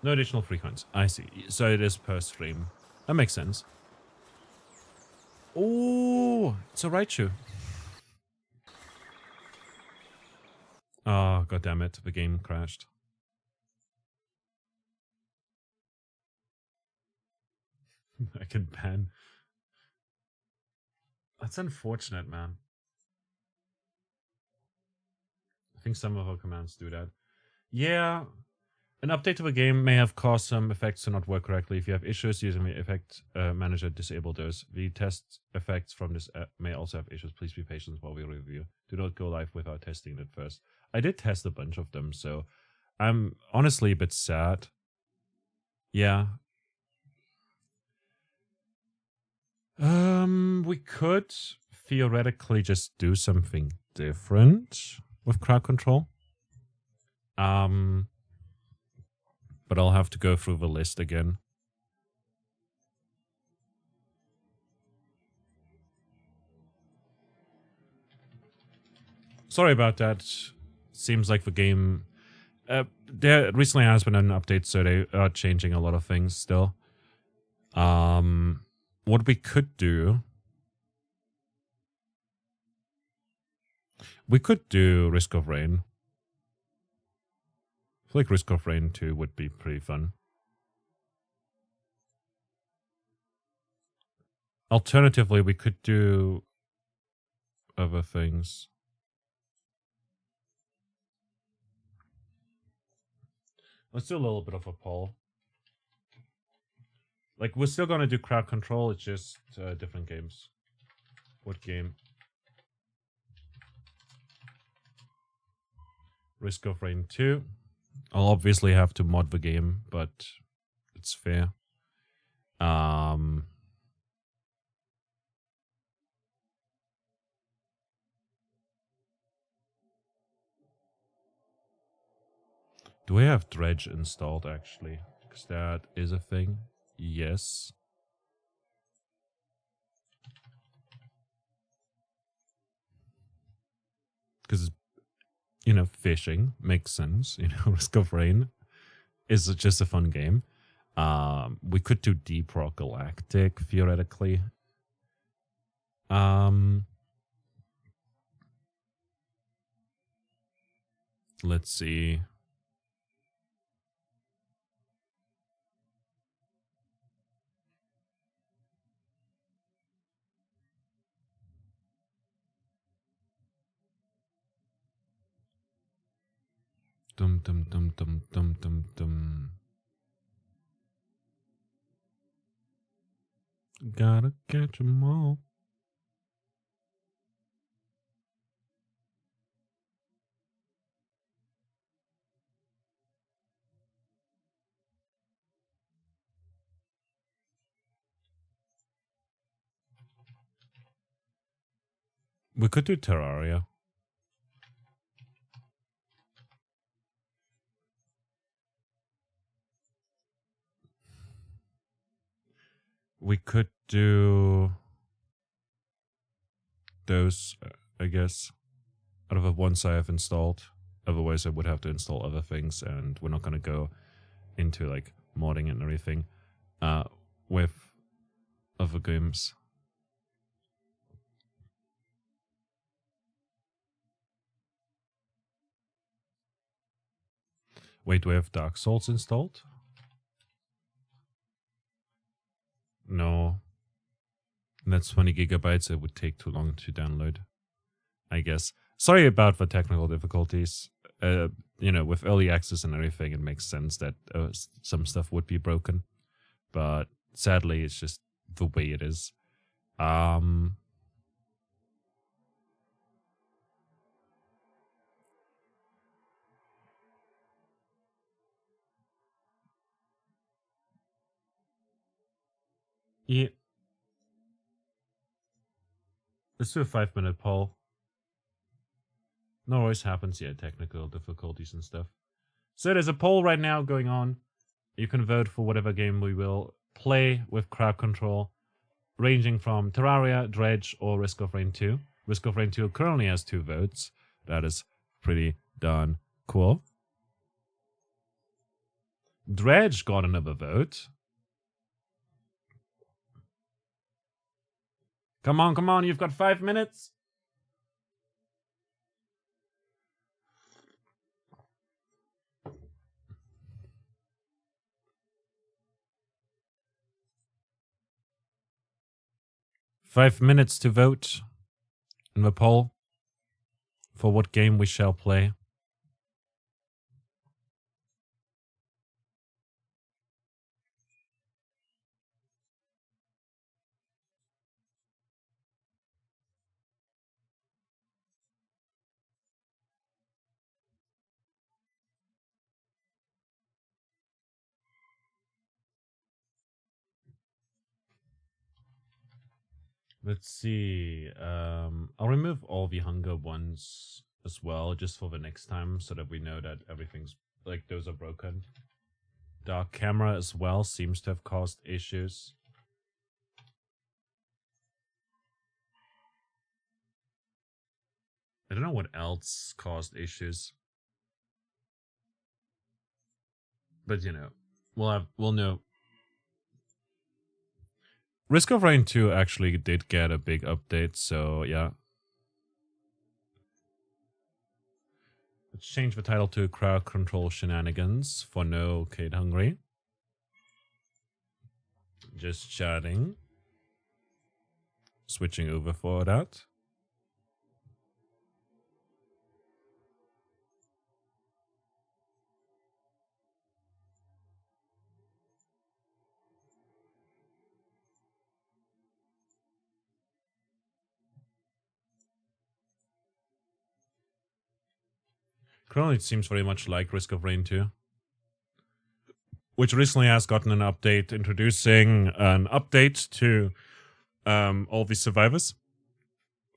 No additional free coins. I see. So it is per stream. That makes sense. Oh, it's a Raichu. Oh, god damn it. The game crashed. I can ban. That's unfortunate, man. I think some of our commands do that. Yeah. An update to the game may have caused some effects to not work correctly. If you have issues using the effect manager, disable those. The test effects from this may also have issues. Please be patient while we review. Do not go live without testing it first. I did test a bunch of them, so I'm honestly a bit sad. Yeah. We could theoretically just do something different with crowd control. But I'll have to go through the list again. Sorry about that. Seems like the game... there recently has been an update, so they are changing a lot of things still. What we could do... We could do Risk of Rain. I feel like Risk of Rain 2 would be pretty fun. Alternatively, we could do other things. Let's do a little bit of a poll. Like, we're still going to do crowd control, it's just different games. What game? Risk of Rain 2. I'll obviously have to mod the game, but it's fair. Do we have Dredge installed, actually? Because that is a thing. Yes. Because, you know, fishing makes sense. You know, Risk of Rain is just a fun game. We could do Deep Rock Galactic, theoretically. Let's see. Dum dum dum dum dum dum dum. Gotta catch 'em all. We could do Terraria. We could do those, I guess, out of the ones I have installed. Otherwise, I would have to install other things, and we're not going to go into, like, modding and everything with other games. Wait, do we have Dark Souls installed? No. And that's 20 gigabytes. It would take too long to download, I guess. Sorry about the technical difficulties. With early access and everything, it makes sense that some stuff would be broken. But sadly, it's just the way it is. Yeah. Let's do a 5-minute poll. No always happens, technical difficulties and stuff. So there's a poll right now going on. You can vote for whatever game we will play with crowd control, ranging from Terraria, Dredge, or Risk of Rain 2. Risk of Rain 2 currently has 2 votes. That is pretty darn cool. Dredge got another vote. Come on, you've got 5 minutes. Five minutes to vote in the poll for what game we shall play. Let's see. I'll remove all the hunger ones as well, just for the next time, so that we know that everything's like those are broken. Dark camera as well seems to have caused issues. I don't know what else caused issues, but we'll know. Risk of Rain 2 actually did get a big update, so yeah. Let's change the title to Crowd Control Shenanigans for no Kate Hungry. Just chatting. Switching over for that. Currently, it seems very much like Risk of Rain 2, which recently has gotten an update introducing an update to all the survivors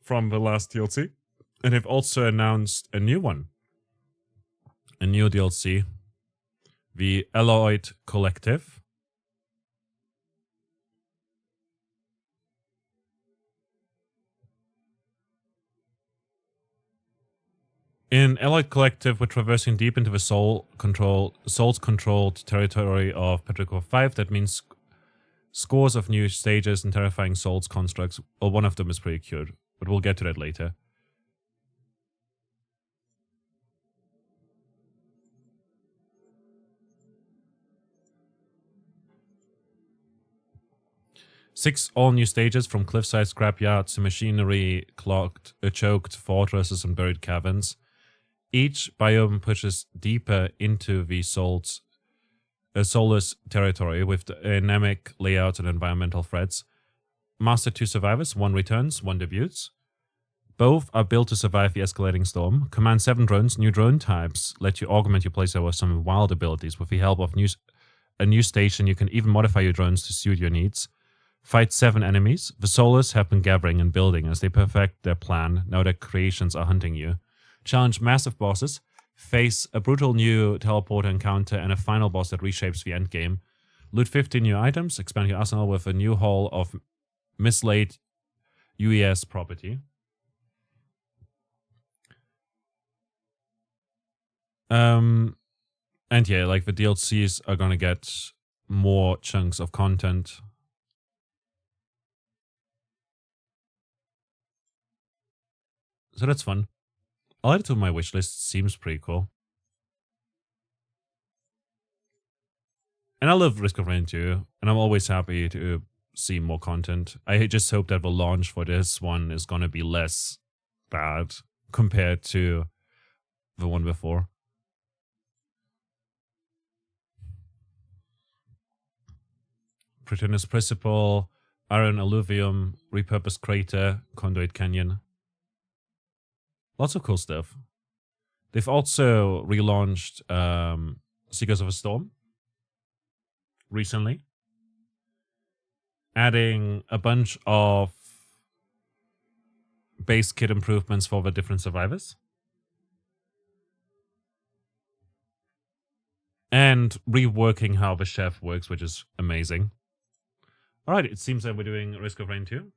from the last DLC. And they've also announced a new one, a new DLC, the Alloyed Collective. In Allied Collective, we're traversing deep into the Souls-controlled territory of Petrichor 5. That means scores of new stages and terrifying Souls constructs. Well, one of them is pretty cute, but we'll get to that later. Six all-new stages, from cliffside scrapyards to machinery-choked fortresses and buried caverns. Each biome pushes deeper into the soulless territory with dynamic layouts and environmental threats. Master 2 survivors, 1 returns, 1 debuts. Both are built to survive the escalating storm. Command 7 drones, new drone types let you augment your playset with some wild abilities. With the help of a new station, you can even modify your drones to suit your needs. Fight 7 enemies. The soulless have been gathering and building as they perfect their plan. Now their creations are hunting you. Challenge massive bosses, face a brutal new teleporter encounter, and a final boss that reshapes the endgame. Loot 50 new items, expand your arsenal with a new haul of mislaid UES property. And yeah, like the DLCs are gonna get more chunks of content. So that's fun. I'll add it to my wishlist. Seems pretty cool. And I love Risk of Rain 2, and I'm always happy to see more content. I just hope that the launch for this one is gonna be less bad compared to the one before. Pretenders Principle, Iron Alluvium, Repurposed Crater, Conduit Canyon. Lots of cool stuff. They've also relaunched Seekers of a Storm recently, adding a bunch of base kit improvements for the different survivors. And reworking how the chef works, which is amazing. Alright, it seems that we're doing Risk of Rain 2.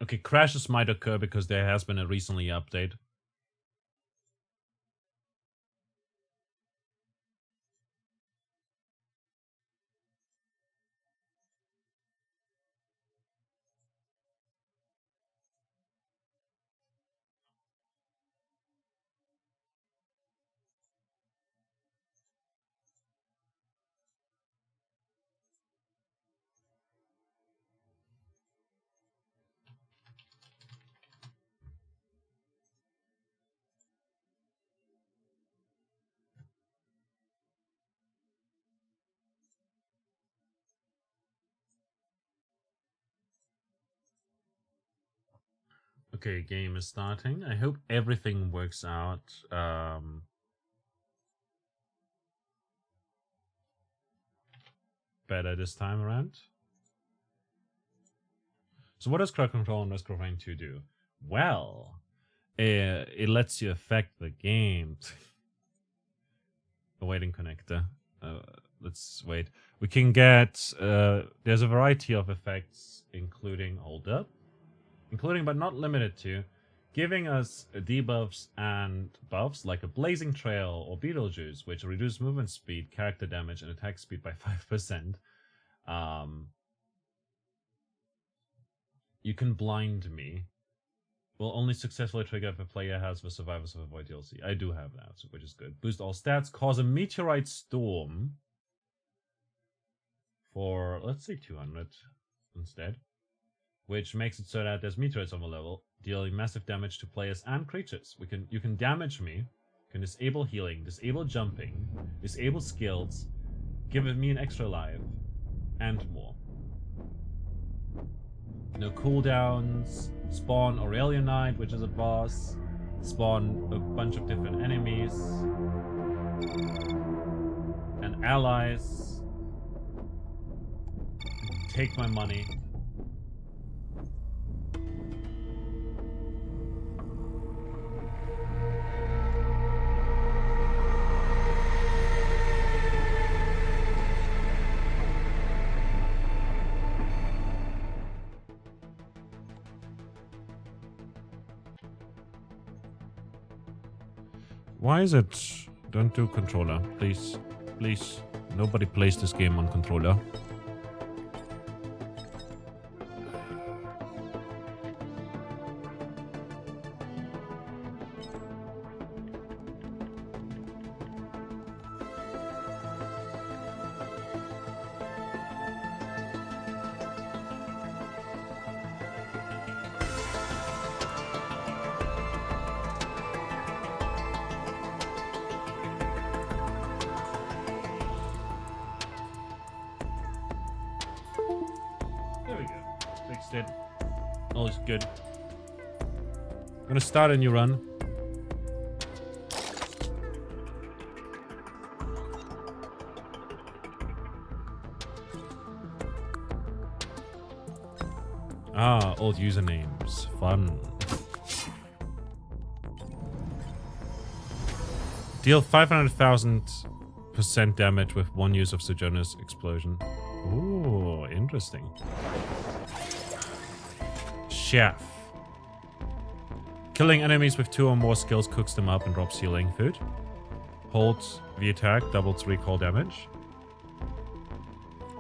Okay, crashes might occur because there has been a recently update. Okay, game is starting. I hope everything works out. Better this time around. So what does Crowd Control and Risk of Rain 2 do? Well, it lets you affect the game. Awaiting connector. Let's wait. We can get... there's a variety of effects, including but not limited to, giving us debuffs and buffs like a Blazing Trail or Beetlejuice, which reduce movement speed, character damage, and attack speed by 5%. You can blind me. Will only successfully trigger if a player has the Survivors of a Void DLC. I do have that, which is good. Boost all stats, cause a meteorite storm for, let's say 200 instead. Which makes it so that there's meteorites on the level, dealing massive damage to players and creatures. You can damage me, you can disable healing, disable jumping, disable skills, give me an extra life, and more. No cooldowns, spawn Aurelian Knight, which is a boss, spawn a bunch of different enemies, and allies. Take my money. Why is it? Don't do controller, please. Please. Nobody plays this game on controller. All is good. I'm gonna start a new run. Ah, old usernames. Fun. Deal 500,000% damage with one use of Sojourner's Explosion. Ooh, interesting. Chef. Killing enemies with 2 or more skills cooks them up and drops healing food. Hold the attack, doubles recall damage.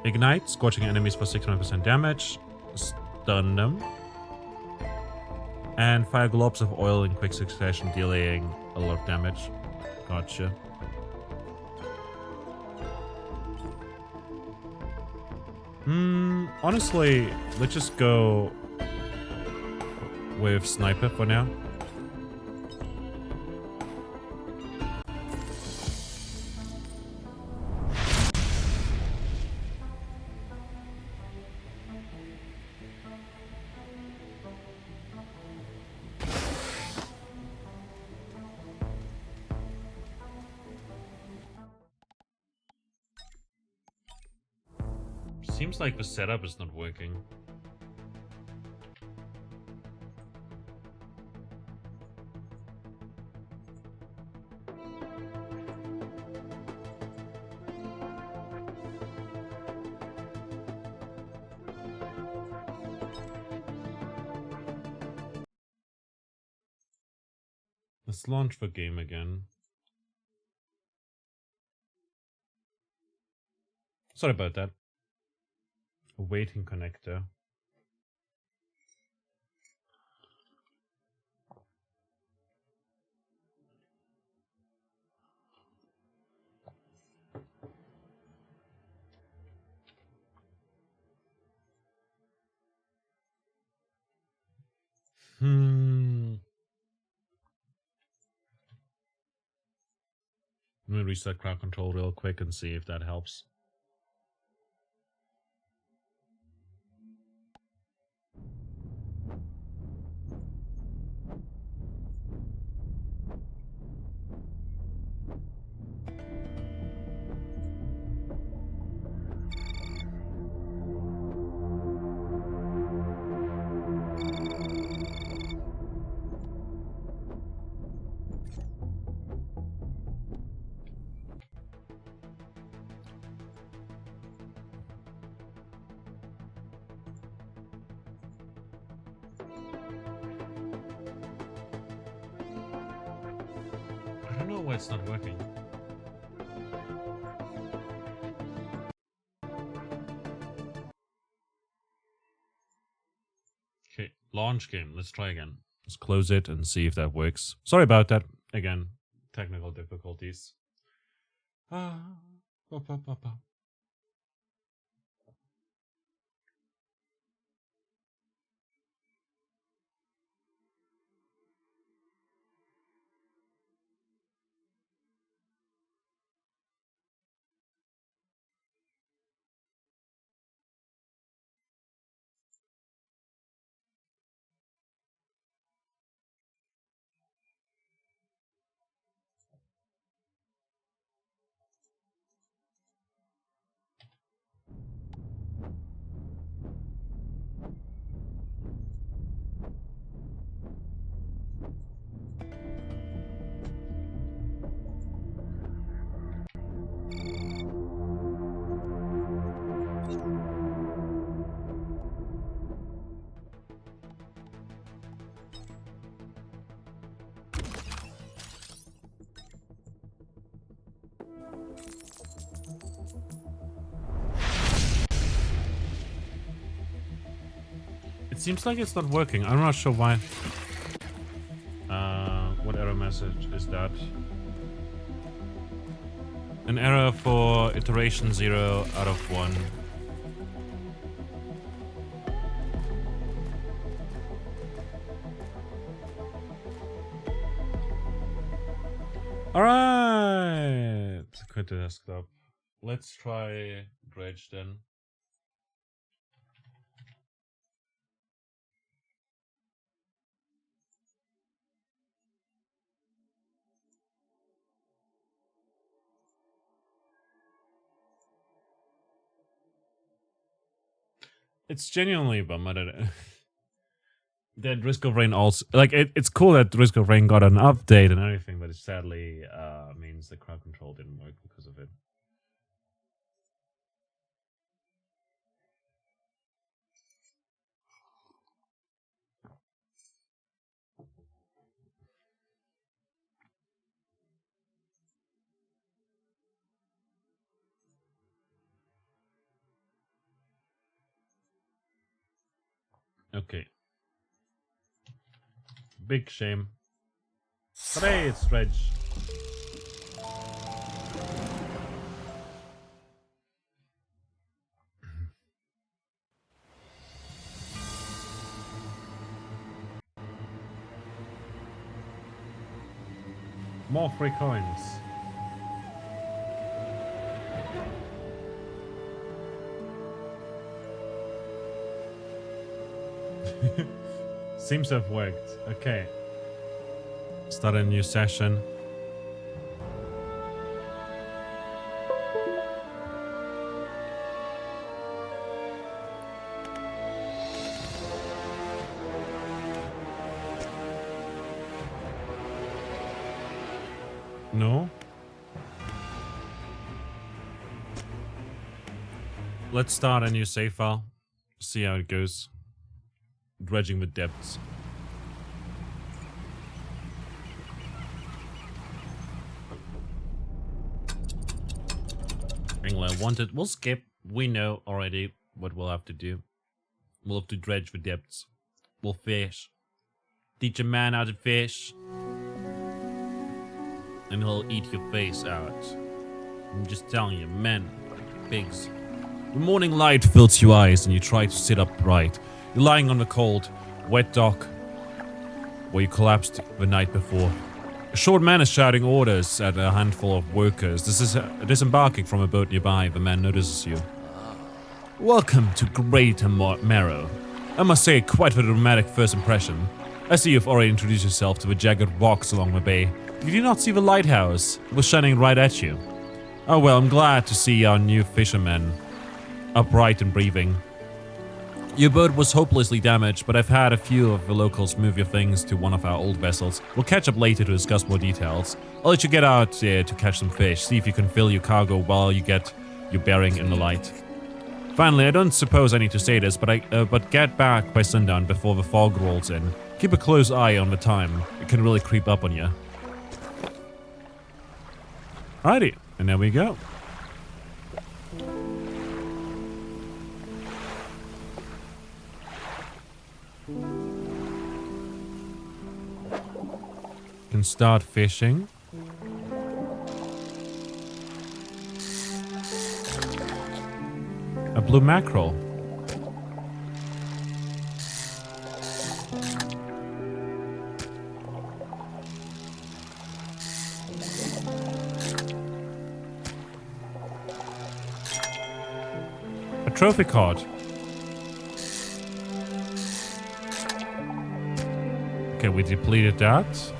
Ignite, scorching enemies for 600% damage. Stun them. And fire globs of oil in quick succession, dealing a lot of damage. Gotcha. Honestly, let's just go with sniper for now. Seems like the setup is not working. Let's launch the game again. Sorry about that. Waiting connector. Let me reset crowd control real quick and see if that helps. I don't know why it's not working. Okay, launch game. Let's try again. Let's close it and see if that works. Sorry about that. Again, technical difficulties. Ah, ba, ba, ba, ba. It seems like it's not working. I'm not sure why. What error message is that? An error for iteration 0 out of 1. Alright! Quit the desktop. Let's try Dredge then. It's genuinely a bummer that that Risk of Rain also like it's cool that Risk of Rain got an update and everything, but it sadly means the crowd control didn't work because of it. Okay. Big shame. But hey, it's Reg. More free coins. Seems to have worked. Okay. Start a new session. No? Let's start a new save file. See how it goes. Dredging the depths. England wanted. We'll skip. We know already what we'll have to do. We'll have to dredge the depths. We'll fish. Teach a man how to fish. And he'll eat your face out. I'm just telling you, men, pigs. The morning light fills your eyes and you try to sit upright. You're lying on the cold, wet dock where you collapsed the night before. A short man is shouting orders at a handful of workers. This is disembarking from a boat nearby. The man notices you. Welcome to Great Marrow. I must say, quite a dramatic first impression. I see you've already introduced yourself to the jagged rocks along the bay. Did you not see the lighthouse? It was shining right at you. Oh well, I'm glad to see our new fisherman upright and breathing. Your boat was hopelessly damaged, but I've had a few of the locals move your things to one of our old vessels. We'll catch up later to discuss more details. I'll let you get out to catch some fish, see if you can fill your cargo while you get your bearing in the light. Finally, I don't suppose I need to say this, but get back by sundown before the fog rolls in. Keep a close eye on the time. It can really creep up on you. Alrighty, and there we go. Can start fishing. A blue mackerel. A trophy card. Okay, we depleted that.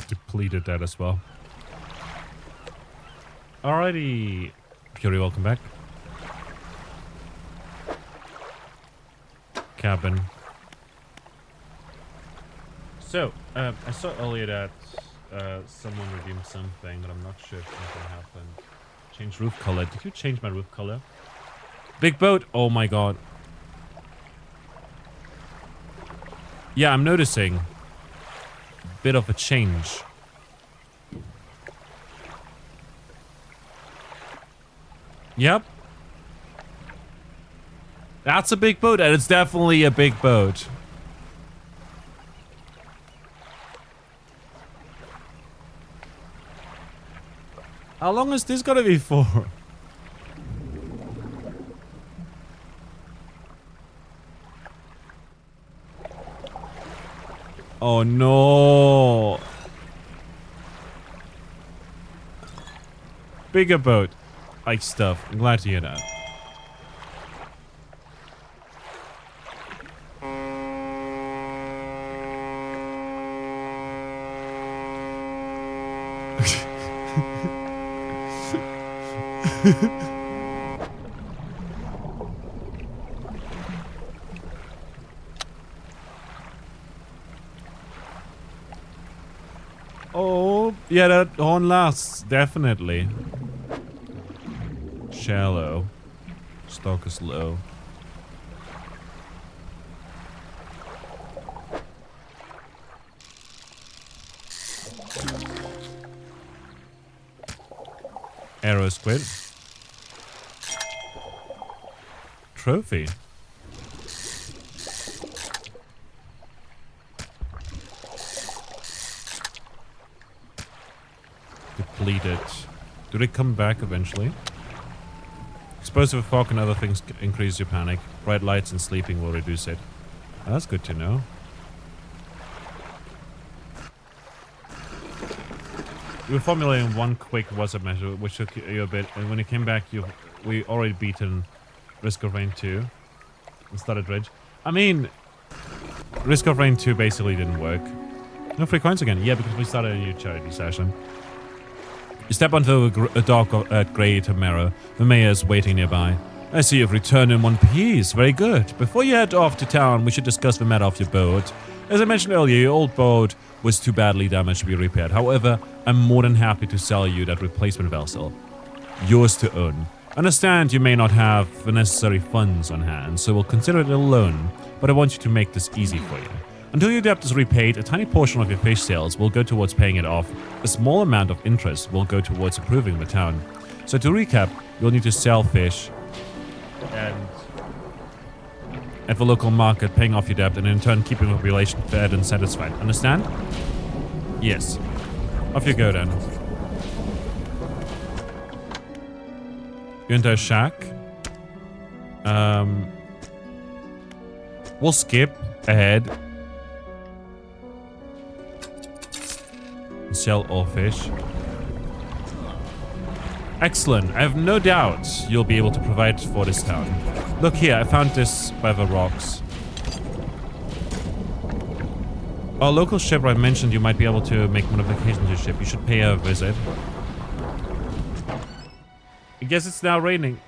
Depleted that as well. Alrighty. Fury, welcome back. Cabin. So, I saw earlier that someone redeemed something, but I'm not sure if anything happened. Change roof color. Did you change my roof color? Big boat. Oh my god. Yeah, I'm noticing. Bit of a change. Yep. That's a big boat, and it's definitely a big boat. How long is this gonna be for? Oh no. Bigger boat. Like stuff. I'm glad to hear that. Oh, yeah, that horn lasts, definitely. Shallow. Stock is low. Arrow squid. Trophy. Depleted. Do they come back eventually? Explosive fog and other things increase your panic. Bright lights and sleeping will reduce it. That's good to know. We were formulating one quick WhatsApp message, which took you a bit, and when you came back, we already beaten Risk of Rain 2 and started Ridge. I mean, Risk of Rain 2 basically didn't work. No free coins again. Yeah, because we started a new charity session. You step onto a dock at Grey Tamara. The mayor is waiting nearby. I see you've returned in one piece. Very good. Before you head off to town, we should discuss the matter of your boat. As I mentioned earlier, your old boat was too badly damaged to be repaired. However, I'm more than happy to sell you that replacement vessel. Yours to own. Understand you may not have the necessary funds on hand, so we'll consider it a loan, but I want you to make this easy for you. Until your debt is repaid, a tiny portion of your fish sales will go towards paying it off. A small amount of interest will go towards improving the town. So to recap, you'll need to sell fish and at the local market, paying off your debt, and in turn keeping the population fed and satisfied. Understand? Yes. Off you go then. You enter a shack. We'll skip ahead. Sell all fish. Excellent. I have no doubt you'll be able to provide for this town. Look here, I found this by the rocks. Our local shipwright mentioned you might be able to make modifications to your ship. You should pay a visit. I guess it's now raining.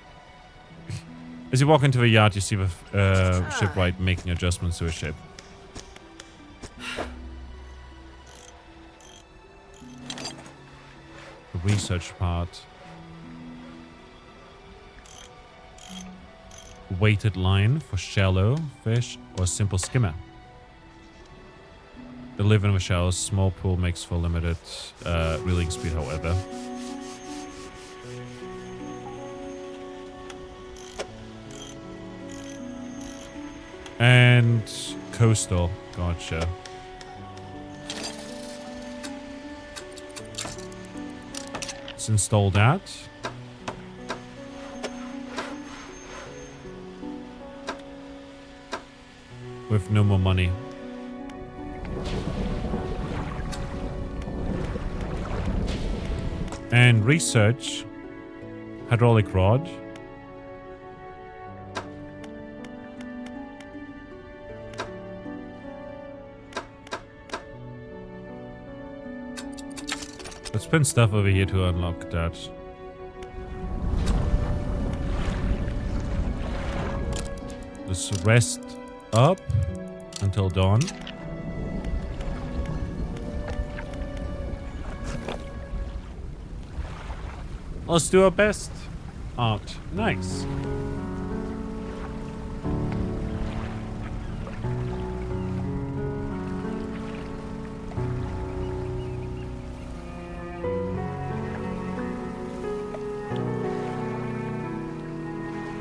As you walk into the yard, you see the shipwright making adjustments to his ship. The research part. Weighted line for shallow fish or simple skimmer. They live in the shallows. Small pool makes for limited reeling speed, however. And coastal. Gotcha. Let's install that. With no more money. And research. Hydraulic rod. Let's spend stuff over here to unlock that. Let's rest up until dawn. Let's do our best. Art. Nice.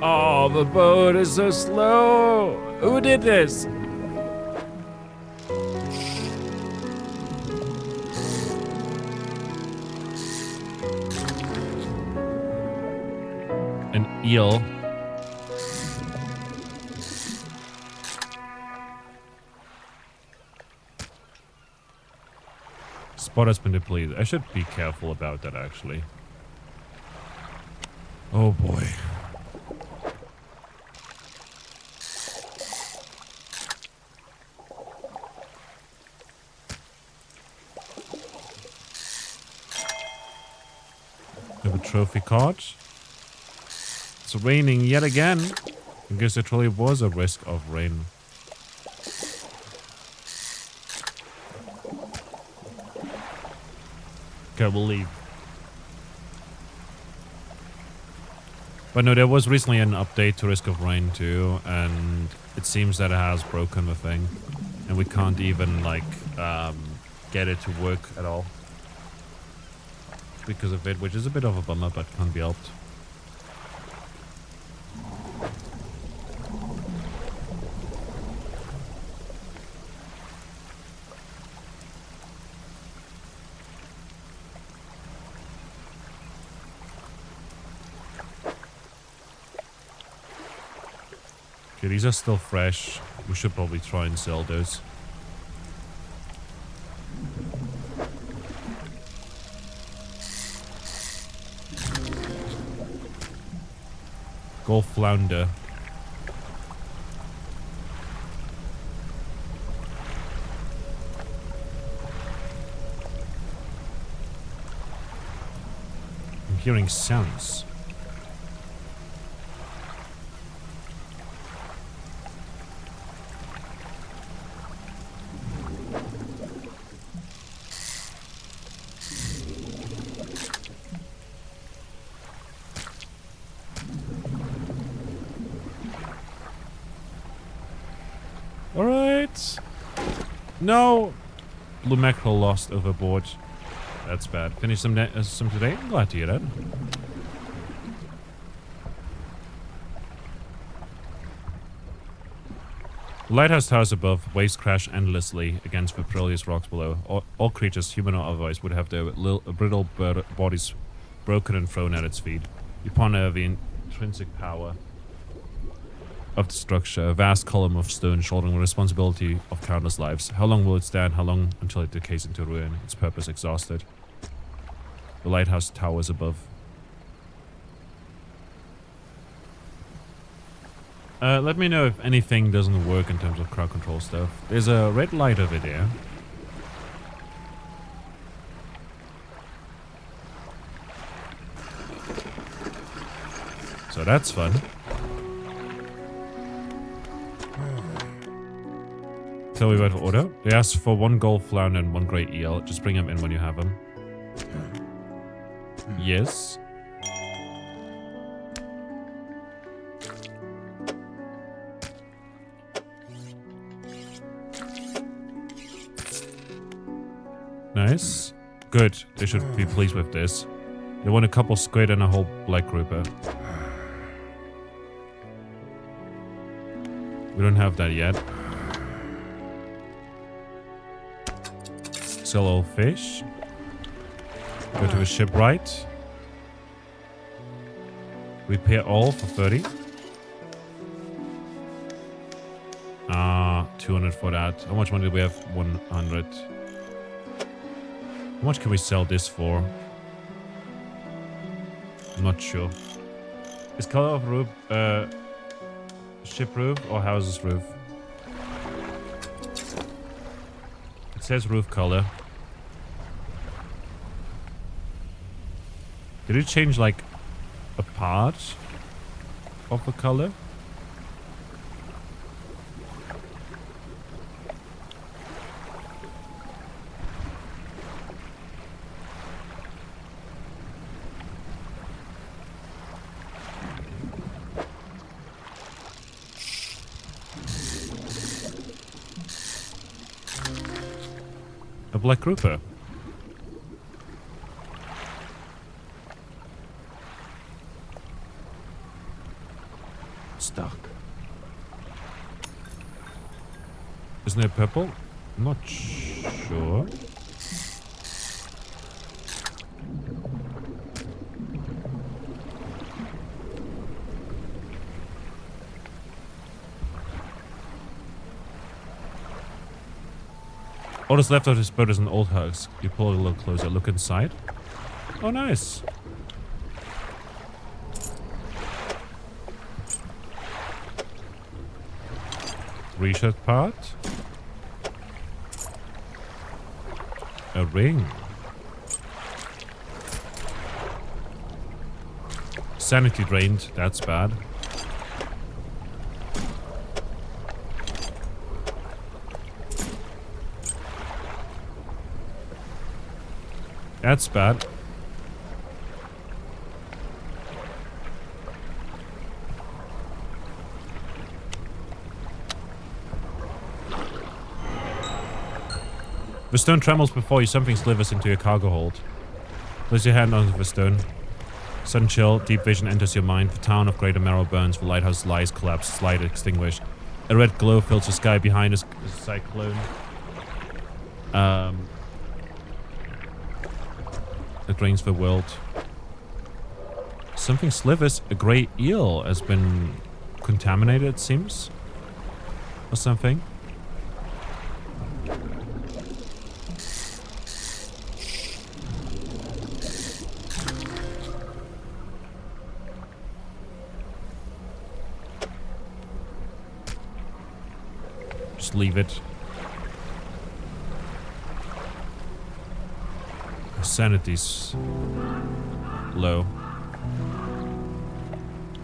Oh, the boat is so slow. Who did this? An eel. Spot has been depleted. I should be careful about that, actually. Oh boy. Have a trophy card. It's raining yet again. I guess there truly was a risk of rain. Okay, we'll leave. But no, there was recently an update to Risk of Rain too, and it seems that it has broken the thing. And we can't even, like, get it to work at all. Because of it, which is a bit of a bummer, but can't be helped. Okay, these are still fresh. We should probably try and sell those. Golf flounder. I'm hearing sounds. Alright. No! Blue mackerel lost overboard. That's bad. Finish some today? I'm glad to hear that. Lighthouse towers above, waves crash endlessly against the perilous rocks below. All creatures, human or otherwise, would have their brittle bodies broken and thrown at its feet. You ponder the intrinsic power of the structure, a vast column of stone shouldering the responsibility of countless lives. How long will it stand? How long until it decays into ruin, its purpose exhausted? The lighthouse towers above. Let me know if anything doesn't work in terms of crowd control stuff. There's a red light over there. So that's fun. Tell me about the order. They asked for 1 gold flounder and 1 great eel. Just bring them in when you have them. Yes. Nice. Good. They should be pleased with this. They want a couple squid and a whole black grouper. We don't have that yet. Sell all fish. Go to the shipwright. Repair all for 30. 200 for that. How much money do we have? 100. How much can we sell this for? I'm not sure. Is color of roof ship roof or houses roof? It says roof color. Did it change like a part of the color? A black grouper. Stuck. Isn't it purple? I'm not sure. All that's left of this boat is an old husk. You pull it a little closer. Look inside. Oh, nice. Research part. A ring. Sanity drained. That's bad. That's bad. The stone trembles before you. Something slithers into your cargo hold. Place your hand onto the stone. Sudden chill, deep vision enters your mind. The town of Greater Marrow burns. The lighthouse lies, collapsed, light extinguished. A red glow fills the sky behind us. A cyclone. It drains the world. Something slithers. A grey eel has been contaminated, it seems. Or something. Just leave it. Sanity's low.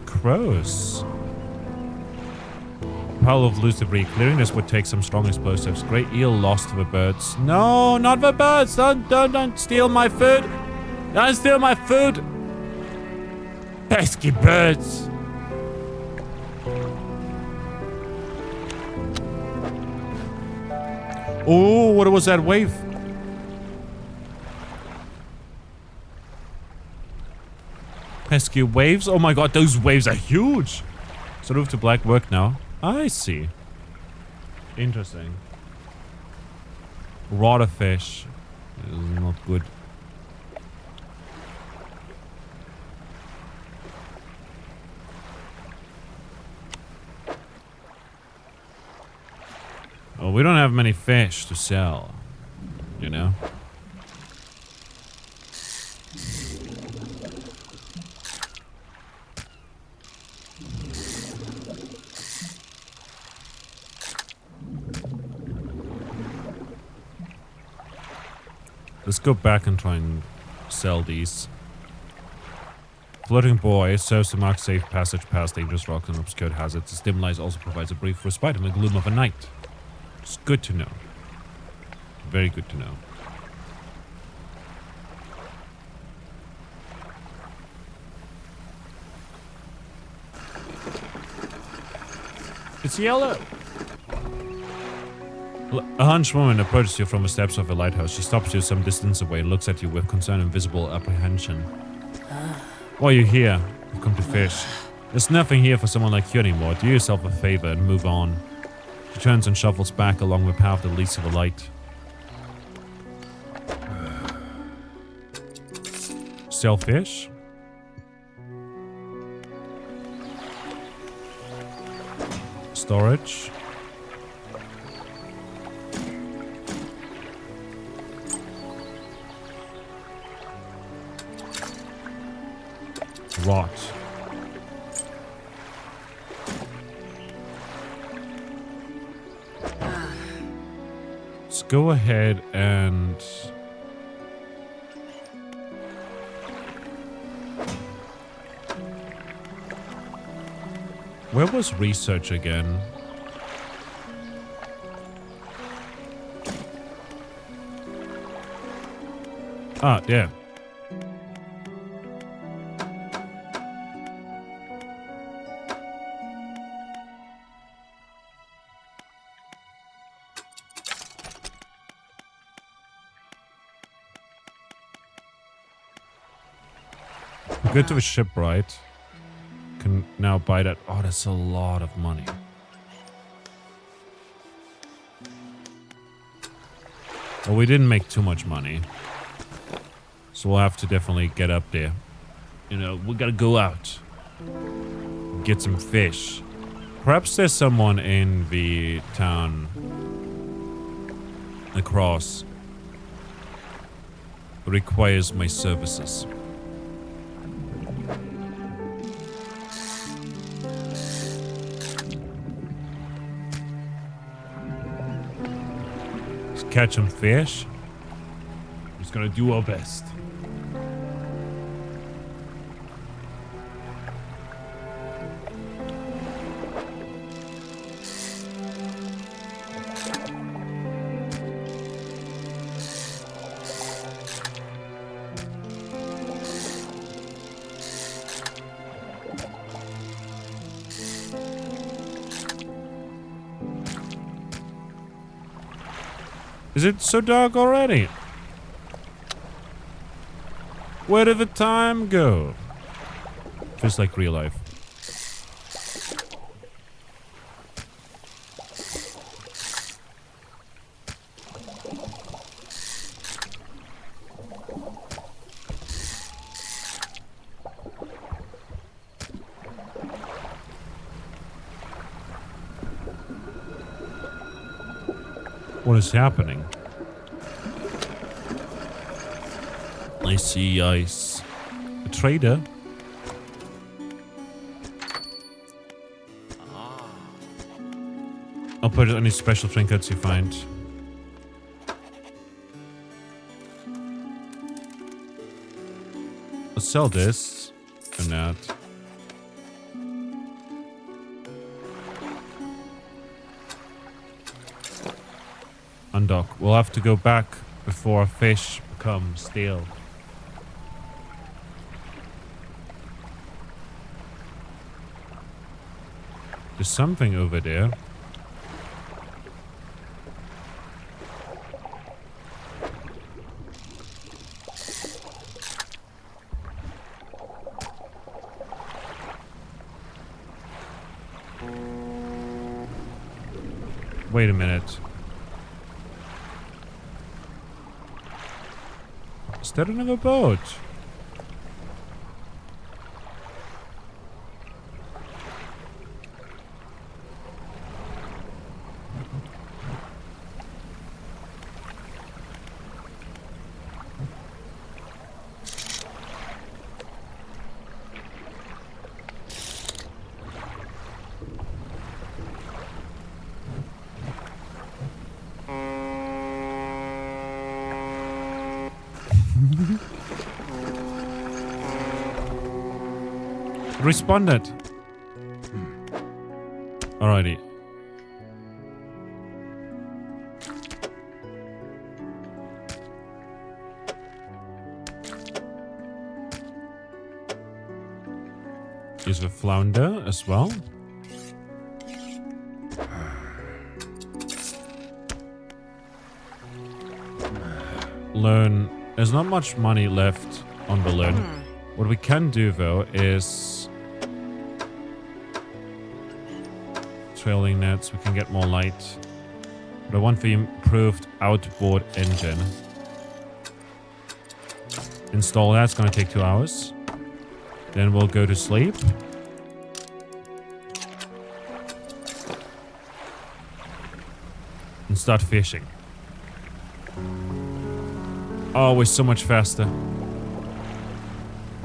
Crows. Pile of loose debris. Clearing this would take some strong explosives. Great eel lost to the birds. No, not the birds! Don't steal my food! Don't steal my food! Pesky birds! Oh, what was that wave? Pesky waves? Oh my god, those waves are huge! So move to black work now. I see. Interesting. Rotted fish. This is not good. Oh, we don't have many fish to sell. You know? Let's go back and try and sell these. Floating buoy serves to mark safe passage past dangerous rocks and obscured hazards. The dim light also provides a brief respite in the gloom of a night. It's good to know. Very good to know. It's yellow! A hunched woman approaches you from the steps of a lighthouse. She stops you some distance away and looks at you with concern and visible apprehension. Why are you here? You've come to fish. There's nothing here for someone like you anymore. Do yourself a favor and move on. She turns and shuffles back along the path that leads to the light. Sell fish? Storage? Rot. Let's go ahead and... Where was research again? Ah, yeah. Go to the shipwright. Can now buy that. Oh, that's a lot of money. Well, we didn't make too much money. So we'll have to definitely get up there. You know, we gotta go out. Get some fish. Perhaps there's someone in the town across who requires my services. Catch some fish. Just gonna do our best. Is it so dark already? Where did the time go? Just like real life. What is happening? I see ice. A trader? I'll put any special trinkets you find. I'll sell this and that. Undock. We'll have to go back before fish become stale. There's something over there. Wait a minute. Is that another boat? Responded. Alrighty. Is the flounder as well? Learn. There's not much money left on the learn. What we can do though is trailing nets. We can get more light. But I want the improved outboard engine. Install that. It's going to take 2 hours. Then we'll go to sleep. And start fishing. Oh, we're so much faster.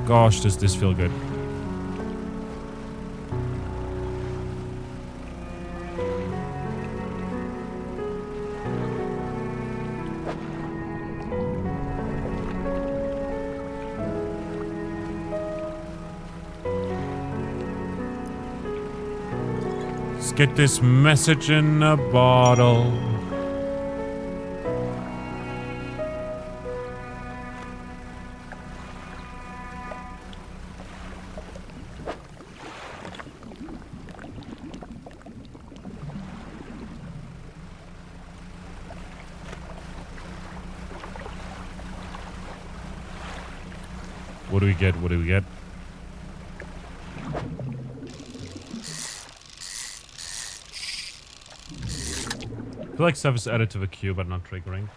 Gosh, does this feel good. Let's get this message in a bottle. What do we get? What do we get? I feel like stuff is added to the queue, but not triggering.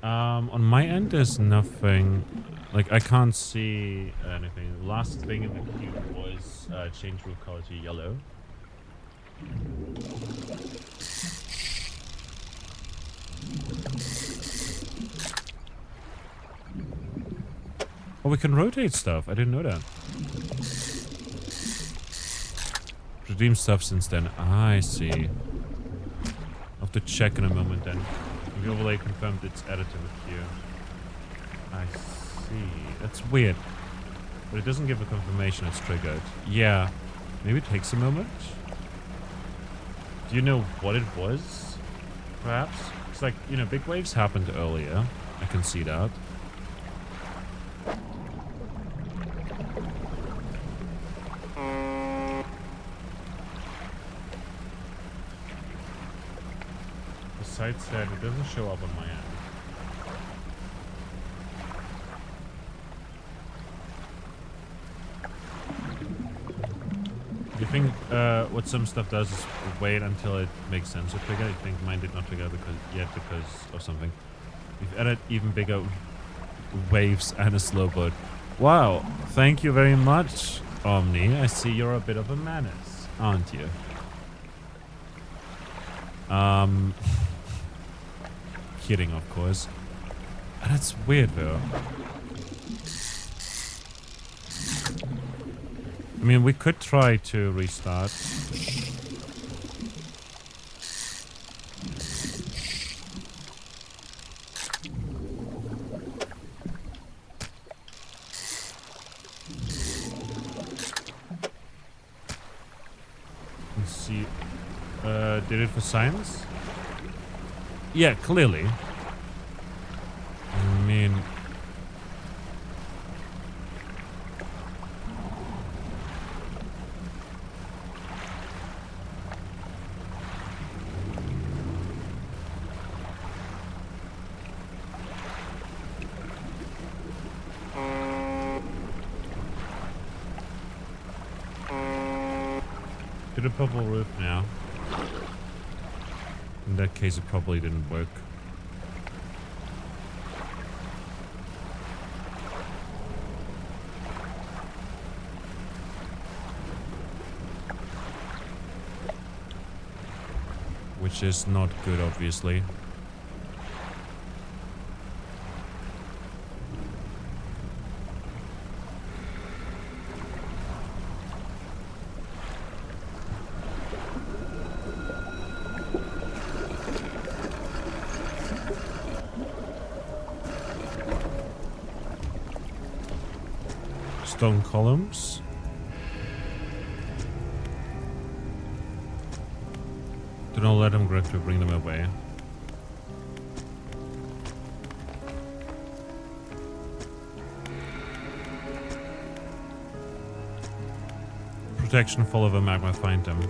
On my end, there's nothing. Like, I can't see anything. The last thing in the queue was change roof color to yellow. Oh, we can rotate stuff. I didn't know that. Redeem stuff since then. I see. I'll have to check in a moment then. The overlay confirmed it's added to the queue. I see. That's weird. But it doesn't give a confirmation it's triggered. Yeah. Maybe it takes a moment. Do you know what it was? Perhaps? It's like, you know, big waves happened earlier. I can see that. site said it doesn't show up on my end. Do you think what some stuff does is wait until it makes sense to trigger? I think mine did not trigger because of something. We've added even bigger waves and a slow boat. Wow, thank you very much, Omni. I see you're a bit of a menace, aren't you? Kidding, of course. That's weird, though. I mean, we could try to restart. Let's see. Did it for science? Yeah, clearly. I mean... to the purple roof now. In that case, it probably didn't work. Which is not good, obviously. Stone columns. Do not let him grab to bring them away. Protection, follow the magma, find them.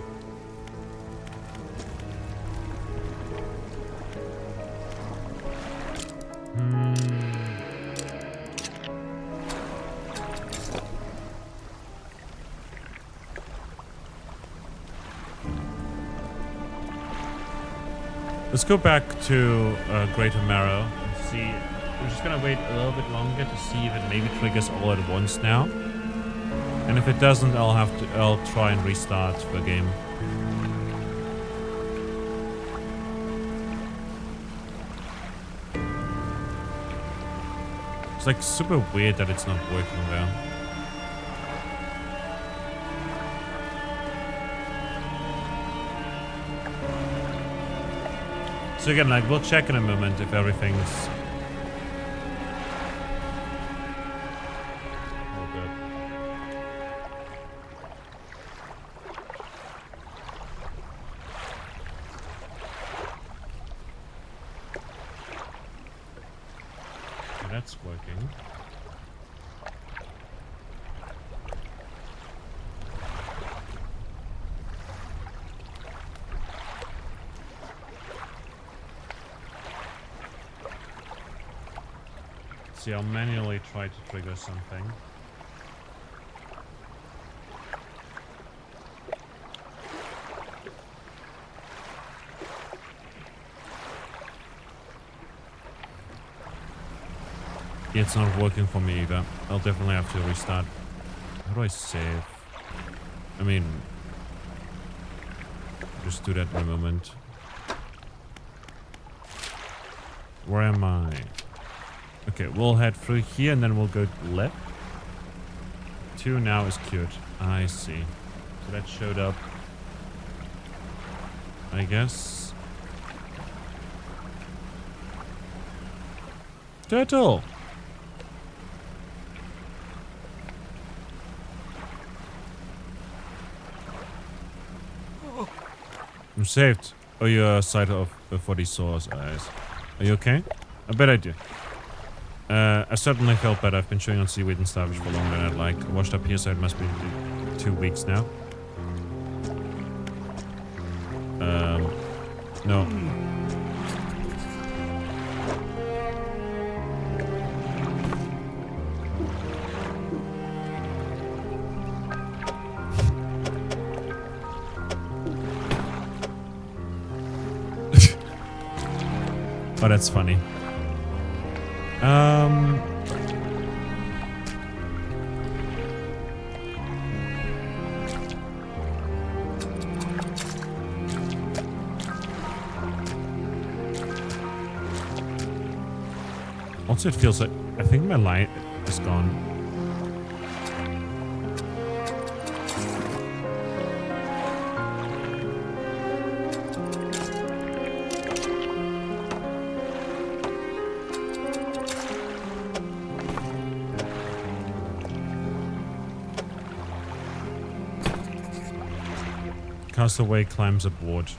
Let's go back to Greater Marrow and see. We're just gonna wait a little bit longer to see if it maybe triggers all at once now. And if it doesn't, I'll try and restart the game. It's like super weird that it's not working there. So again, like, we'll check in a moment if everything's... all good. Okay, that's working. See, I'll manually try to trigger something. Yeah, it's not working for me either. I'll definitely have to restart. How do I save? I mean... just do that in a moment. Where am I? Okay, we'll head through here and then we'll go left. 2 now is cured. I see. So that showed up. I guess. Turtle! I'm saved. Oh, you're side of for these sores eyes. Are you okay? I bet I do. I certainly felt better. I've been chewing on seaweed and starfish for longer than I'd like. I washed up here, so it must be 2 weeks now. No. Oh, that's funny. Also, it feels like I think my light is gone. Castaway climbs aboard.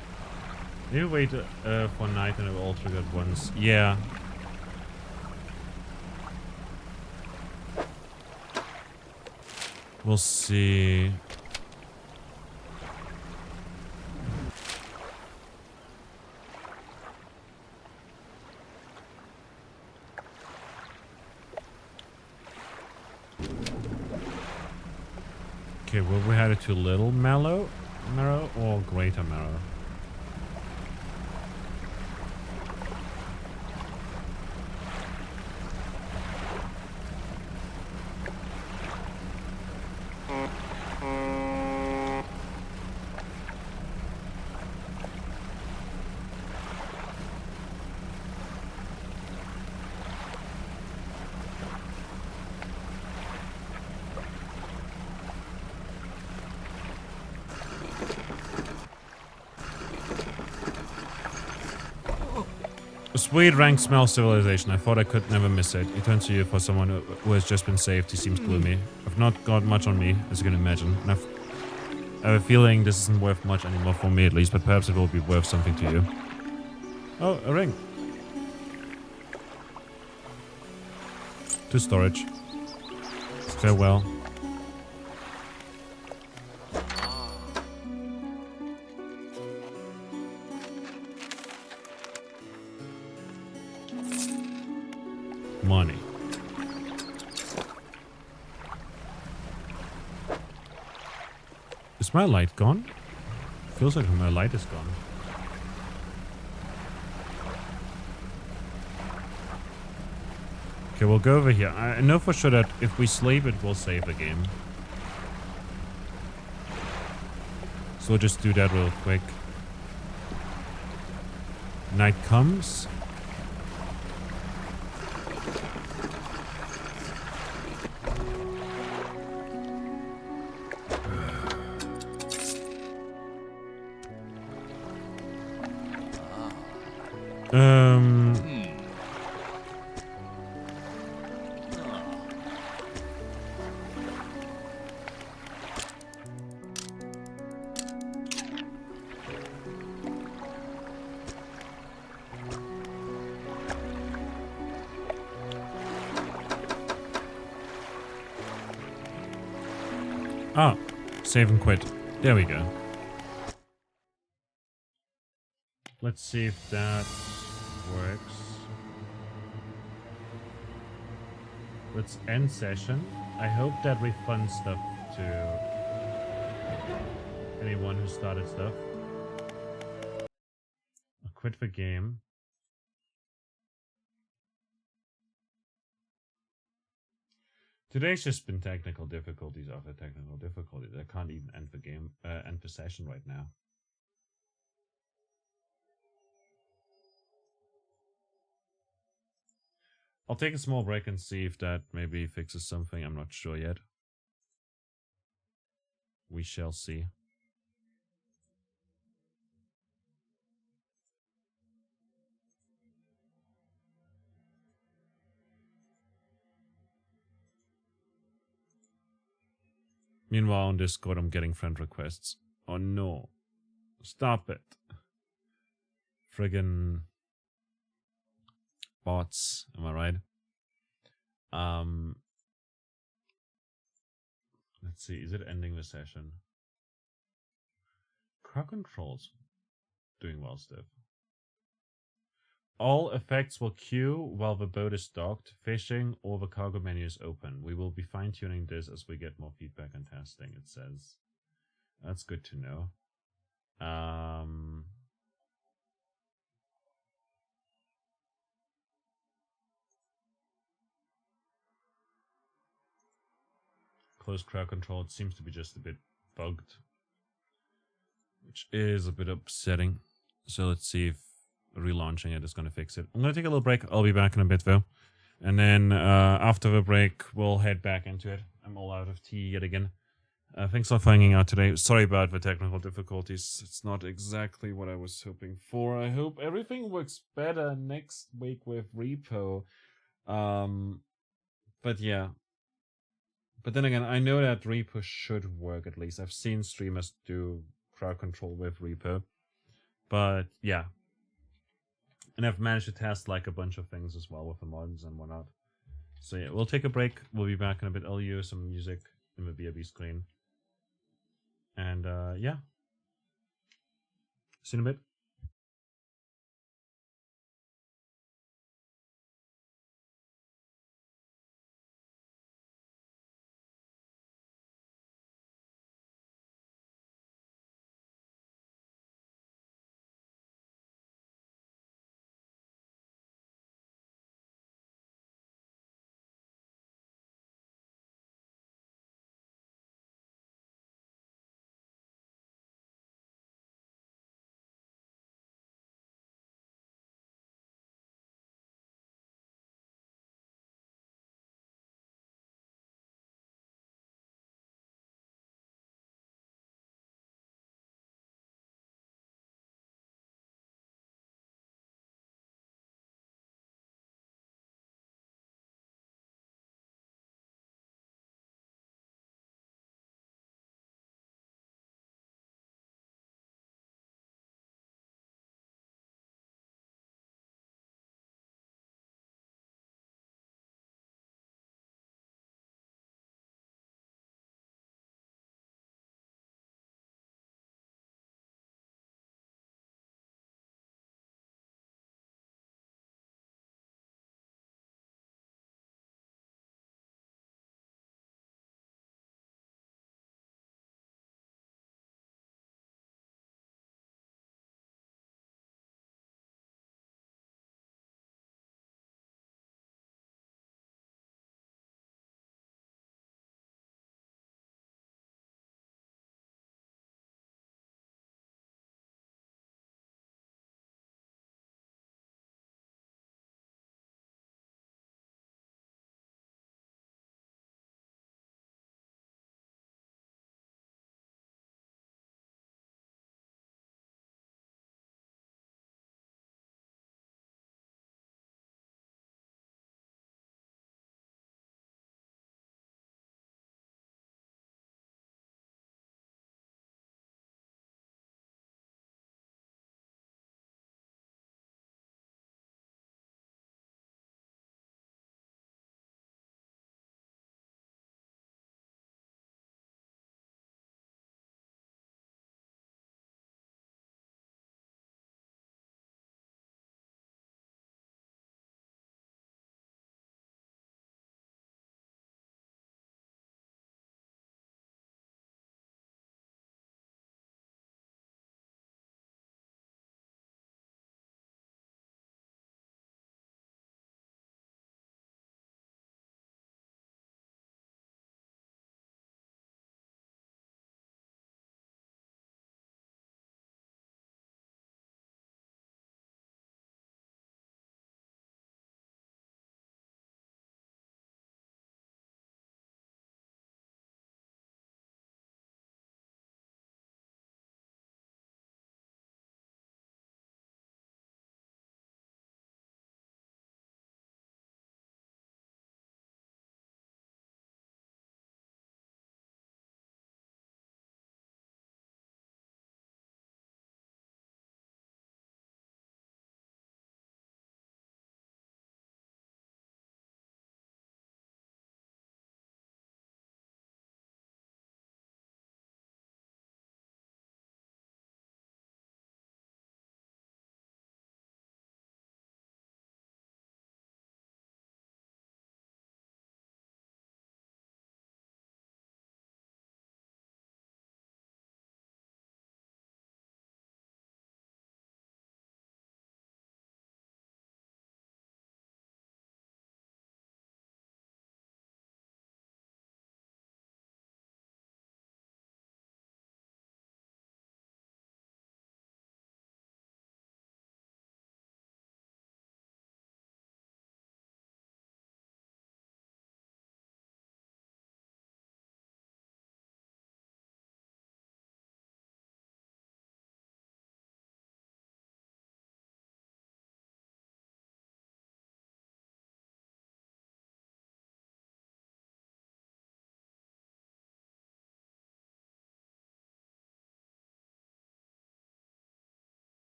Maybe wait for night and it will all trigger at once. Yeah. We'll see. Okay, will we head it to Little Marrow or Greater Marrow? Sweet rank smell civilization. I thought I could never miss it. He turns to you for someone who has just been saved. He seems gloomy. I've not got much on me, as you can imagine. And I have a feeling this isn't worth much anymore for me at least, but perhaps it will be worth something to you. Oh, a ring. To storage. Farewell. Money. Is my light gone? Feels like my light is gone. Okay, we'll go over here. I know for sure that if we sleep, it will save the game. So we'll just do that real quick. Night comes. Oh, save and quit. There we go. Let's see if that works. Let's end session. I hope that refunds stuff to anyone who started stuff. I'll quit the game. Today's just been technical difficulties after technical difficulties. I can't even end the game, end the session right now. I'll take a small break and see if that maybe fixes something. I'm not sure yet. We shall see. Meanwhile, on Discord, I'm getting friend requests. Oh no. Stop it. Friggin' bots. Am I right? Let's see. Is it ending the session? Car controls. Doing well, Steph. All effects will queue while the boat is docked, fishing, or the cargo menu is open. We will be fine-tuning this as we get more feedback and testing, it says. That's good to know. close crowd control. It seems to be just a bit bugged, which is a bit upsetting. So let's see if relaunching it is going to fix it. I'm going to take a little break. I'll be back in a bit though. And then after the break, we'll head back into it. I'm all out of tea yet again. Thanks for hanging out today. Sorry about the technical difficulties. It's not exactly what I was hoping for. I hope everything works better next week with Repo. But yeah. But then again, I know that Repo should work at least. I've seen streamers do crowd control with Repo. But yeah. And I've managed to test like a bunch of things as well with the mods and whatnot. So yeah, we'll take a break. We'll be back in a bit. I'll use some music in the BRB screen. And yeah. See you in a bit.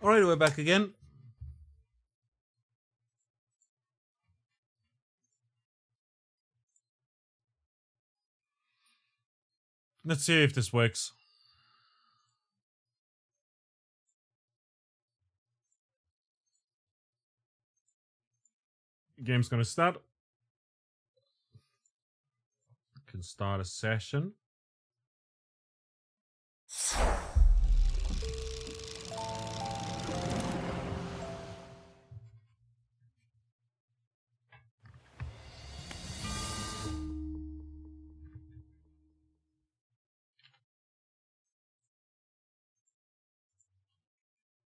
Alright, we're back again. Let's see if this works. Game's gonna start. Can start a session.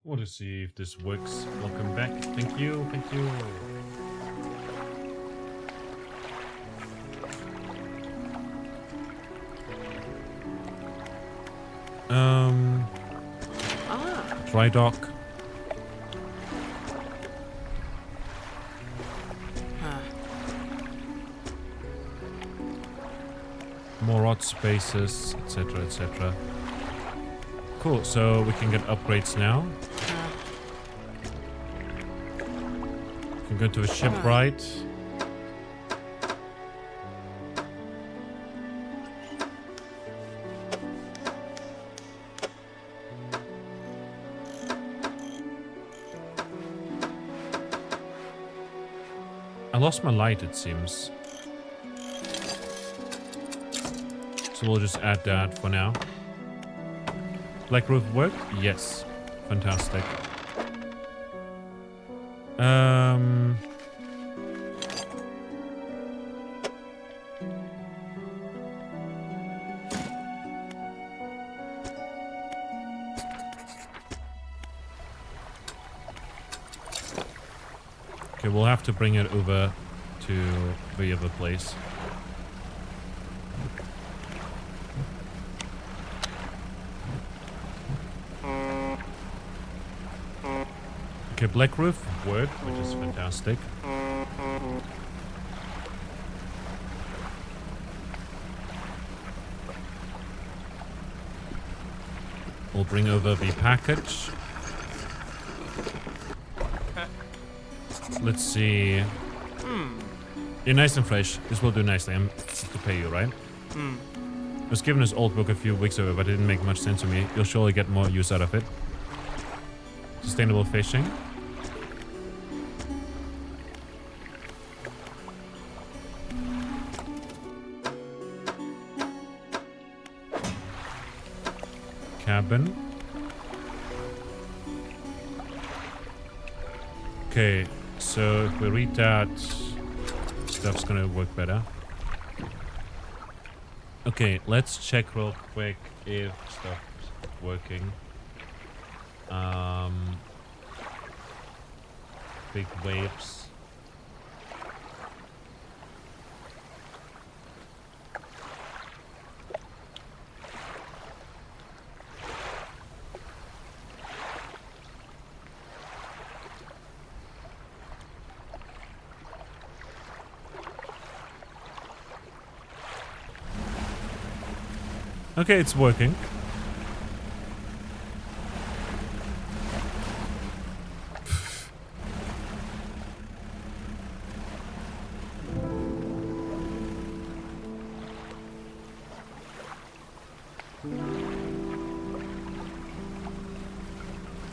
Want to see if this works. Welcome back. Thank you. Thank you. Dry dock. More odd spaces, etc., etc. Cool, so we can get upgrades now. We can go to a shipwright. I lost my light, it seems. So we'll just add that for now. Black roof work? Yes. Fantastic. Okay, we'll have to bring it over to the other place. Okay, black roof work, which is fantastic. We'll bring over the package. Let's see. You're nice and fresh. This will do nicely. I'm to pay you, right? I was given this old book a few weeks ago, but it didn't make much sense to me. You'll surely get more use out of it. Sustainable fishing. Cabin. Okay, so if we read that, stuff's gonna work better. Okay, let's check real quick if stuff's working. Big waves. Okay, it's working.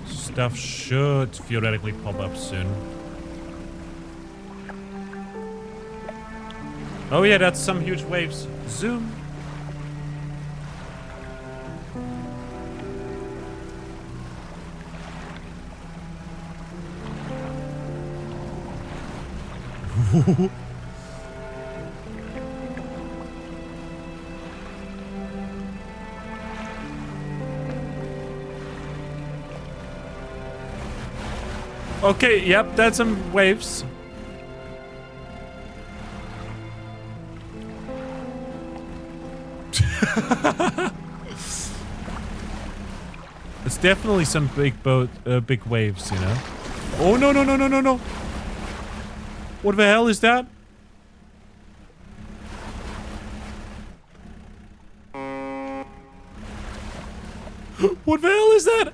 Stuff should theoretically pop up soon. Oh yeah, that's some huge waves. Zoom. Okay, yep, that's some waves. It's definitely some big boat, big waves, you know. Oh no no no no no no! What the hell is that? What the hell is that?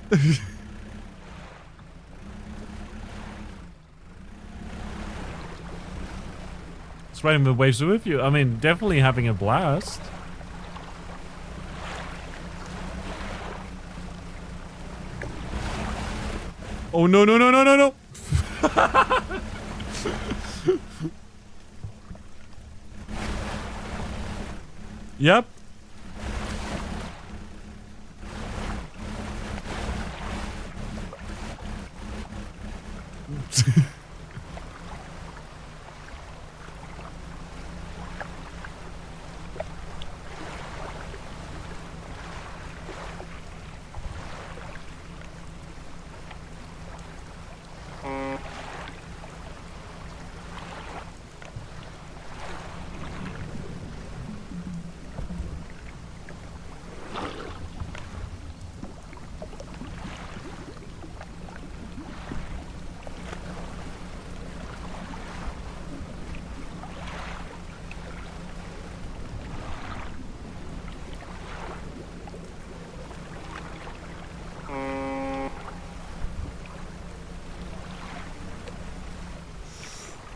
It's riding the waves with you. I mean, definitely having a blast. Oh, no, no, no, no, no, no. Yep.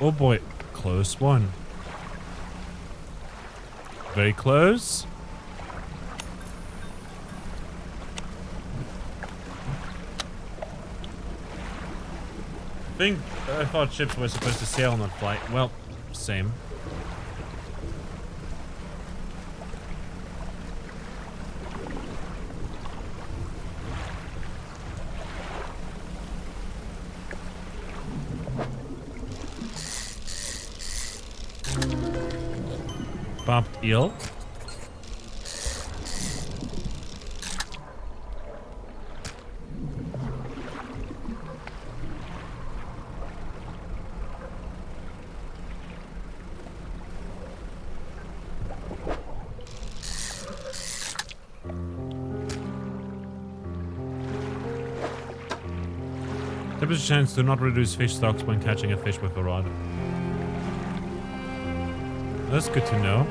Oh boy, close one. Very close. I thought ships were supposed to sail, not fly. Well, same. Barbed eel. Temperature chance to not reduce fish stocks when catching a fish with a rod. That's good to know.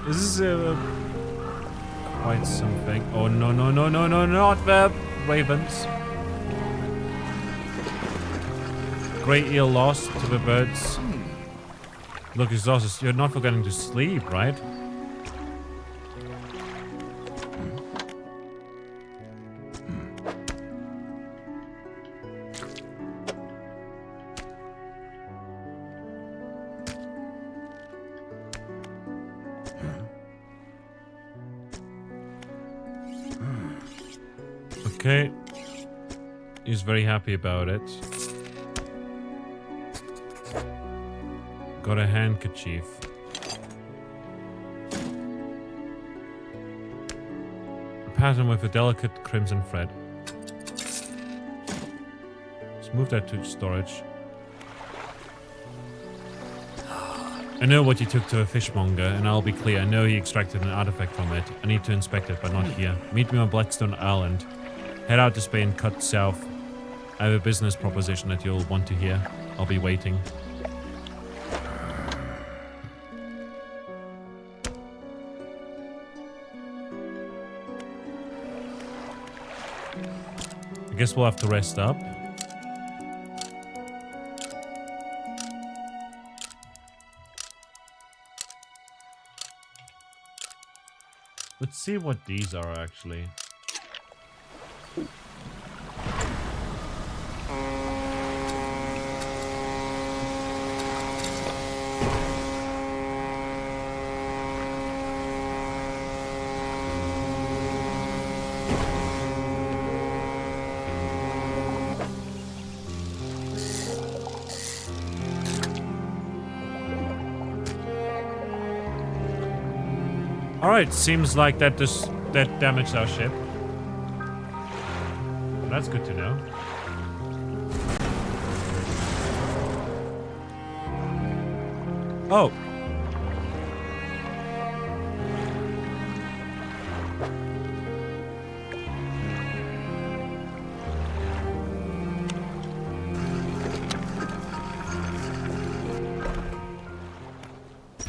This is quite something. Oh no no no no no not the ravens. Great eel lost to the birds. Look, exhausted. You're not forgetting to sleep, right? Okay. He's very happy about it. Got a handkerchief. A pattern with a delicate crimson thread. Let's move that to storage. I know what you took to a fishmonger, and I'll be clear, I know he extracted an artifact from it. I need to inspect it, but not here. Meet me on Blackstone Island. Head out to Spain, cut south. I have a business proposition that you'll want to hear. I'll be waiting. I guess we'll have to rest up. Let's see what these are actually. Alright, seems like that damaged our ship. That's good to know. Oh.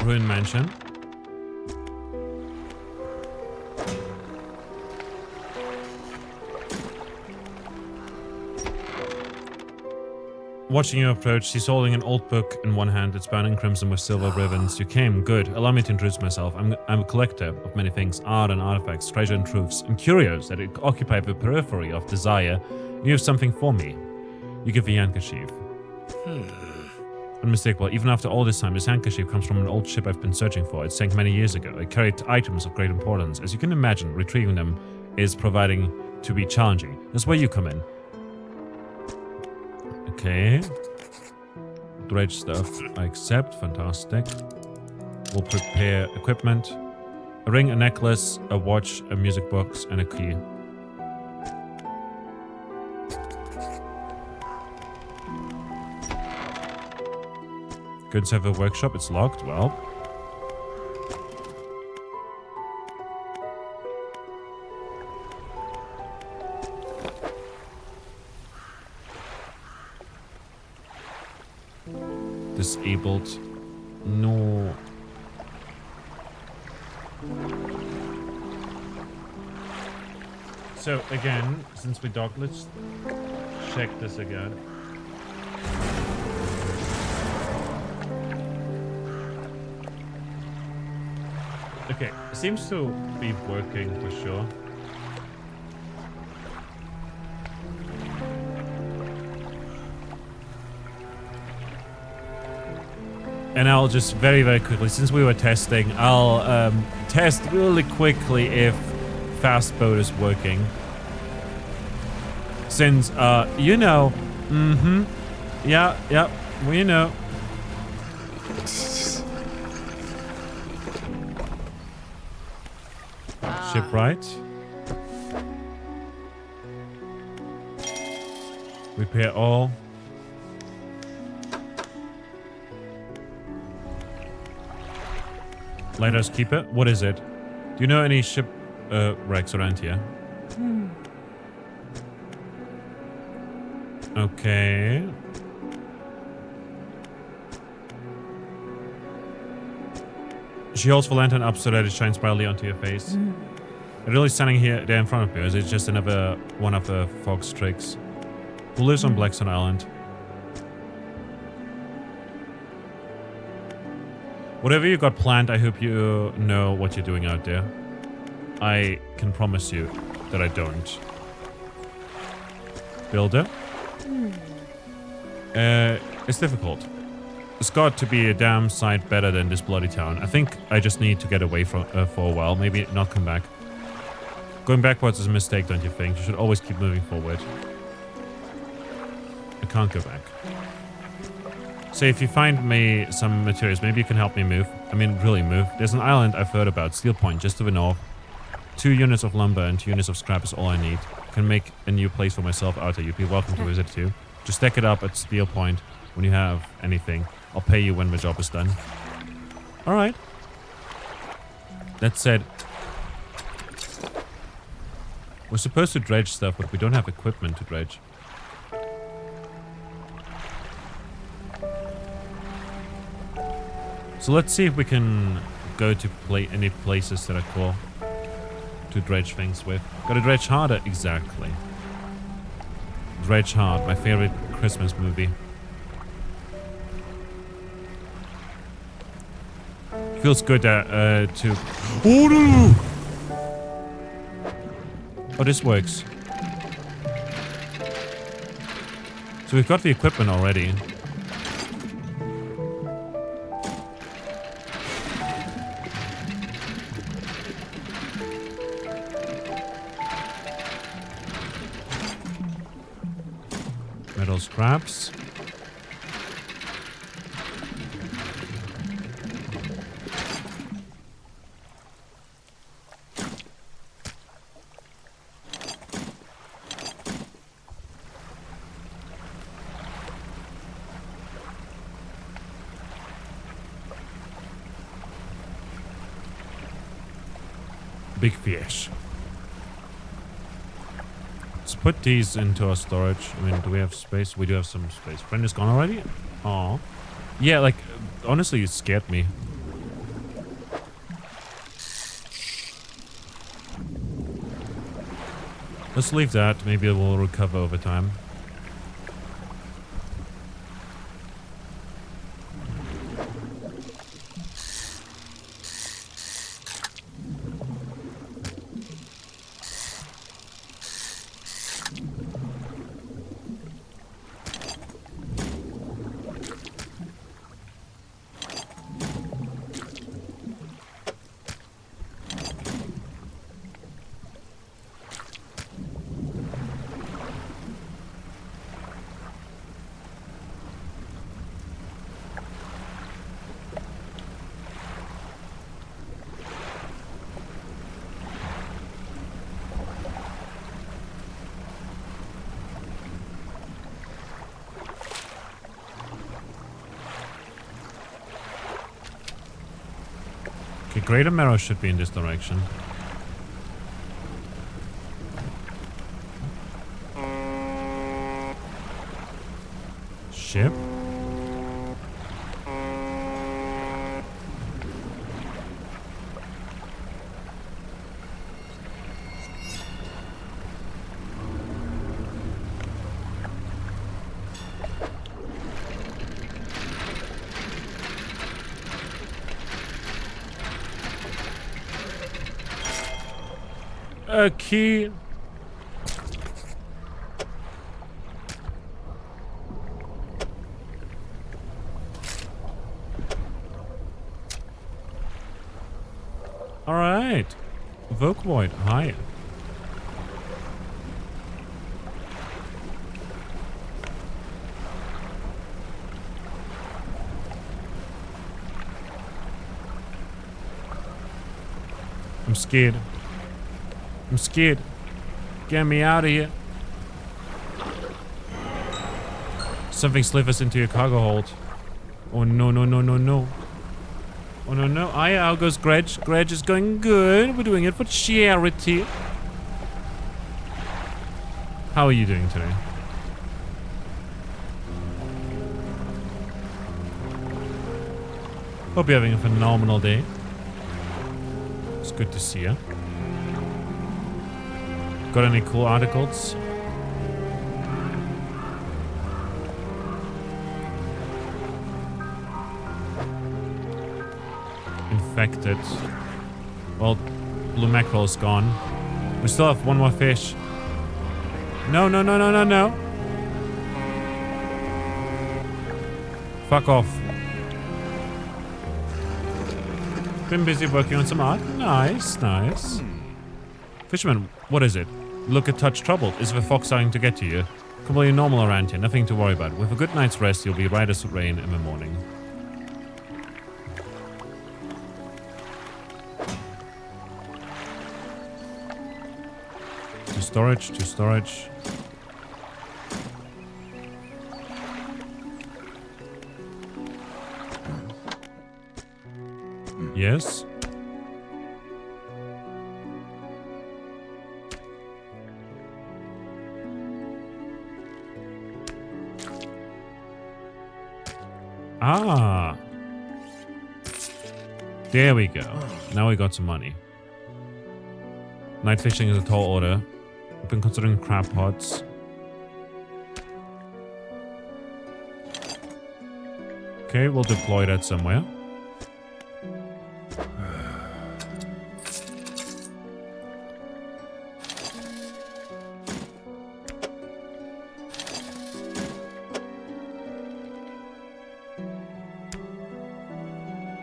Ruin Mansion. Watching you approach, she's holding an old book in one hand. It's bound in crimson with silver ribbons. You came. Good. Allow me to introduce myself. I'm a collector of many things. Art and artifacts, treasure and truths. I'm curious that it occupy the periphery of desire. You have something for me. You give the handkerchief. Unmistakable. Even after all this time, this handkerchief comes from an old ship I've been searching for. It sank many years ago. It carried items of great importance. As you can imagine, retrieving them is proving to be challenging. That's where you come in. Okay. Dredge stuff. I accept. Fantastic. We'll prepare equipment. A ring, a necklace, a watch, a music box, and a key. Goods have a workshop. It's locked. Well. Disabled. No. So again, since we docked, let's check this again. Okay, seems to be working for sure. And I'll just very, very quickly, since we were testing, I'll test really quickly if Fastboat is working. Since, you know, yeah, we know. Shipwright. Repair all. Lighthouse Keeper? What is it? Do you know any ship wrecks around here? Okay. She holds the lantern up so that it shines brightly onto your face. It really standing there in front of you, or is it just another one of the fog's tricks? Who lives on Blackstone Island? Whatever you got planned, I hope you know what you're doing out there. I can promise you that I don't. Builder? It's difficult. It's got to be a damn sight better than this bloody town. I think I just need to get away from for a while. Maybe not come back. Going backwards is a mistake, don't you think? You should always keep moving forward. I can't go back. So if you find me some materials, maybe you can help me move. I mean, really move. There's an island I've heard about, Steel Point, just to the north. 2 units of lumber and 2 units of scrap is all I need. Can make a new place for myself out there. You'd be welcome to visit too. Just stack it up at Steel Point when you have anything. I'll pay you when the job is done. Alright. That said, we're supposed to dredge stuff, but we don't have equipment to dredge. So let's see if we can go to any places that are cool to dredge things with. Gotta dredge harder, exactly. Dredge Hard, my favorite Christmas movie. Feels good to... Oh, no! Oh, this works. So we've got the equipment already. Metal scraps. Big fish. Let's put these into our storage. I mean, do we have space? We do have some space. Friend is gone already? Oh. Yeah, like, honestly, it scared me. Let's leave that. Maybe it will recover over time. greater mirror should be in this direction. Ship. A key. All right. Void. Hi. I'm scared. I'm scared. Get me out of here. Something slithers into your cargo hold. Oh no, no, no, no, no. Oh no, no. How goes Greg? Greg is going good. We're doing it for charity. How are you doing today? Hope you're having a phenomenal day. It's good to see you. Got any cool articles? Infected. Well, blue mackerel is gone. We still have one more fish. No, no, no, no, no, no. Fuck off. Been busy working on some art. Nice, nice. Fisherman, what is it? Look at touch troubled. Is the fog starting to get to you? Completely normal around here. Nothing to worry about. With a good night's rest, you'll be right as rain in the morning. To storage, to storage. Yes. Ah. There we go. Now we got some money. Night fishing is a tall order. I've been considering crab pots. Okay, we'll deploy that somewhere.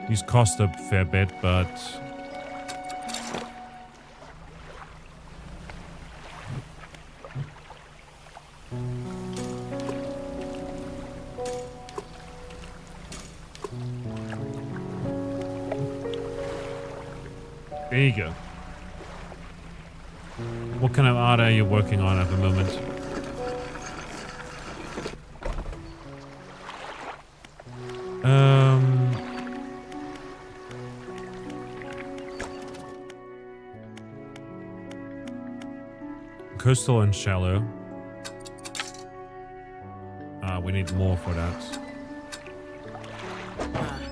These cost a fair bit, but... there you go. What kind of art are you working on at the moment? Coastal and shallow. We need more for that.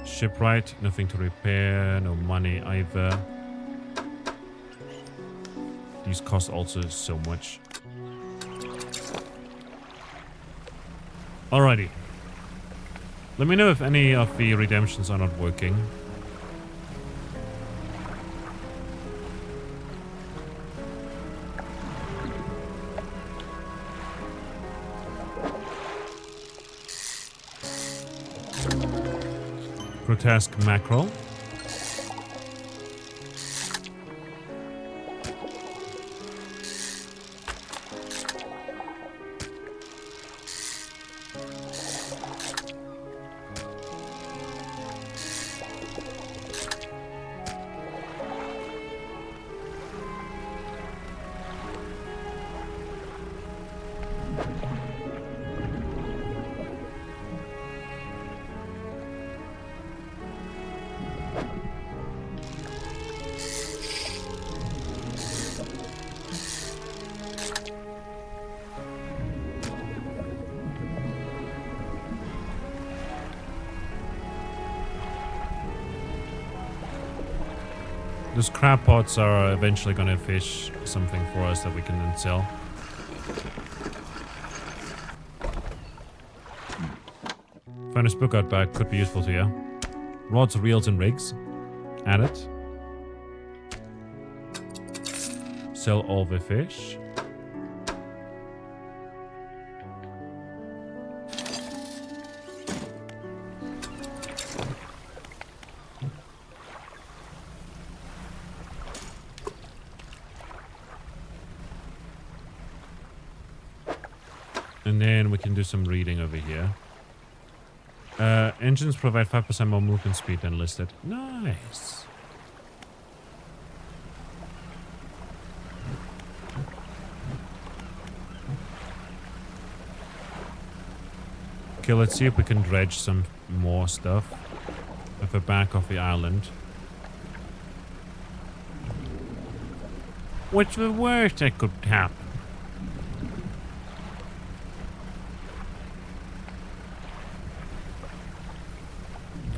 Shipwright, nothing to repair, no money either. These cost also so much. Alrighty. Let me know if any of the redemptions are not working. Grotesque mackerel. Those crab pots are eventually gonna fish something for us that we can then sell. Furnace book out back could be useful to you. Rods, reels, and rigs. Add it. Sell all the fish. And then we can do some reading over here. Engines provide 5% more movement speed than listed. Nice. Okay, let's see if we can dredge some more stuff at the back of the island. What's the worst that could happen?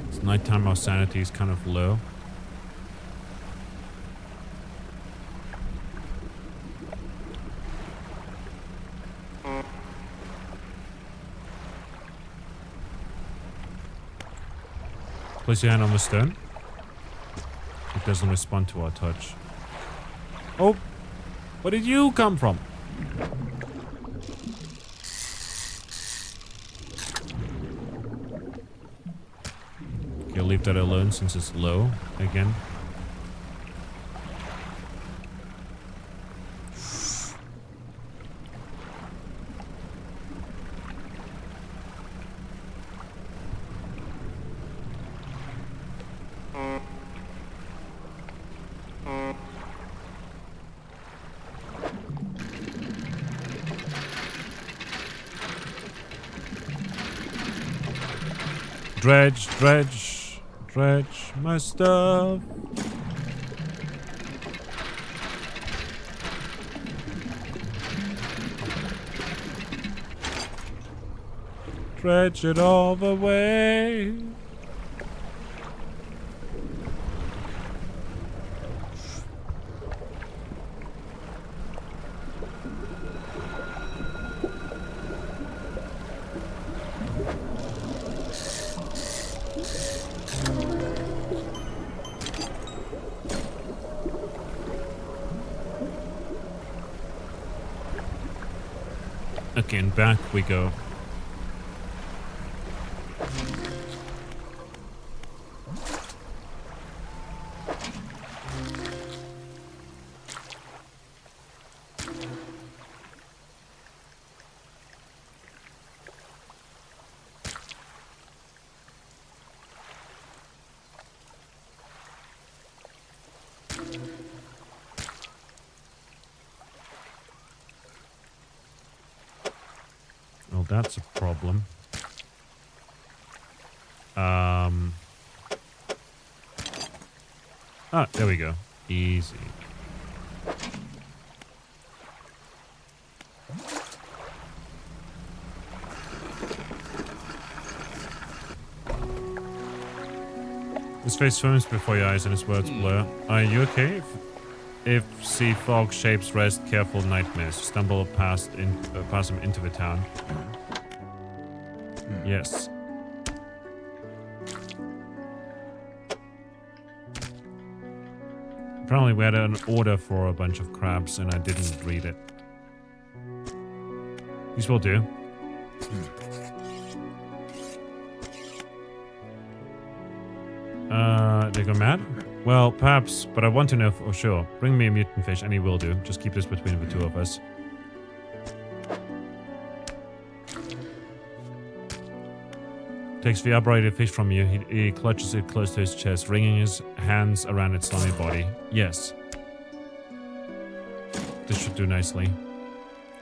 It's nighttime, our sanity is kind of low. Place your hand on the stone. It doesn't respond to our touch. Oh! Where did you come from? Okay, I'll leave that alone since it's low again. Dredge, dredge, dredge my stuff. Dredge it all the way. Okay, and back we go. Well, that's a problem. Ah, there we go. Easy. His face swims before your eyes and his words blur. Are you okay? If sea fog shapes rest, careful nightmares. Stumble past him into the town. Yes. Apparently we had an order for a bunch of crabs and I didn't read it. These will do. They go mad? Well, perhaps, but I want to know for sure. Bring me a mutant fish and he will do. Just keep this between the two of us. Takes the uprighted fish from you. He clutches it close to his chest, wringing his hands around its slimy body. Yes. This should do nicely.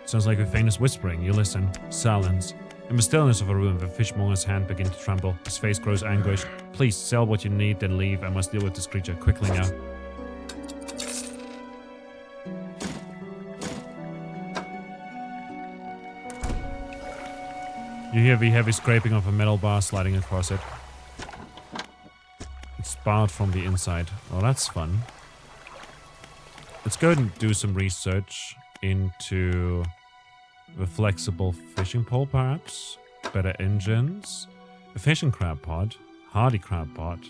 Sounds like a faintest whispering. You listen. Silence. In the stillness of a room, the fishmonger's hand begins to tremble. His face grows anguished. Please, sell what you need, then leave. I must deal with this creature quickly now. You hear the heavy scraping of a metal bar sliding across it. It's barred from the inside. Oh, that's fun. Let's go and do some research into the flexible fishing pole, perhaps. Better engines. A fishing crab pod. Hardy crab pod.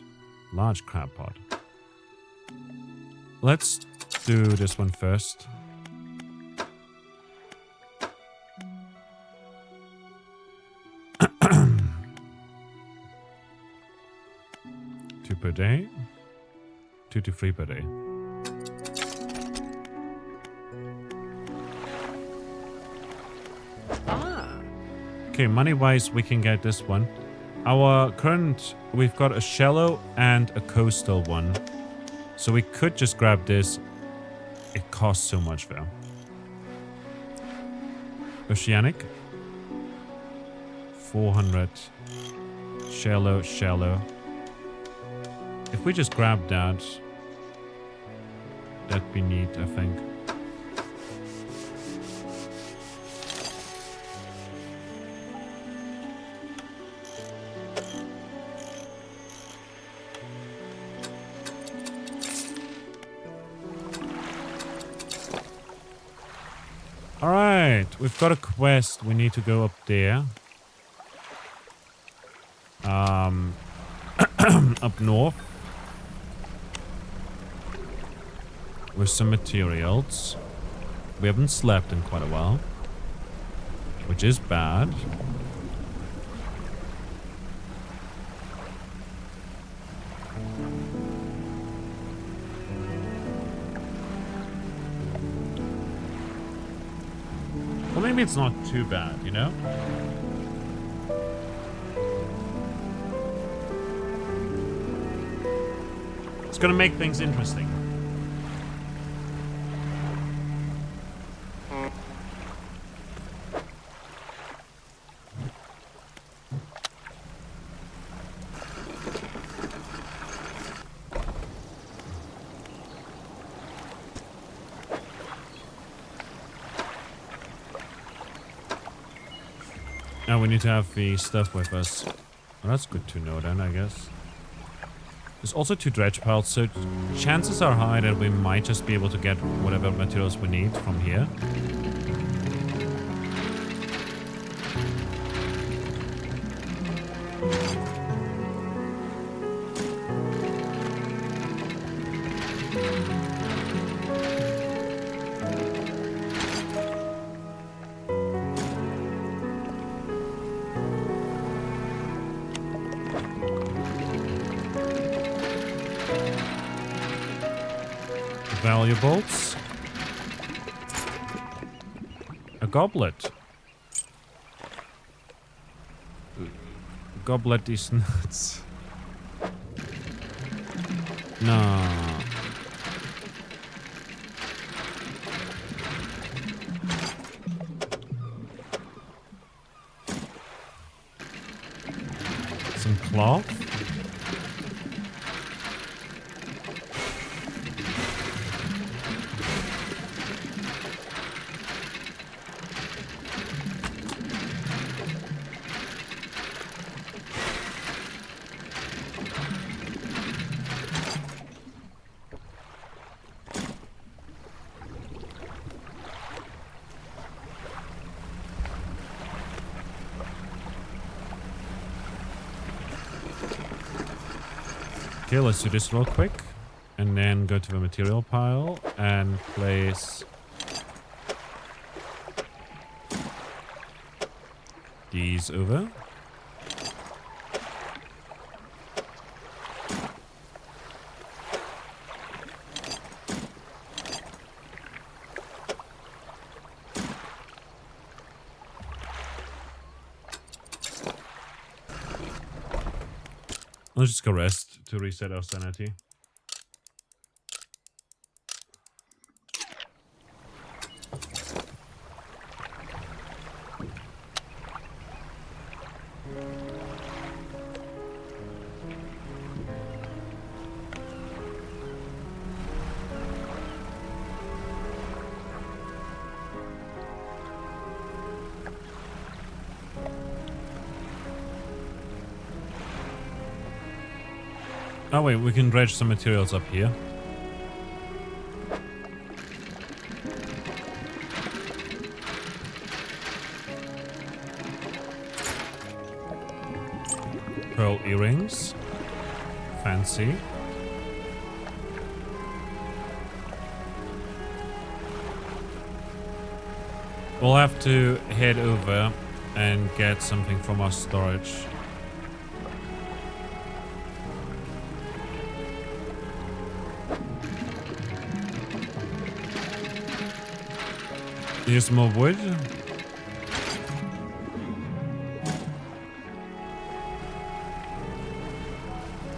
Large crab pod. Let's do this one first. Two per day. 2 to 3 per day. Okay, money-wise, we can get this one. We've got a shallow and a coastal one. So we could just grab this. It costs so much though. Oceanic. 400. Shallow. If we just grab that, that'd be neat, I think. Alright, we've got a quest. We need to go up there. Up north. With some materials. We haven't slept in quite a while. Which is bad. Well, maybe it's not too bad, you know? It's gonna make things interesting. Now we need to have the stuff with us. Well, that's good to know then, I guess. There's also 2 dredge piles, so chances are high that we might just be able to get whatever materials we need from here. Valuables. A goblet. Goblet is nuts. No. Some cloth. Okay, let's do this real quick. And then go to the material pile and place these over. Let's just go rest to reset our sanity. Oh wait, we can dredge some materials up here. Pearl earrings. Fancy. We'll have to head over and get something from our storage. Here's more wood.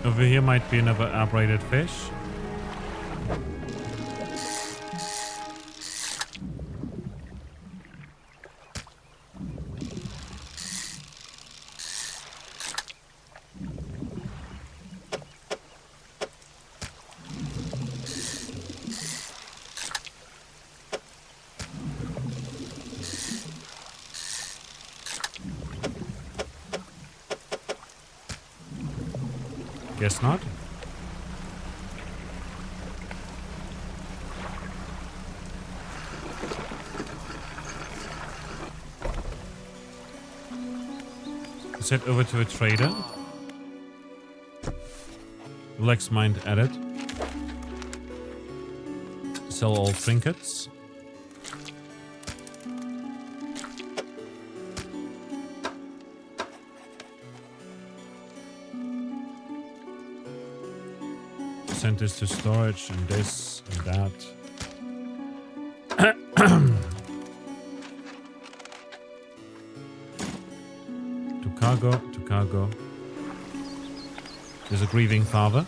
Over here might be another uprated fish. Guess not. Let's head over to a trader. Relax mind added. Sell all trinkets. Send this to storage and this and that. To cargo. There's a grieving father.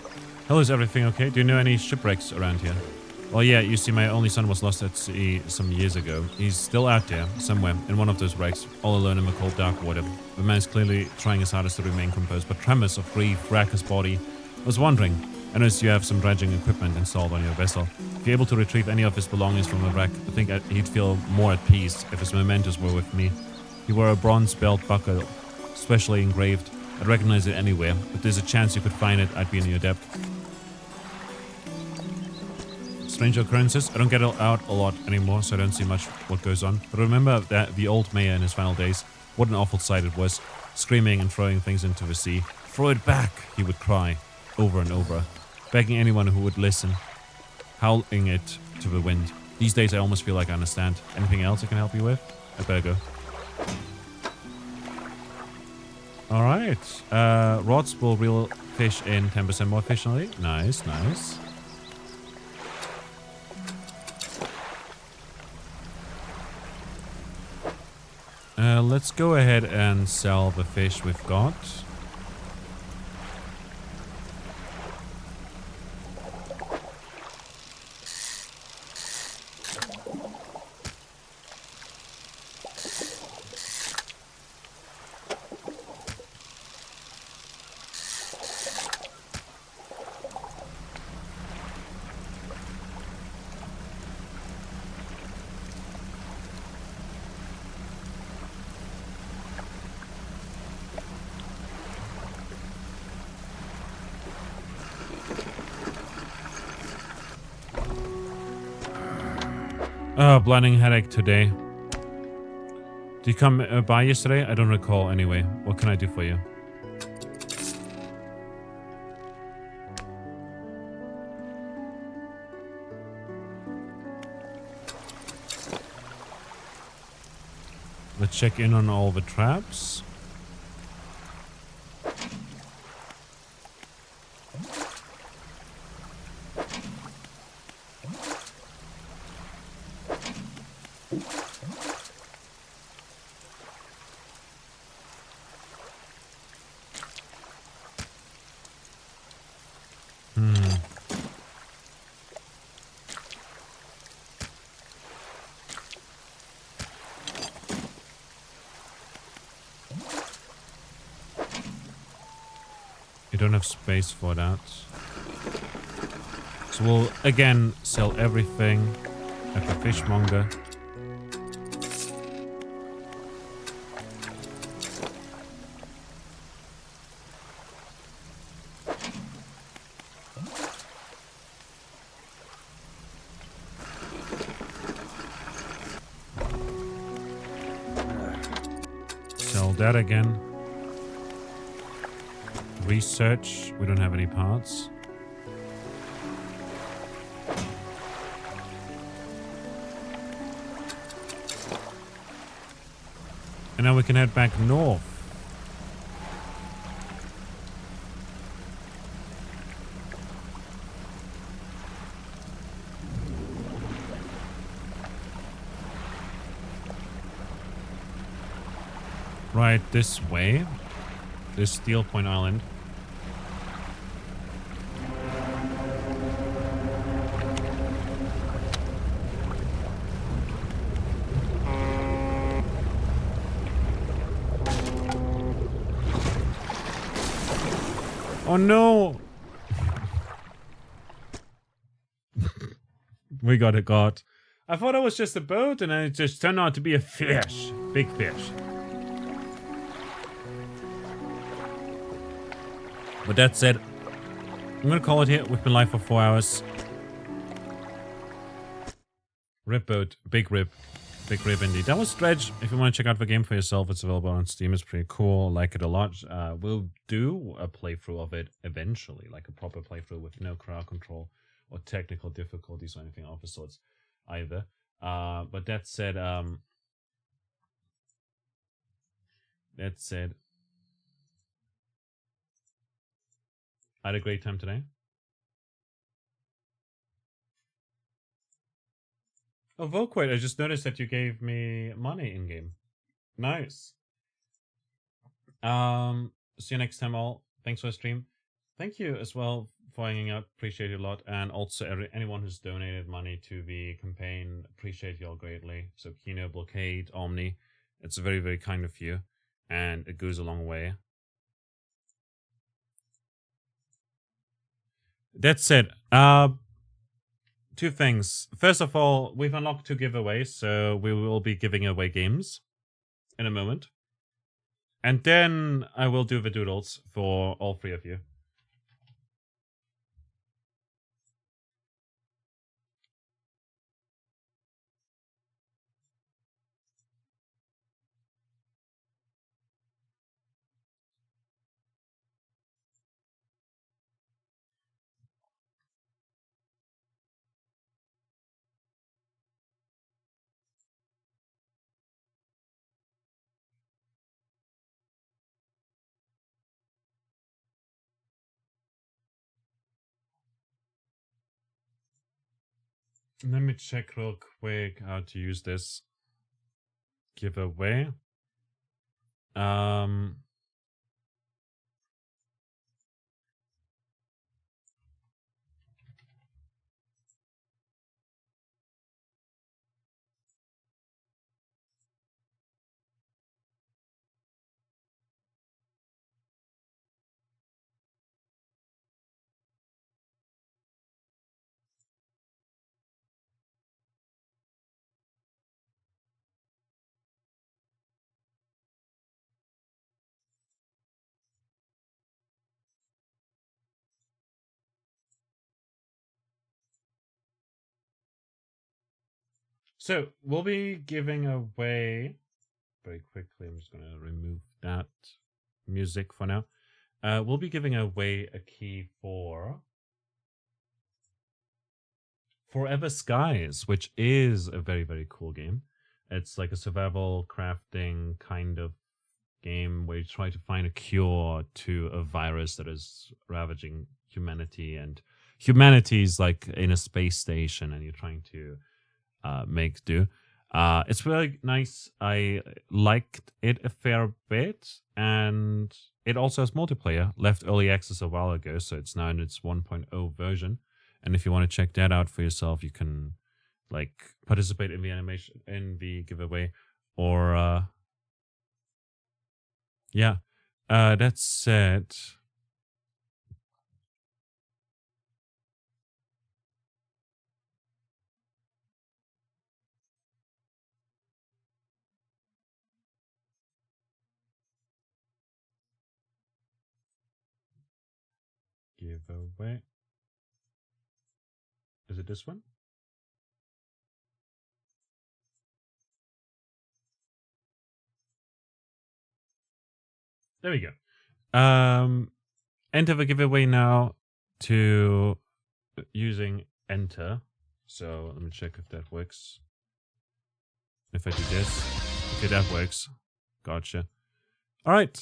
Hello, is everything okay? Do you know any shipwrecks around here? Well, yeah, you see, my only son was lost at sea some years ago. He's still out there, somewhere, in one of those wrecks, all alone in the cold dark water. The man's clearly trying his hardest to remain composed, but tremors of grief rack his body. I was wondering, I noticed you have some dredging equipment installed on your vessel. If you're able to retrieve any of his belongings from the wreck, I think he'd feel more at peace if his mementos were with me. He wore a bronze belt buckle, specially engraved. I'd recognize it anywhere, but there's a chance you could find it. I'd be in your debt. Strange occurrences. I don't get out a lot anymore, so I don't see much what goes on. But remember that the old mayor in his final days, what an awful sight it was, screaming and throwing things into the sea. Throw it back, he would cry, over and over, begging anyone who would listen, howling it to the wind. These days I almost feel like I understand. Anything else I can help you with? I better go. Alright, rods will reel fish in 10% more efficiently. Nice, nice. Let's go ahead and sell the fish we've got. Oh, blinding headache today. Did you come by yesterday? I don't recall anyway. What can I do for you? Let's check in on all the traps. You don't have space for that. So we'll again sell everything at the fishmonger. Sell that again. Research. We don't have any parts. And now we can head back north. Right this way. This Steel Point Island. Oh no! We got it caught. I thought it was just a boat and then it just turned out to be a fish. Big fish. But that said, I'm gonna call it here. We've been live for 4 hours. Rip boat. Big rip. Big rip indeed. That was Dredge. If you want to check out the game for yourself, it's available on Steam. It's pretty cool. Like it a lot. We'll do a playthrough of it eventually. Like a proper playthrough with no crowd control or technical difficulties or anything of the sorts either. But that said, I had a great time today. Oh, Volquate, I just noticed that you gave me money in game. Nice. See you next time, all. Thanks for the stream. Thank you as well for hanging out. Appreciate it a lot. And also anyone who's donated money to the campaign. Appreciate you all greatly. So Kino, Blockade, Omni. It's very, very kind of you. And it goes a long way. That said, two things. First of all, we've unlocked 2 giveaways, so we will be giving away games in a moment. And then I will do the doodles for all 3 of you. Let me check real quick how to use this giveaway. So we'll be giving away very quickly. I'm just going to remove that music for now. We'll be giving away a key for Forever Skies, which is a very, very cool game. It's like a survival crafting kind of game where you try to find a cure to a virus that is ravaging humanity, and humanity's like in a space station and you're trying to make do. It's really nice. I liked it a fair bit, and it also has multiplayer. Left early access a while ago, so it's now in its 1.0 version. And if you want to check that out for yourself, you can like participate in the animation in the giveaway, or yeah. That said, giveaway. Is it this one? There we go. enter the giveaway now to using enter. So let me check if that works. If I do this, okay, that works. Gotcha. All right.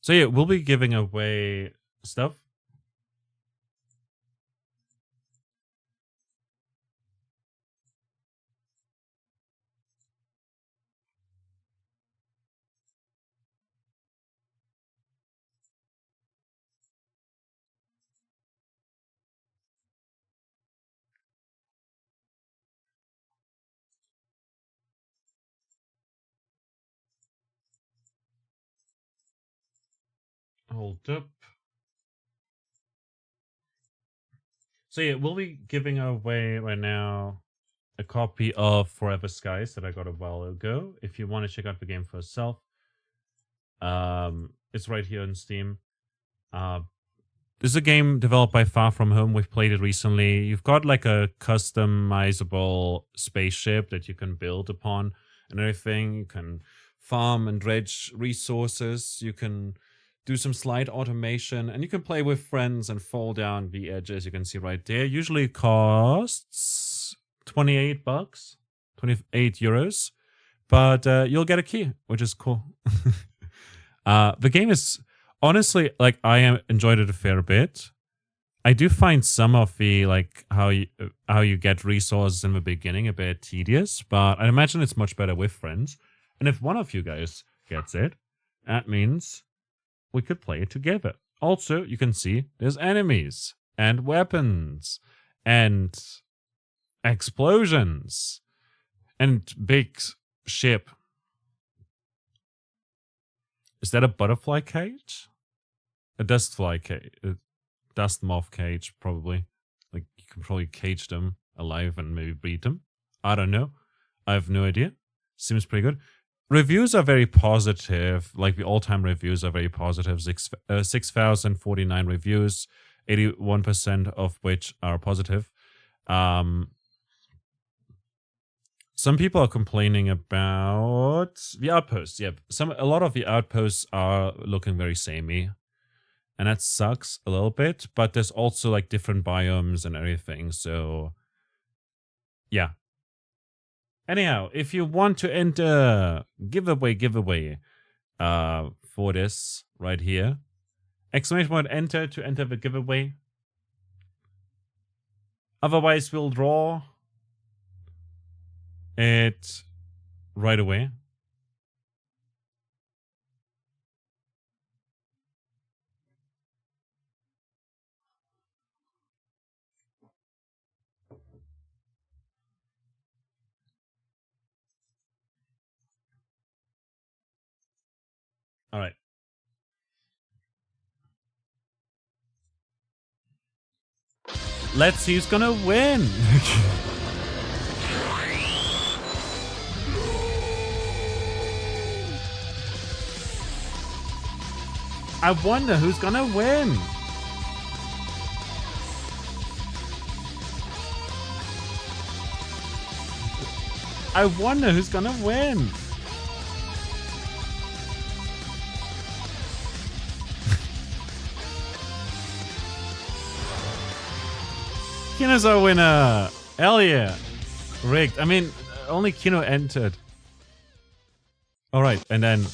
So yeah, we'll be giving away stuff. Hold up. So yeah, we'll be giving away right now a copy of Forever Skies that I got a while ago. If you want to check out the game for yourself, it's right here on Steam. This is a game developed by Far From Home. We've played it recently. You've got like a customizable spaceship that you can build upon and everything. You can farm and dredge resources. You can do some slide automation, and you can play with friends and fall down the edges. You can see right there. Usually costs $28, 28 euros, but you'll get a key, which is cool. The game is honestly, like, I enjoyed it a fair bit. I do find some of the, like, how you get resources in the beginning a bit tedious, but I imagine it's much better with friends. And if one of you guys gets it, that means we could play it together. Also, you can see there's enemies and weapons and explosions and big ship. Is that a butterfly cage? A dust fly cage. A dust moth cage, probably. Like, you can probably cage them alive and maybe breed them. I don't know. I have no idea. Seems pretty good. Reviews are very positive. Like, the all-time reviews are very positive. 6,049 reviews, 81% of which are positive. Some people are complaining about the outposts. Yeah, a lot of the outposts are looking very samey, and that sucks a little bit. But there's also like different biomes and everything. So, yeah. Anyhow, if you want to enter giveaway for this right here, exclamation point enter to enter the giveaway. Otherwise, we'll draw it right away. All right. Let's see who's gonna win. I wonder who's gonna win. I wonder who's gonna win. Kino's our winner. Hell yeah. Rigged. I mean, only Kino entered. Alright, and then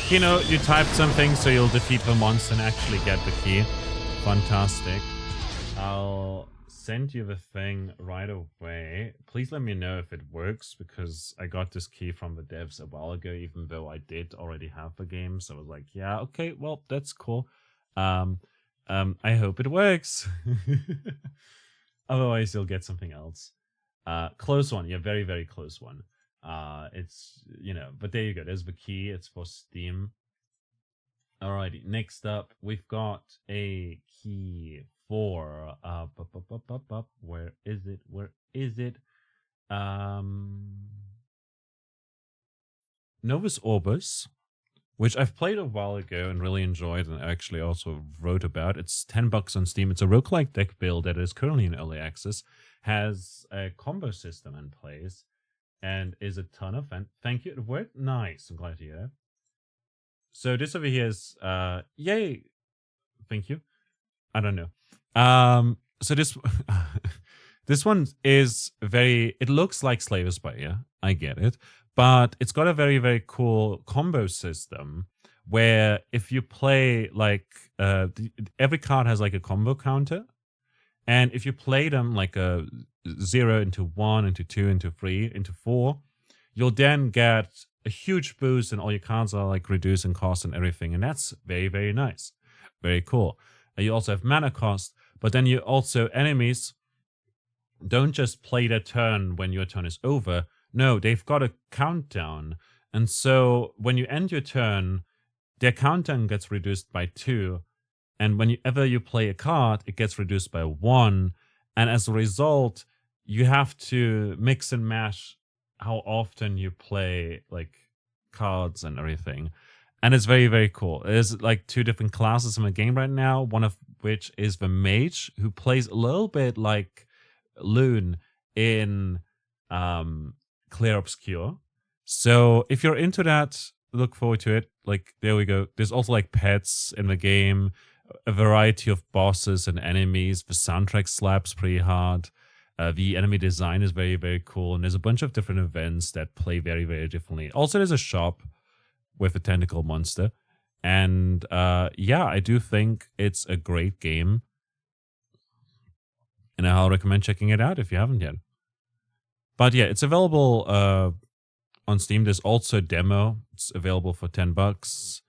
Kino, you typed something so you'll defeat the monster and actually get the key. Fantastic. I'll send you the thing right away. Please let me know if it works, because I got this key from the devs a while ago, even though I did already have the game. So I was like, yeah, okay, well, that's cool. I hope it works. Otherwise, you'll get something else. Close one. Yeah, very, very close one. It's, you know, but there you go. There's the key. It's for Steam. Alrighty. Next up, we've got a key for, where is it? Where is it? Novus Orbis, which I've played a while ago and really enjoyed, and actually also wrote about. It's $10 on Steam. It's a roguelike deck build that is currently in early access, has a combo system in place, and is a ton of fun. Thank you. It worked nice. I'm glad to hear that. So this over here is yay. Thank you. I don't know. So this this one is very, it looks like Slay the Spire. I get it. But it's got a very, very cool combo system where if you play like every card has like a combo counter. And if you play them like a 0 into 1 into 2 into 3 into 4, you'll then get a huge boost and all your cards are like reduced in cost and everything. And that's very, very nice. Very cool. And you also have mana cost, but then you also, enemies don't just play their turn when your turn is over. No, they've got a countdown. And so when you end your turn, their countdown gets reduced by 2. And whenever you play a card, it gets reduced by 1. And as a result, you have to mix and match how often you play like cards and everything. And it's very, very cool. There's like 2 different classes in the game right now, one of which is the mage, who plays a little bit like Loon in Clear Obscure. So if you're into that, look forward to it. Like, there we go. There's also like pets in the game, a variety of bosses and enemies. The soundtrack slaps pretty hard. The enemy design is very, very cool. And there's a bunch of different events that play very, very differently. Also, there's a shop with a tentacle monster. And yeah, I do think it's a great game. And I'll recommend checking it out if you haven't yet. But yeah, it's available on Steam. There's also a demo. It's available for $10.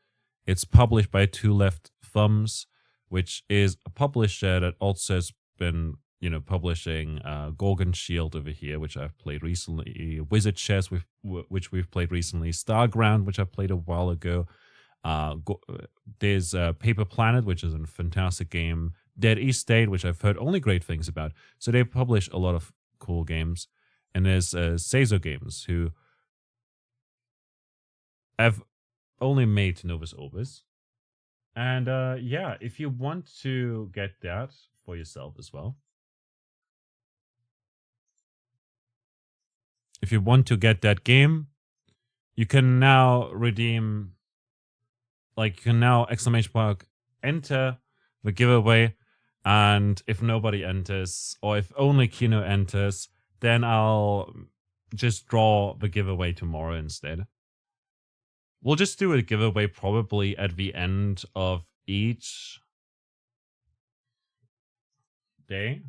It's published by Two Left Thumbs, which is a publisher that also has been, you know, publishing Gorgon Shield over here, which I've played recently, Wizard Chess, which we've played recently, Starground, which I played a while ago. There's Paper Planet, which is a fantastic game. Dead East State, which I've heard only great things about. So they publish a lot of cool games. And there's Seizo Games, who have only made Novus Orbis. And yeah, if you want to get that for yourself as well, if you want to get that game, you can now redeem, like, you can now enter the giveaway. And if nobody enters, or if only Kino enters, then I'll just draw the giveaway tomorrow instead. We'll just do a giveaway probably at the end of each day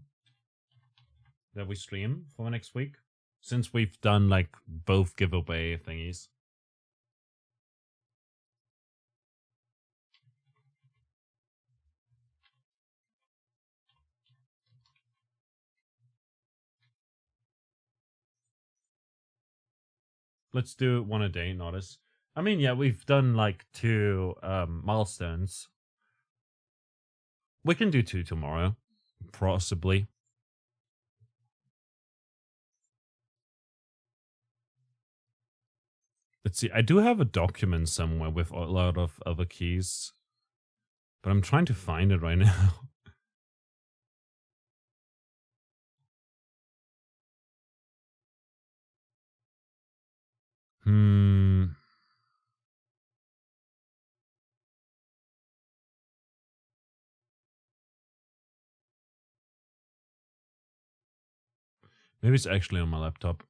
that we stream for the next week, since we've done like both giveaway thingies. Let's do one a day, notice. I mean, yeah, we've done like 2 milestones. We can do 2 tomorrow, possibly. Let's see, I do have a document somewhere with a lot of other keys, but I'm trying to find it right now. Maybe it's actually on my laptop.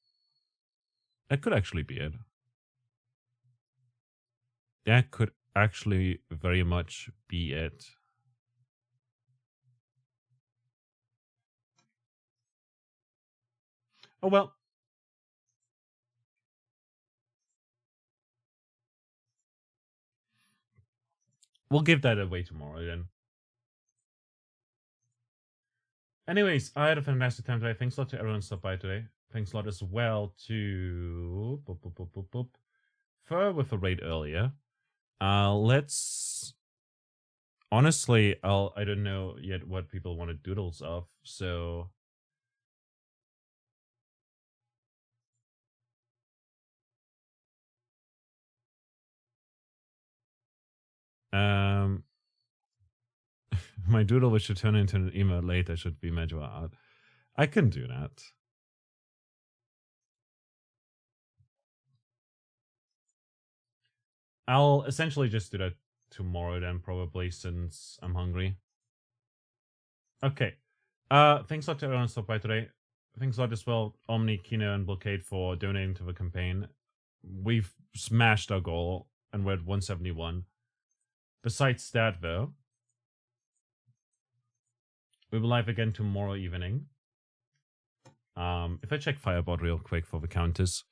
That could actually be it. That could actually very much be it. Oh well. We'll give that away tomorrow then. Anyways, I had a fantastic time today. Thanks a lot to everyone who stopped by today. Thanks a lot as well to Fur with a raid earlier. Let's honestly, I don't know yet what people want to doodles of, so my doodle, which should turn into an email later, should be Major Art. I can do that. I'll essentially just do that tomorrow then, probably, since I'm hungry. Okay. Thanks a lot to everyone who stopped by today. Thanks a lot as well, Omni, Kino, and Blockade for donating to the campaign. We've smashed our goal, and we're at 171. Besides that, though, we'll be live again tomorrow evening. If I check Firebot real quick for the counters.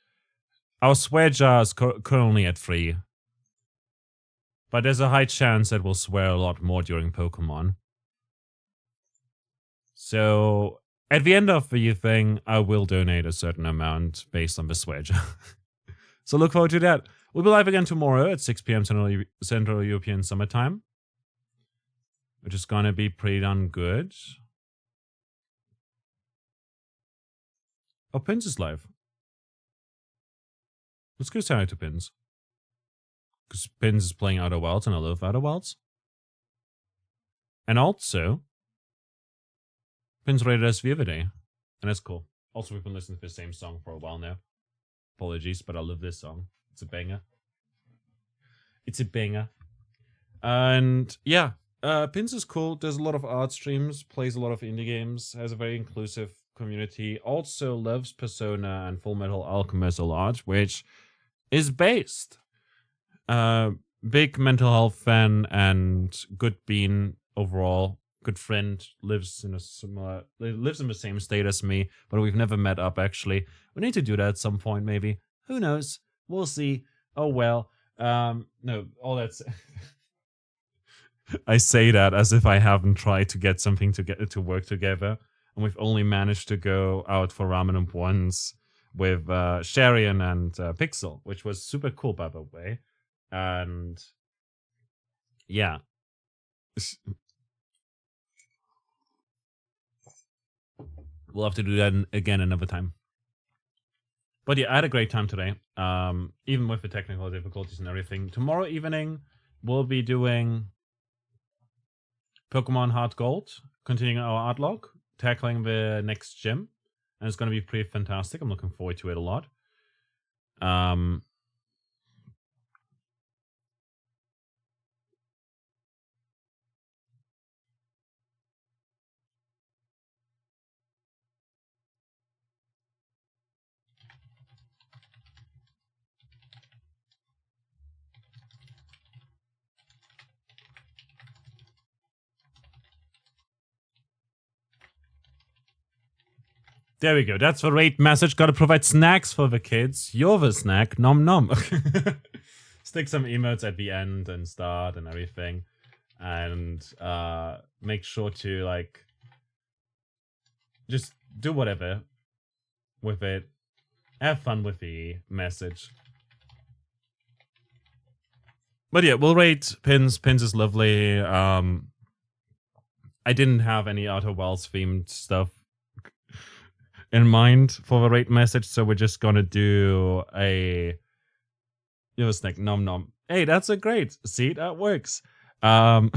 Our swear jar is currently at 3. But there's a high chance that we'll swear a lot more during Pokemon. So, at the end of the thing, I will donate a certain amount based on the swear jar. So look forward to that. We'll be live again tomorrow at 6 p.m. Central European Summertime. Which is gonna be pretty darn good. Oh, Pins is live. Let's go say hi to Pins. Because Pins is playing Outer Wilds and I love Outer Wilds. And also, Pins rated us the other day. And that's cool. Also, we've been listening to the same song for a while now. Apologies, but I love this song. It's a banger. It's a banger. And yeah, Pins is cool. Does a lot of art streams, plays a lot of indie games, has a very inclusive community. Also loves Persona and Full Metal Alchemist a lot, which is based. Big mental health fan and good bean overall. Good friend, lives in the same state as me, but we've never met up actually. We need to do that at some point, maybe. Who knows? We'll see. Oh well. No, all that's. I say that as if I haven't tried to get something to work together, and we've only managed to go out for ramen once with Sharian and Pixel, which was super cool, by the way. And yeah. We'll have to do that again another time. But yeah, I had a great time today. Even with the technical difficulties and everything. Tomorrow evening, we'll be doing Pokemon Heart Gold, continuing our art log, tackling the next gym. And it's going to be pretty fantastic. I'm looking forward to it a lot. There we go. That's the rate message. Gotta provide snacks for the kids. You're the snack. Nom nom. Stick some emotes at the end and start and everything. And make sure to, like, just do whatever with it. Have fun with the message. But yeah, we'll rate Pins. Pins is lovely. I didn't have any Outer Wilds themed stuff in mind for the rate message, so we're just gonna do a snack. Nom nom. Hey, that's a great. See, that works. I'm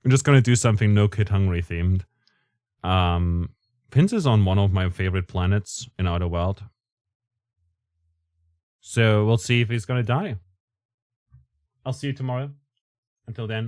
just gonna do something No Kid Hungry themed. Pins is on one of my favorite planets in Outer World, so we'll see if he's gonna die. I'll see you tomorrow. Until then.